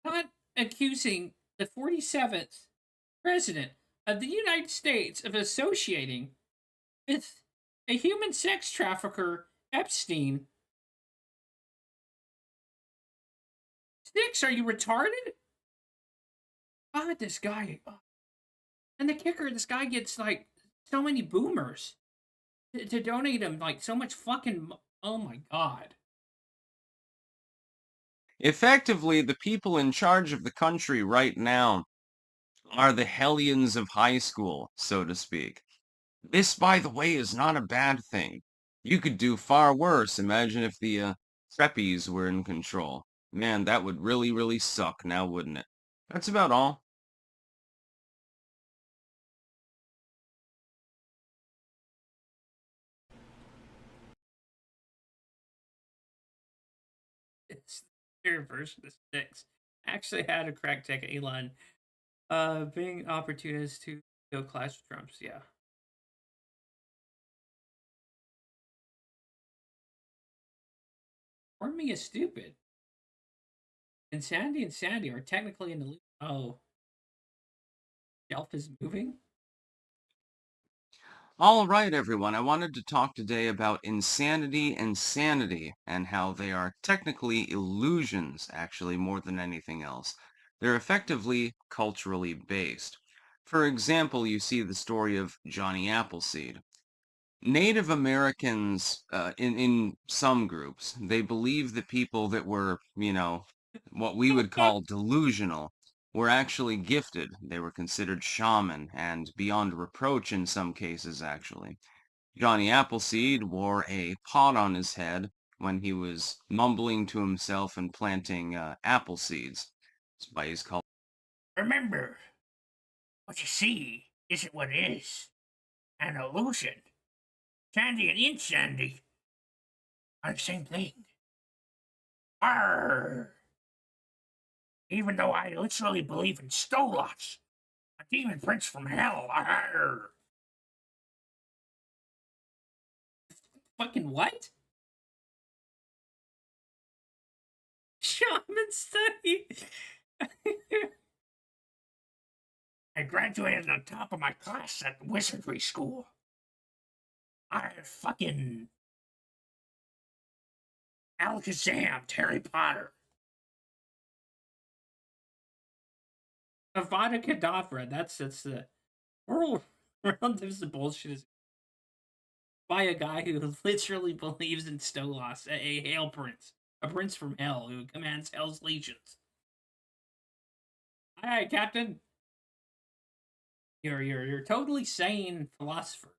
Speaker 1: Not accusing the 47th president of the United States of associating with a human sex trafficker, Epstein. Styx, are you retarded? God, this guy. And the kicker, this guy gets like so many boomers to donate him like so much fucking. Oh my god.
Speaker 10: Effectively, the people in charge of the country right now are the hellions of high school, so to speak. This, by the way, is not a bad thing. You could do far worse. Imagine if the preppies were in control. Man, that would really, really suck now, wouldn't it? That's about all.
Speaker 1: It's their version of Styx. Actually had a crack tech Elon being opportunist to go clash with Trump's, yeah. Or me is stupid. And Sandy are technically in the loop. Oh. Shelf is moving?
Speaker 10: All right, everyone. I wanted to talk today about insanity and sanity and how they are technically illusions, actually, more than anything else. They're effectively culturally based. For example, you see the story of Johnny Appleseed. Native Americans, in some groups, they believe that people that were, what we would call delusional, were actually gifted. They were considered shaman and beyond reproach in some cases, actually. Johnny Appleseed wore a pot on his head when he was mumbling to himself and planting apple seeds. That's why he's called.
Speaker 1: Remember, what you see isn't what is. An illusion. Sandy and insanity are the same thing. Arr! Even though I literally believe in Stolas, a demon prince from hell. Arr! Fucking what? Shaman study. I graduated on top of my class at wizardry school. I fucking Alakazam, Harry Potter. Avada Kedavra, that's the world around this bullshit is by a guy who literally believes in Stolas, a hail prince, a prince from hell who commands hell's legions. Aye, Captain. You're totally sane philosopher.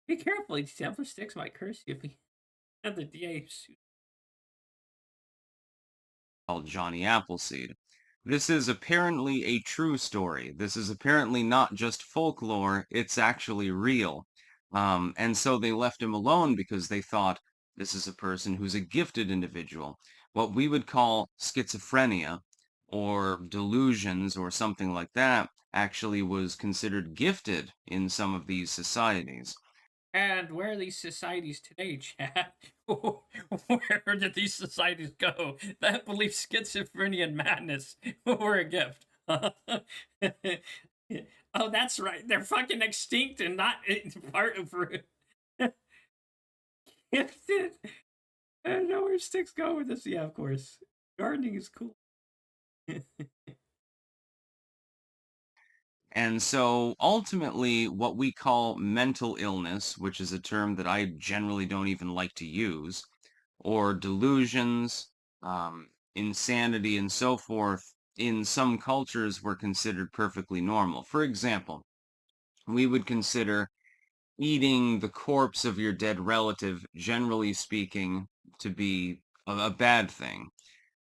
Speaker 1: Be careful, ETTemplar Styx might curse you if he had the DA suit.
Speaker 10: Called Johnny Appleseed. This is apparently a true story. This is apparently not just folklore, it's actually real. And so they left him alone because they thought this is a person who's a gifted individual. What we would call schizophrenia or delusions or something like that actually was considered gifted in some of these societies.
Speaker 1: And where are these societies today, Chad? Where did these societies go that believe schizophrenia and madness were a gift? Oh, that's right. They're fucking extinct and not part of gifted. I know where Styx go with this. Yeah, of course. Gardening is cool.
Speaker 10: And so ultimately, what we call mental illness, which is a term that I generally don't even like to use, or delusions, insanity, and so forth, in some cultures were considered perfectly normal. For example, we would consider eating the corpse of your dead relative, generally speaking, to be a bad thing.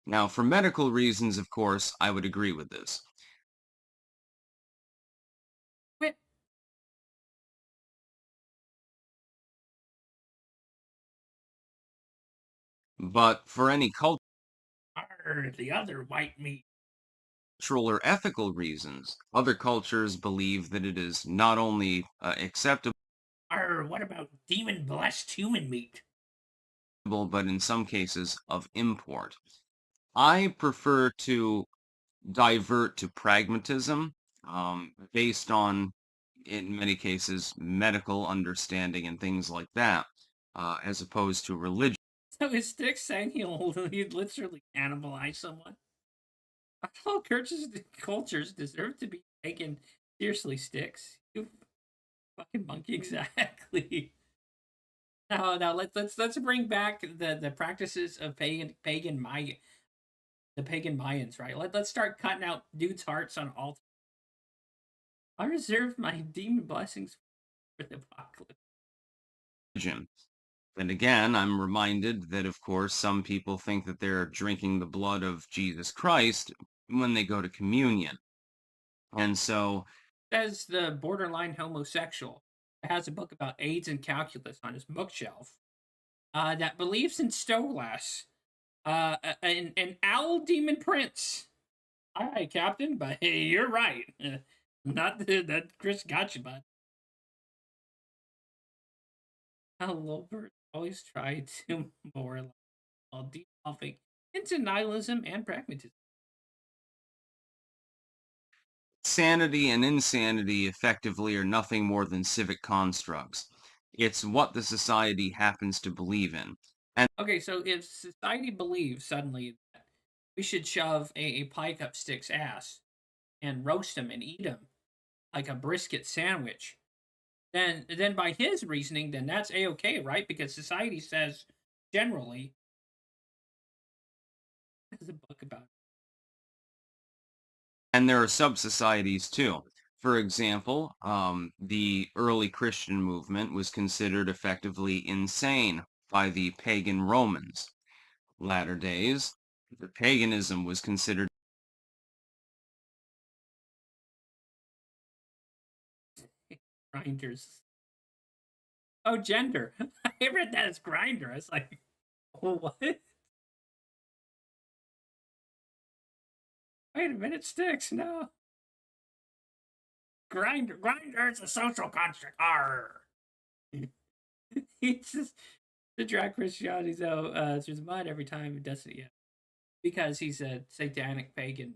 Speaker 10: Now, for medical reasons, of course, I would agree with this. But for any culture,
Speaker 1: The other white meat.
Speaker 10: cultural or ethical reasons. Other cultures believe that it is not only acceptable,
Speaker 1: What about demon-blessed human meat?
Speaker 10: but in some cases of import. I prefer to divert to pragmatism based on, in many cases, medical understanding and things like that, as opposed to religion.
Speaker 1: So is Styx saying he'd literally cannibalize someone? All cultures deserve to be taken seriously, Styx. You fucking monkey, exactly. Now let's bring back the practices of the pagan Mayans, right? Let's start cutting out dudes' hearts on altars. I reserve my demon blessings for the apocalypse.
Speaker 10: And again, I'm reminded that, of course, some people think that they're drinking the blood of Jesus Christ when they go to communion. And so,
Speaker 1: Says the borderline homosexual that has a book about AIDS and calculus on his bookshelf that believes in Stolas, an owl demon prince. All right, Captain, but hey, you're right. Not that Chris got you, bud. How Lobert always tried to moralize while devolving into nihilism and pragmatism.
Speaker 10: sanity and insanity effectively are nothing more than civic constructs. It's what the society happens to believe in. And
Speaker 1: Okay, so if society believes suddenly that we should shove a pike up Styx's ass and roast him and eat him like a brisket sandwich, then by his reasoning, then that's a-okay, right? Because society says generally, there's a book about it.
Speaker 10: And there are sub-societies too. For example, the early Christian movement was considered effectively insane by the pagan Romans. Latter days, the paganism was considered
Speaker 1: Grinders. Oh, gender. I read that as grinder. I was like, what? Wait a minute, Styx. No. Grinder is a social construct. Arr. He's just to drag Christianity through the mud every time he does it. Yeah, because he's a satanic pagan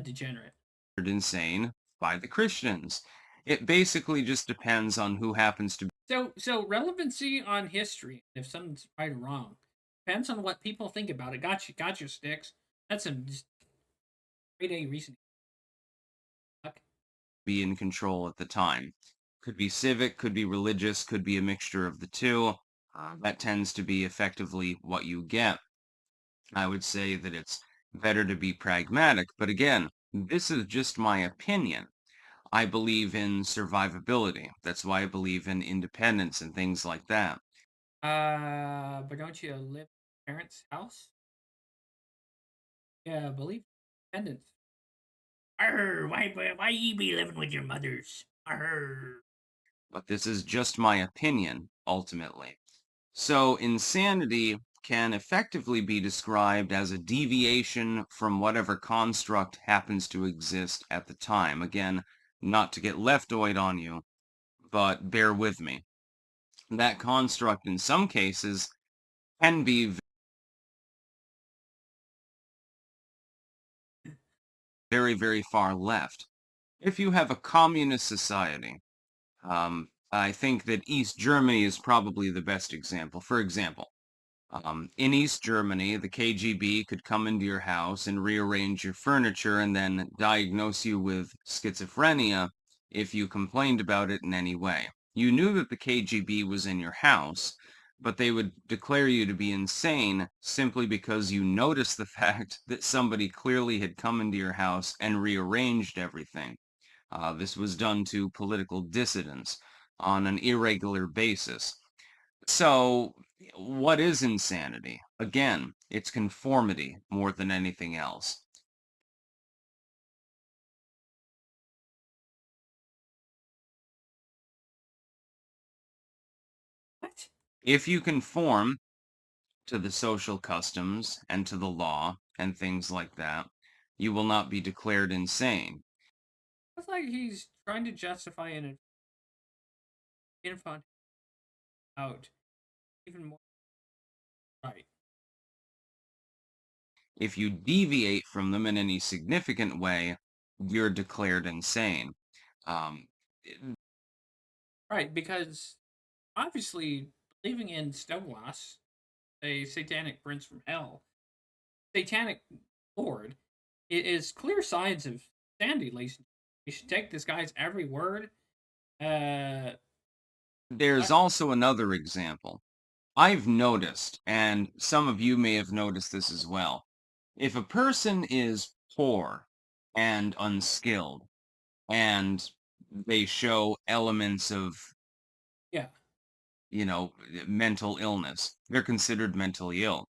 Speaker 1: degenerate.
Speaker 10: insane by the Christians. It basically just depends on who happens to be.
Speaker 1: So relevancy on history, if something's right or wrong, depends on what people think about it. Got you, Styx. That's some just great A reasoning.
Speaker 10: Be in control at the time. Could be civic, could be religious, could be a mixture of the two. That tends to be effectively what you get. I would say that it's better to be pragmatic, but again, this is just my opinion. I believe in survivability. That's why I believe in independence and things like that.
Speaker 1: But don't you live in your parents' house? Yeah, believe independence. Why you be living with your mothers?
Speaker 10: But this is just my opinion, ultimately. So insanity can effectively be described as a deviation from whatever construct happens to exist at the time. Again, not to get leftoid on you, but bear with me. That construct in some cases can be very, very far left. If you have a communist society, I think that East Germany is probably the best example. For example, in East Germany, the KGB could come into your house and rearrange your furniture and then diagnose you with schizophrenia if you complained about it in any way. You knew that the KGB was in your house, but they would declare you to be insane simply because you noticed the fact that somebody clearly had come into your house and rearranged everything. This was done to political dissidents on an irregular basis. So, what is insanity? Again, it's conformity more than anything else.
Speaker 1: What?
Speaker 10: If you conform to the social customs and to the law and things like that, you will not be declared insane.
Speaker 1: It's like he's trying to justify an infant out even more. Right.
Speaker 10: If you deviate from them in any significant way, you're declared insane.
Speaker 1: Right, because obviously believing in Styx, a satanic prince from hell, satanic lord, it is clear signs of sanity, ladies. You should take this guy's every word.
Speaker 10: There's also another example. I've noticed, and some of you may have noticed this as well. If a person is poor and unskilled, and they show elements of,
Speaker 1: yeah,
Speaker 10: mental illness, they're considered mentally ill.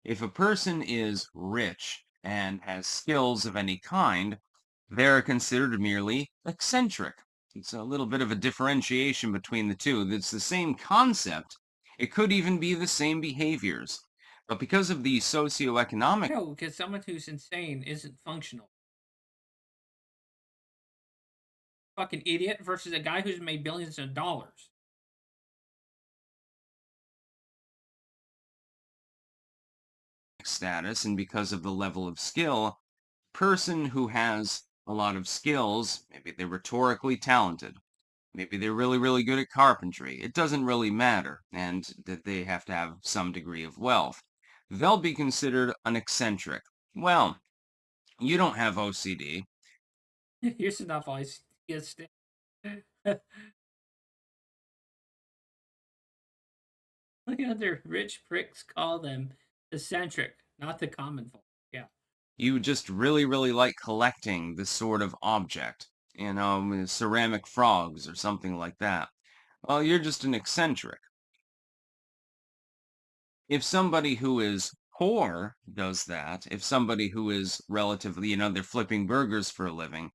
Speaker 10: If a person is rich and has skills of any kind, they're considered merely eccentric. It's a little bit of a differentiation between the two. It's the same concept. It could even be the same behaviors. But because of the socioeconomic...
Speaker 1: No, because someone who's insane isn't functional. Fucking idiot versus a guy who's made billions of dollars.
Speaker 10: status and because of the level of skill, person who has a lot of skills, maybe they're rhetorically talented, maybe they're really, really good at carpentry. It doesn't really matter, and that they have to have some degree of wealth. They'll be considered an eccentric. Well, you don't have OCD.
Speaker 1: Here's enough ice. Yes. Look at their rich pricks call them eccentric, not the common folk. Yeah.
Speaker 10: You just really, really like collecting this sort of object, ceramic frogs or something like that. Well, you're just an eccentric. If somebody who is poor does that, if somebody who is relatively, they're flipping burgers for a living,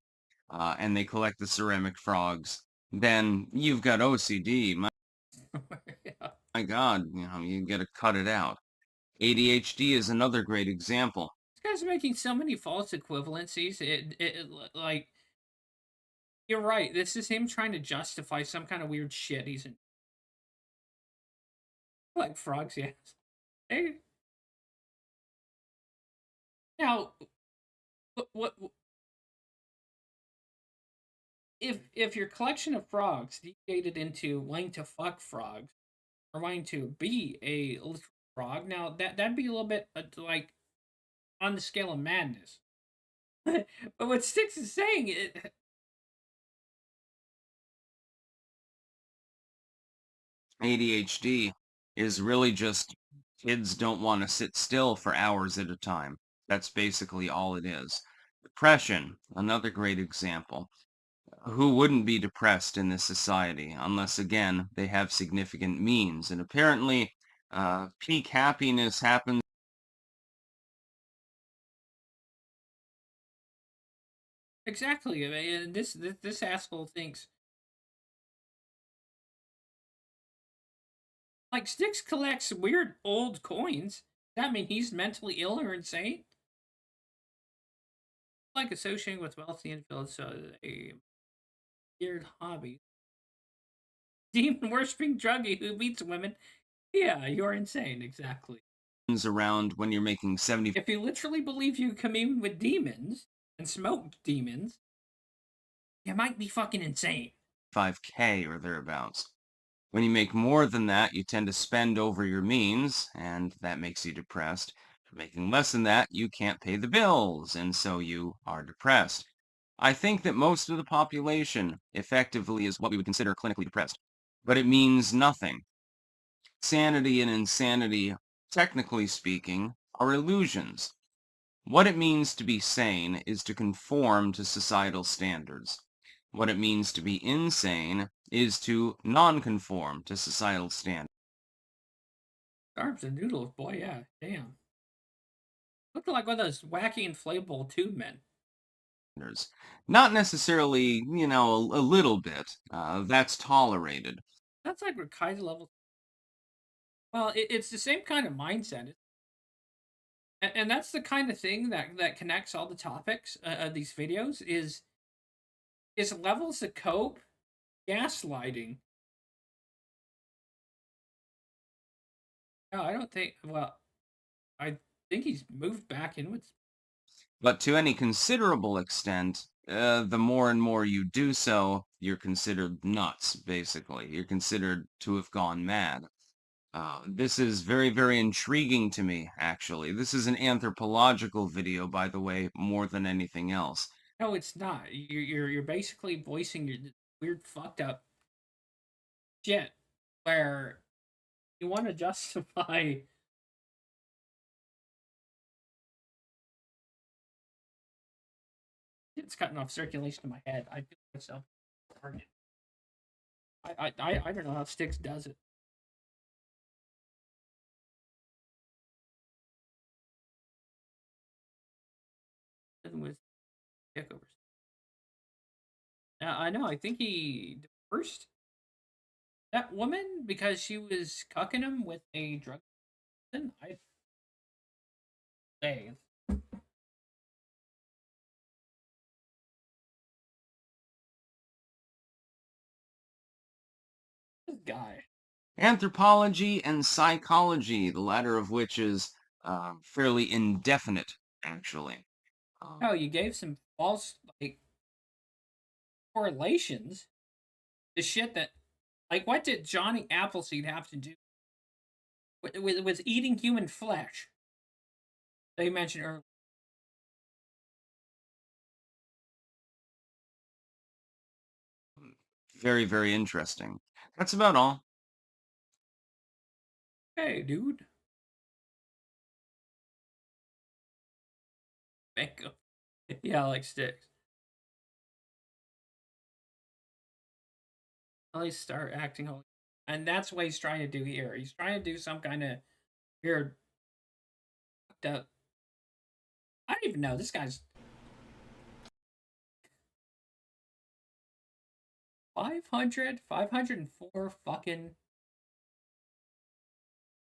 Speaker 10: and they collect the ceramic frogs, then you've got OCD.
Speaker 1: Yeah.
Speaker 10: My God, you got to cut it out. ADHD is another great example.
Speaker 1: This guy's making so many false equivalencies. It like, you're right. This is him trying to justify some kind of weird shit he's in. Like frogs, yes. Hey. Now, what if your collection of frogs deviated into wanting to fuck frogs or wanting to be a literal frog, now that'd be a little bit like on the scale of madness. But what Styx is saying,
Speaker 10: ADHD is really just kids don't want to sit still for hours at a time. That's basically all it is. Depression, another great example. Who wouldn't be depressed in this society unless, again, they have significant means? And apparently, peak happiness happens.
Speaker 1: exactly. And this asshole thinks like Styx collects weird old coins. Does that mean he's mentally ill or insane? Like associating with wealthy individuals, so a weird hobby. Demon worshipping druggie who beats women. Yeah, you're insane. Exactly.
Speaker 10: Around when you're making 70.
Speaker 1: If you literally believe you commune with demons and smoke demons, you might be fucking insane.
Speaker 10: 5K or thereabouts. When you make more than that, you tend to spend over your means, and that makes you depressed. For making less than that, you can't pay the bills, and so you are depressed. I think that most of the population effectively is what we would consider clinically depressed, but it means nothing. Sanity and insanity, technically speaking, are illusions. What it means to be sane is to conform to societal standards. What it means to be insane is to non-conform to societal standards.
Speaker 1: Arms and noodles, boy, yeah, damn. Look like one of those wacky inflatable tube men.
Speaker 10: Not necessarily, a little bit. That's tolerated.
Speaker 1: That's like Rakai's level. Well, it's the same kind of mindset. And that's the kind of thing that connects all the topics of these videos is levels of cope, gaslighting. No, I don't think. Well, I think he's moved back in with.
Speaker 10: But to any considerable extent, the more and more you do so, you're considered nuts, basically. You're considered to have gone mad. This is very, very intriguing to me, actually. This is an anthropological video, by the way, more than anything else.
Speaker 1: No, it's not. You're basically voicing your weird, fucked up shit where you want to justify. It's cutting off circulation in my head. I feel myself. I don't know how Styx does it. With takeovers. I know. I think he divorced that woman because she was cucking him with a drug. I say. This guy.
Speaker 10: Anthropology and psychology, the latter of which is fairly indefinite, actually.
Speaker 1: Oh, you gave some false correlations to shit that, what did Johnny Appleseed have to do with eating human flesh? That you mentioned earlier.
Speaker 10: Very, very interesting. That's about all.
Speaker 1: Hey, dude. Mango. Yeah, I like Styx. At least start acting holy. And that's what he's trying to do here. He's trying to do some kind of weird. I don't even know. This guy's 504 fucking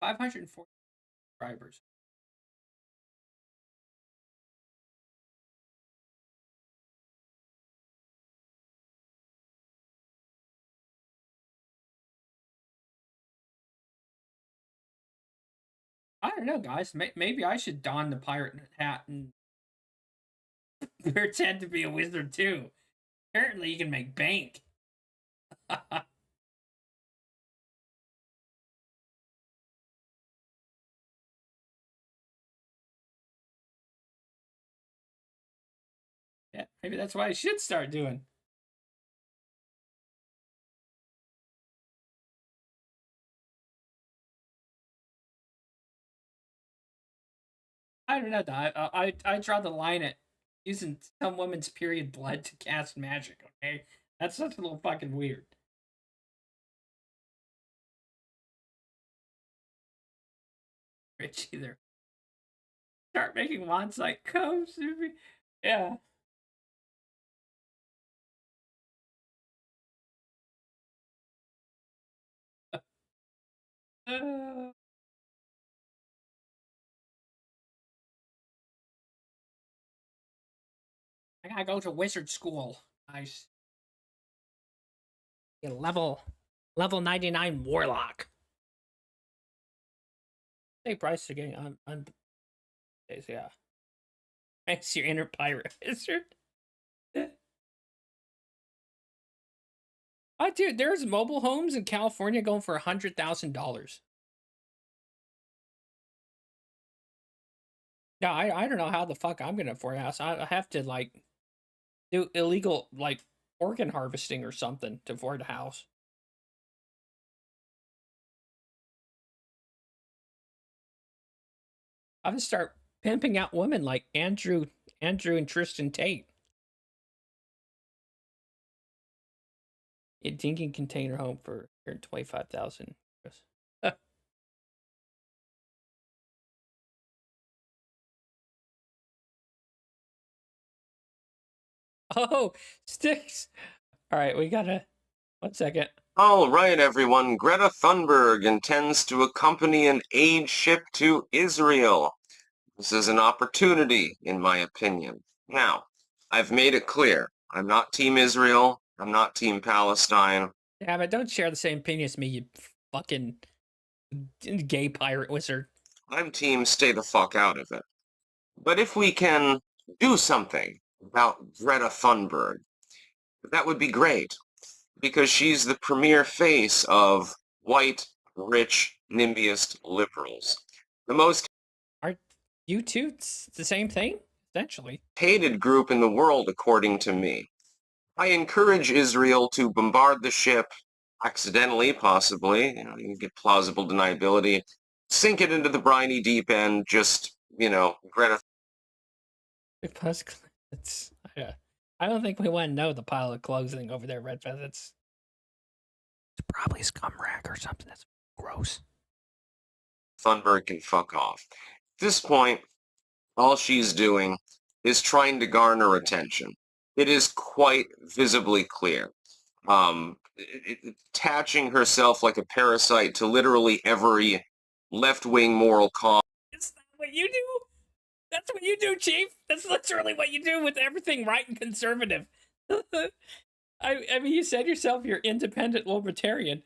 Speaker 1: 504 subscribers. I don't know, guys. Maybe I should don the pirate hat and pretend to be a wizard too. Apparently, you can make bank. Yeah, maybe that's what I should start doing. I don't know. I draw the line at using some woman's period blood to cast magic. Okay, that's just a little fucking weird. Rich either. Start making wands like come Suvi. Yeah. I gotta go to wizard school. Nice. Yeah, level 99 warlock. Hey, price again. I'm. Yeah. Thanks, your inner pirate wizard. Dude, there's mobile homes in California going for $100,000. Yeah, I don't know how the fuck I'm gonna afford a house. I have to do illegal organ harvesting or something to afford a house. I'm gonna start pimping out women like Andrew and Tristan Tate. A dinking container home for $125,000. Oh, Styx. All right, we gotta. 1 second.
Speaker 10: All right, everyone. Greta Thunberg intends to accompany an aid ship to Israel. This is an opportunity, in my opinion. Now, I've made it clear. I'm not Team Israel. I'm not Team Palestine.
Speaker 1: Yeah, but don't share the same opinion as me, you fucking gay pirate wizard.
Speaker 10: I'm Team stay the fuck out of it. But if we can do something about Greta Thunberg, that would be great. Because she's the premier face of white, rich, NIMBYist liberals. The most
Speaker 1: Are you two the same thing? Essentially.
Speaker 10: hated group in the world, according to me. I encourage Israel to bombard the ship, accidentally, possibly. You get plausible deniability. Sink it into the briny deep end, just, Greta.
Speaker 1: I don't think we want to know the pile of clothing over there, Red Fez. It's probably a scum rag or something. That's gross.
Speaker 10: Thunberg can fuck off. At this point, all she's doing is trying to garner attention. It is quite visibly clear. Attaching herself like a parasite to literally every left-wing moral cause.
Speaker 1: Is that what you do? That's what you do, Chief. That's literally what you do with everything right and conservative. I mean, you said yourself you're independent libertarian,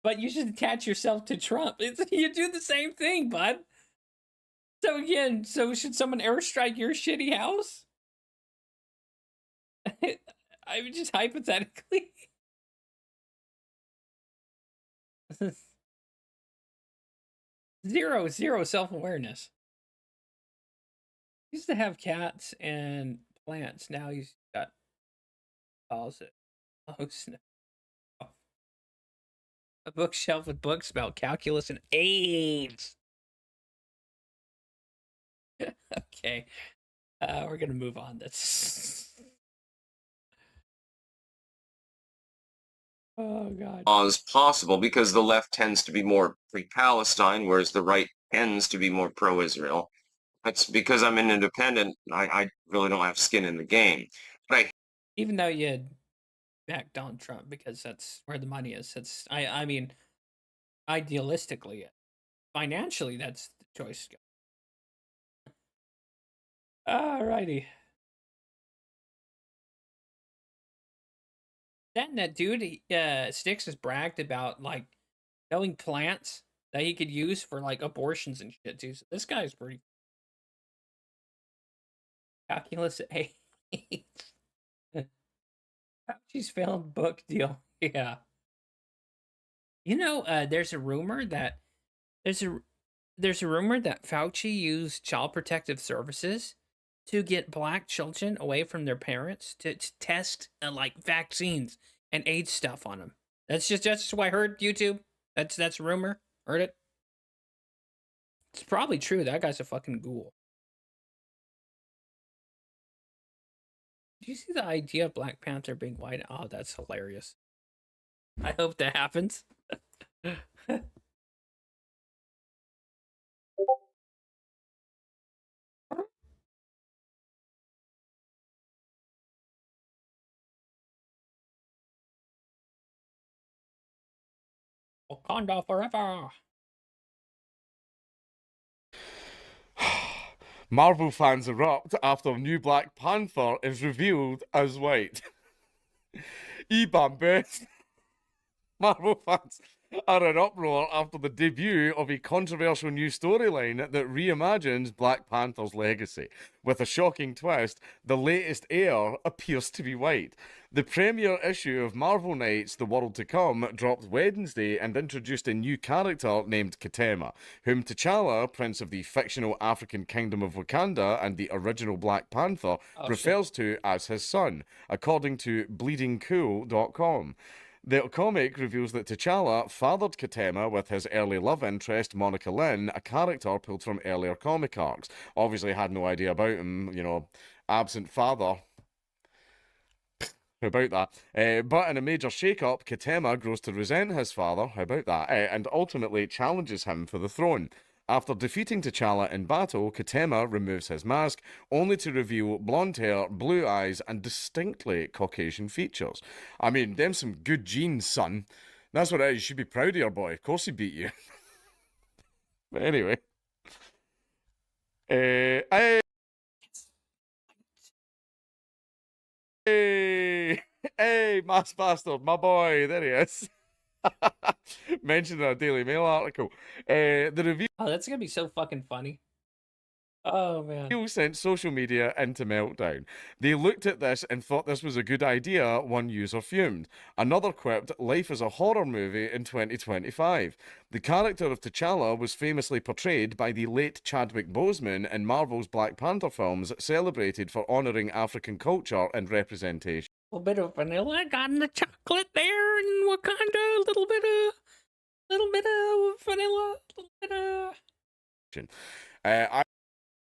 Speaker 1: but you should attach yourself to Trump. You do the same thing, bud. So again, should someone airstrike your shitty house? I mean, just hypothetically. Zero self-awareness. He used to have cats and plants. Now he's got it. Oh, snap. A bookshelf with books about calculus and AIDS. Okay. We're gonna move on. That's oh god.
Speaker 10: As possible, because the left tends to be more pre-Palestine, whereas the right tends to be more pro-Israel. That's because I'm an independent. I really don't have skin in the game. But
Speaker 1: even though you back Donald Trump because that's where the money is. I mean, idealistically, financially, that's the choice. Alrighty. That dude, Styx has bragged about like knowing plants that he could use for like abortions and shit too. So this guy's pretty calculus at 8. Fauci's failed book deal. Yeah. There's a rumor that Fauci used Child Protective Services to get black children away from their parents to test like vaccines and AIDS stuff on them. That's just what I heard. YouTube. That's rumor. Heard it. It's probably true. That guy's a fucking ghoul. Do you see the idea of Black Panther being white? Oh, that's hilarious. I hope that happens. Wakanda forever.
Speaker 12: Marvel fans erupt after new Black Panther is revealed as white. Best. Marvel fans are in uproar after the debut of a controversial new storyline that reimagines Black Panther's legacy. With a shocking twist, the latest heir appears to be white. The premiere issue of Marvel Knights: The World to Come dropped Wednesday and introduced a new character named 𝕿𝖊𝖒𝖕𝖑𝖆, whom T'Challa, Prince of the fictional African Kingdom of Wakanda and the original Black Panther, refers to as his son, according to 𝕿𝖊𝖒𝖕𝖑𝖆.com. The comic reveals that T'Challa fathered 𝕿𝖒𝖒𝖕𝖑𝖆 with his early love interest, Monica Lynn, a character pulled from earlier comic arcs. Obviously had no idea about him, absent father. How about that? But in a major shake-up, 𝕿𝖒𝖒𝖕𝖑𝖆 grows to resent his father, how about that? And ultimately challenges him for the throne. After defeating T'Challa in battle, 𝕿𝖒𝖒𝖕𝖑𝖆 removes his mask, only to reveal blonde hair, blue eyes, and distinctly Caucasian features. I mean, them some good genes, son. That's what it is. You should be proud of your boy. Of course he beat you. But anyway. Hey, hey, Mass Bastard, my boy, there he is. Mentioned in a Daily Mail article. The review.
Speaker 1: Oh, that's gonna be so fucking funny. Oh man.
Speaker 12: Sent social media into meltdown. They looked at this and thought this was a good idea, one user fumed. Another quipped, life is a horror movie in 2025. The character of T'Challa was famously portrayed by the late Chadwick Boseman in Marvel's Black Panther films, celebrated for honouring African culture and representation.
Speaker 1: A little bit of vanilla got in the chocolate there in Wakanda, a little bit of vanilla, a little bit of
Speaker 12: I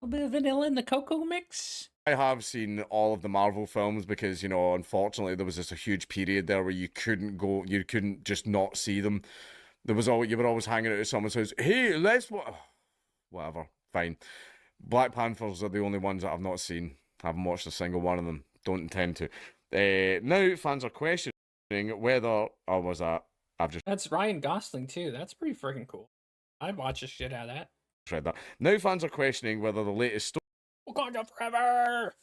Speaker 1: a bit of vanilla in the cocoa mix.
Speaker 12: I have seen all of the Marvel films because, you know, unfortunately there was just a huge period there where you couldn't just not see them. You were always hanging out at someone's house. Hey, whatever, fine. Black Panthers are the only ones that I've not seen. Haven't watched a single one of them. Don't intend to. Now fans are questioning whether
Speaker 1: That's Ryan Gosling too. That's pretty freaking cool. I'd watch the shit out of that.
Speaker 12: read that. Now fans are questioning whether the latest
Speaker 1: Wakanda forever.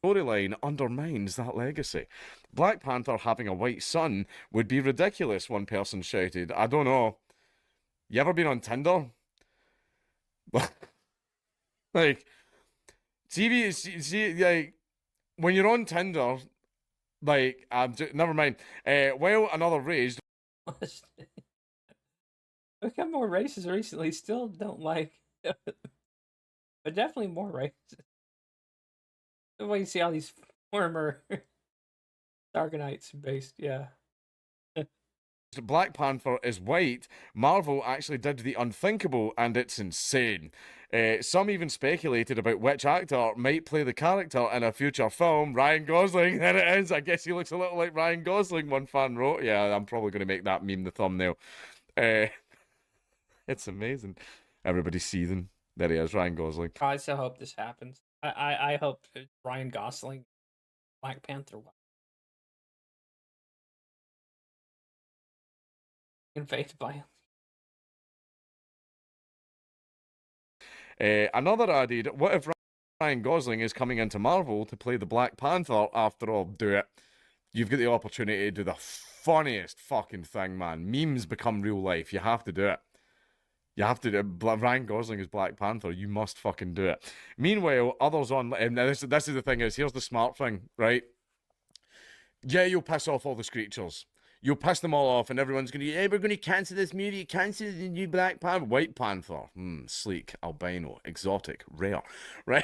Speaker 12: storyline undermines that legacy. Black Panther having a white son would be ridiculous, one person shouted. I don't know. You ever been on Tinder? Like, like, when you're on Tinder, like, never mind. Well, another raged.
Speaker 1: We've got more racist recently. Still don't like, but definitely more racist. When you see all these former Darkanites based, yeah.
Speaker 12: Black Panther is white, Marvel actually did the unthinkable, and it's insane. Some even speculated about which actor might play the character in a future film. Ryan Gosling, there it is. I guess he looks a little like Ryan Gosling, one fan wrote. Yeah, I'm probably going to make that meme the thumbnail. It's amazing. Everybody's seething. There he is, Ryan Gosling.
Speaker 1: I so hope this happens. I hope Ryan Gosling, Black Panther, invaded by
Speaker 12: Another added, what if Ryan Gosling is coming into Marvel to play the Black Panther? After all, do it. You've got the opportunity to do the funniest fucking thing, man. Memes become real life. You have to do it. You have to do it. Ryan Gosling is Black Panther. You must fucking do it. Meanwhile, others on... this is the thing is, here's the smart thing, right? Yeah, you'll piss off all the screechers. You'll piss them all off, and everyone's going to, hey, we're going to cancel this movie, cancel the new Black Panther. White Panther, sleek, albino, exotic, rare, right?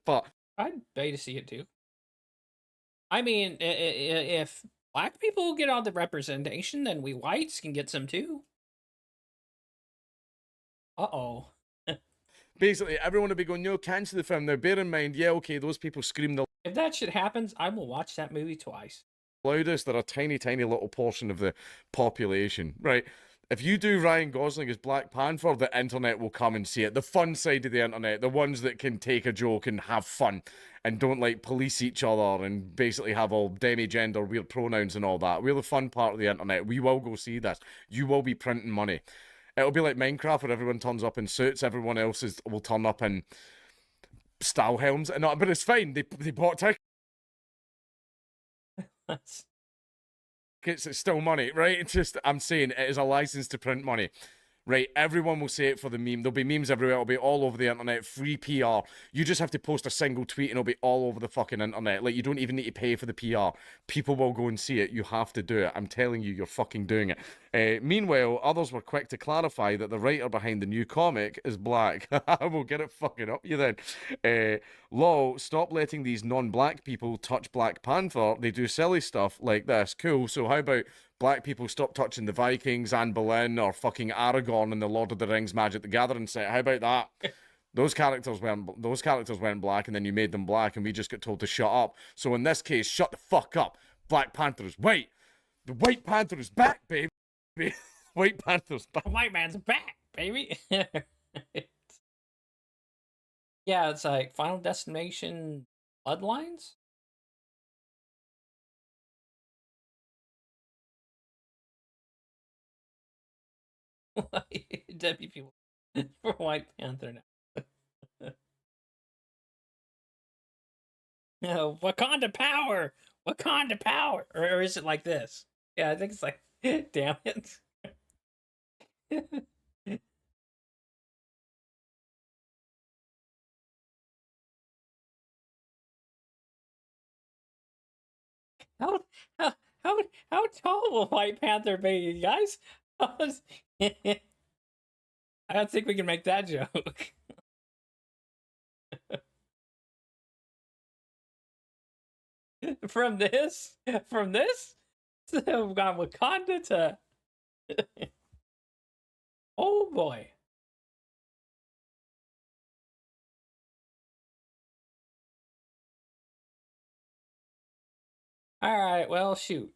Speaker 12: But
Speaker 1: I'd pay to see it too. I mean, if black people get all the representation, then we whites can get some too. Uh-oh.
Speaker 12: Basically, everyone will be going, no, cancel the film. Now, bear in mind, yeah, okay, those people scream the
Speaker 1: If that shit happens, I will watch that movie twice.
Speaker 12: loudest. They're a tiny, tiny little portion of the population, right? If you do Ryan Gosling as Black Panther, the internet will come and see it. The fun side of the internet, the ones that can take a joke and have fun and don't like police each other and basically have all demi-gender, weird pronouns and all that. We're the fun part of the internet. We will go see this. You will be printing money. It'll be like Minecraft where everyone turns up in suits, everyone else will turn up in style helms. But it's fine. They bought tickets. It's still money, right? It's just, I'm saying it is a license to print money, right? Everyone will say it for the meme. There'll be memes everywhere. It'll be all over the internet. Free PR. You just have to post a single tweet and it'll be all over the fucking internet. Like, you don't even need to pay for the PR. People will go and see it. You have to do it. I'm telling you, you're fucking doing it. Meanwhile, others were quick to clarify that the writer behind the new comic is black. We'll get it fucking up you then. Lol, stop letting these non-black people touch Black Panther. They do silly stuff like this. Cool. So how about black people stop touching the Vikings, Anne Boleyn, or fucking Aragorn in the Lord of the Rings Magic the Gathering set? How about that? Those characters went black, and then you made them black, and we just got told to shut up. So in this case, shut the fuck up. Black Panther is white. The White Panther is back, baby. White Panther's back.
Speaker 1: White man's back, baby. Yeah, it's like Final Destination Bloodlines. Dead people. for White Panther now. No, Wakanda power! Wakanda power! Or is it like this? Yeah, I think it's like, damn it. How, how, how tall will White Panther be, you guys? I don't think we can make that joke. From this, so we've got Wakanda to. Oh boy. All right, well, shoot.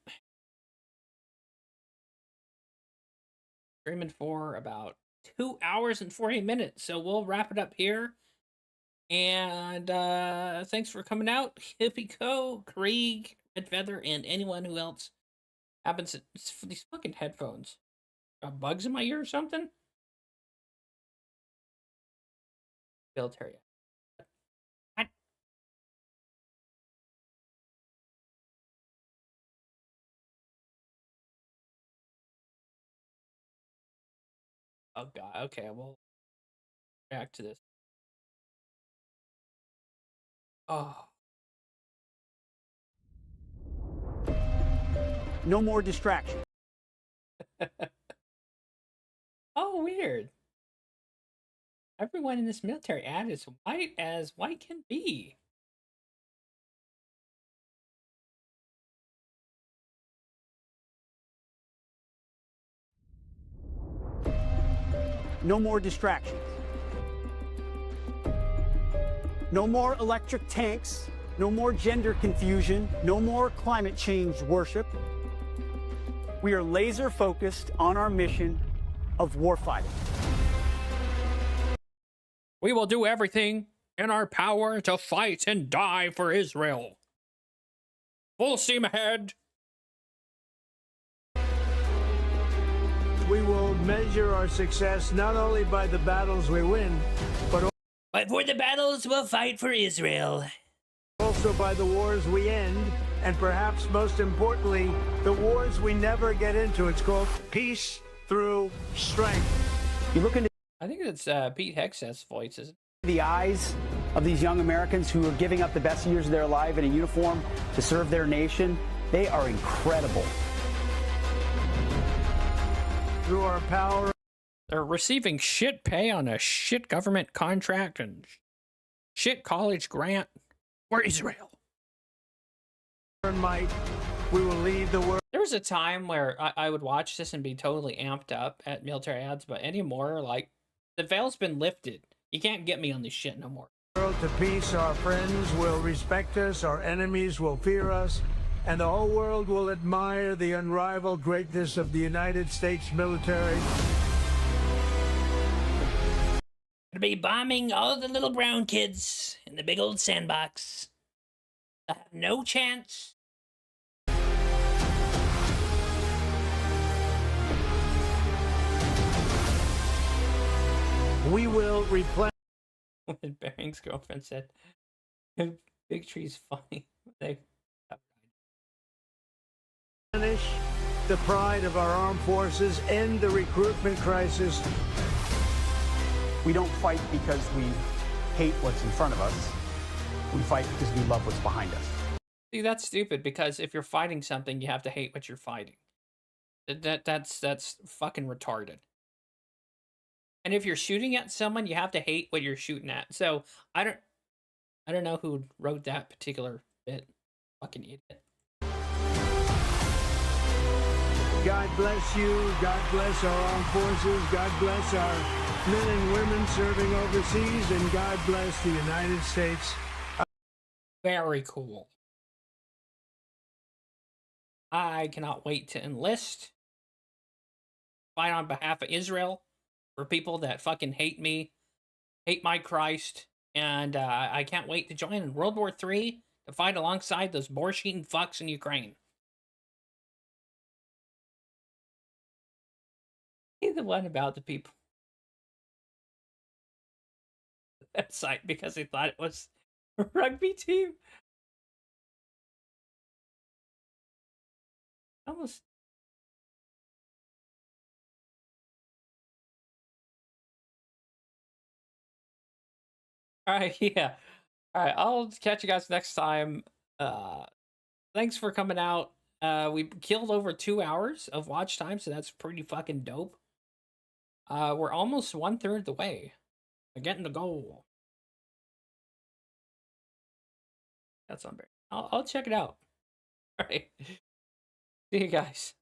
Speaker 1: Streaming for about 2 hours and 40 minutes, so we'll wrap it up here. And thanks for coming out, 𝕿𝖊𝖒𝖕𝖑𝖆, Krieg, Red Feather, and anyone who else happens to. These fucking headphones. Got bugs in my ear or something? Military. Oh god, okay, we'll react to this. Oh.
Speaker 13: No more distraction.
Speaker 1: Oh, weird. Everyone in this military ad is white as white can be.
Speaker 13: No more distractions. No more electric tanks. No more gender confusion. No more climate change worship. We are laser focused on our mission of warfighting.
Speaker 1: We will do everything in our power to fight and die for Israel. Full steam ahead.
Speaker 14: We will measure our success not only by the battles we win, but
Speaker 1: for the battles we'll fight for Israel.
Speaker 14: Also by the wars we end, and perhaps most importantly, the wars we never get into. It's called peace through strength.
Speaker 13: You look into
Speaker 1: I think it's Pete Hegseth's voice, isn't it?
Speaker 13: the eyes of these young Americans who are giving up the best years of their life in a uniform to serve their nation. They are incredible.
Speaker 14: Through our power.
Speaker 1: They're receiving shit pay on a shit government contract and shit college grant for Israel.
Speaker 14: Might, we will lead the world.
Speaker 1: There was a time where I would watch this and be totally amped up at military ads, but anymore, like, the veil's been lifted. You can't get me on this shit no more.
Speaker 14: World to peace, our friends will respect us, our enemies will fear us, and the whole world will admire the unrivaled greatness of the United States military.
Speaker 1: To be bombing all the little brown kids in the big old sandbox. I have no chance.
Speaker 14: We will replenish.
Speaker 1: When Bering's girlfriend said, Big Tree's funny. They
Speaker 14: The pride of our armed forces, end the recruitment crisis.
Speaker 13: We don't fight because we hate what's in front of us. We fight because we love what's behind us.
Speaker 1: See, that's stupid, because if you're fighting something, you have to hate what you're fighting. That's fucking retarded. And if you're shooting at someone, you have to hate what you're shooting at. So I don't know who wrote that particular bit. Fucking idiot.
Speaker 14: God bless you. God bless our armed forces. God bless our men and women serving overseas. And God bless the United States.
Speaker 1: Very cool. I cannot wait to enlist. Fight on behalf of Israel. For people that fucking hate me. Hate my Christ. And I can't wait to join in World War III to fight alongside those borscht fucks in Ukraine. He's the one about the people website because he thought it was a rugby team. Almost. All right, yeah. All right, I'll catch you guys next time. Thanks for coming out. We killed over 2 hours of watch time, so that's pretty fucking dope. We're almost 1/3 the way. We're getting the goal. That's unbearable. I'll check it out. All right. See you guys.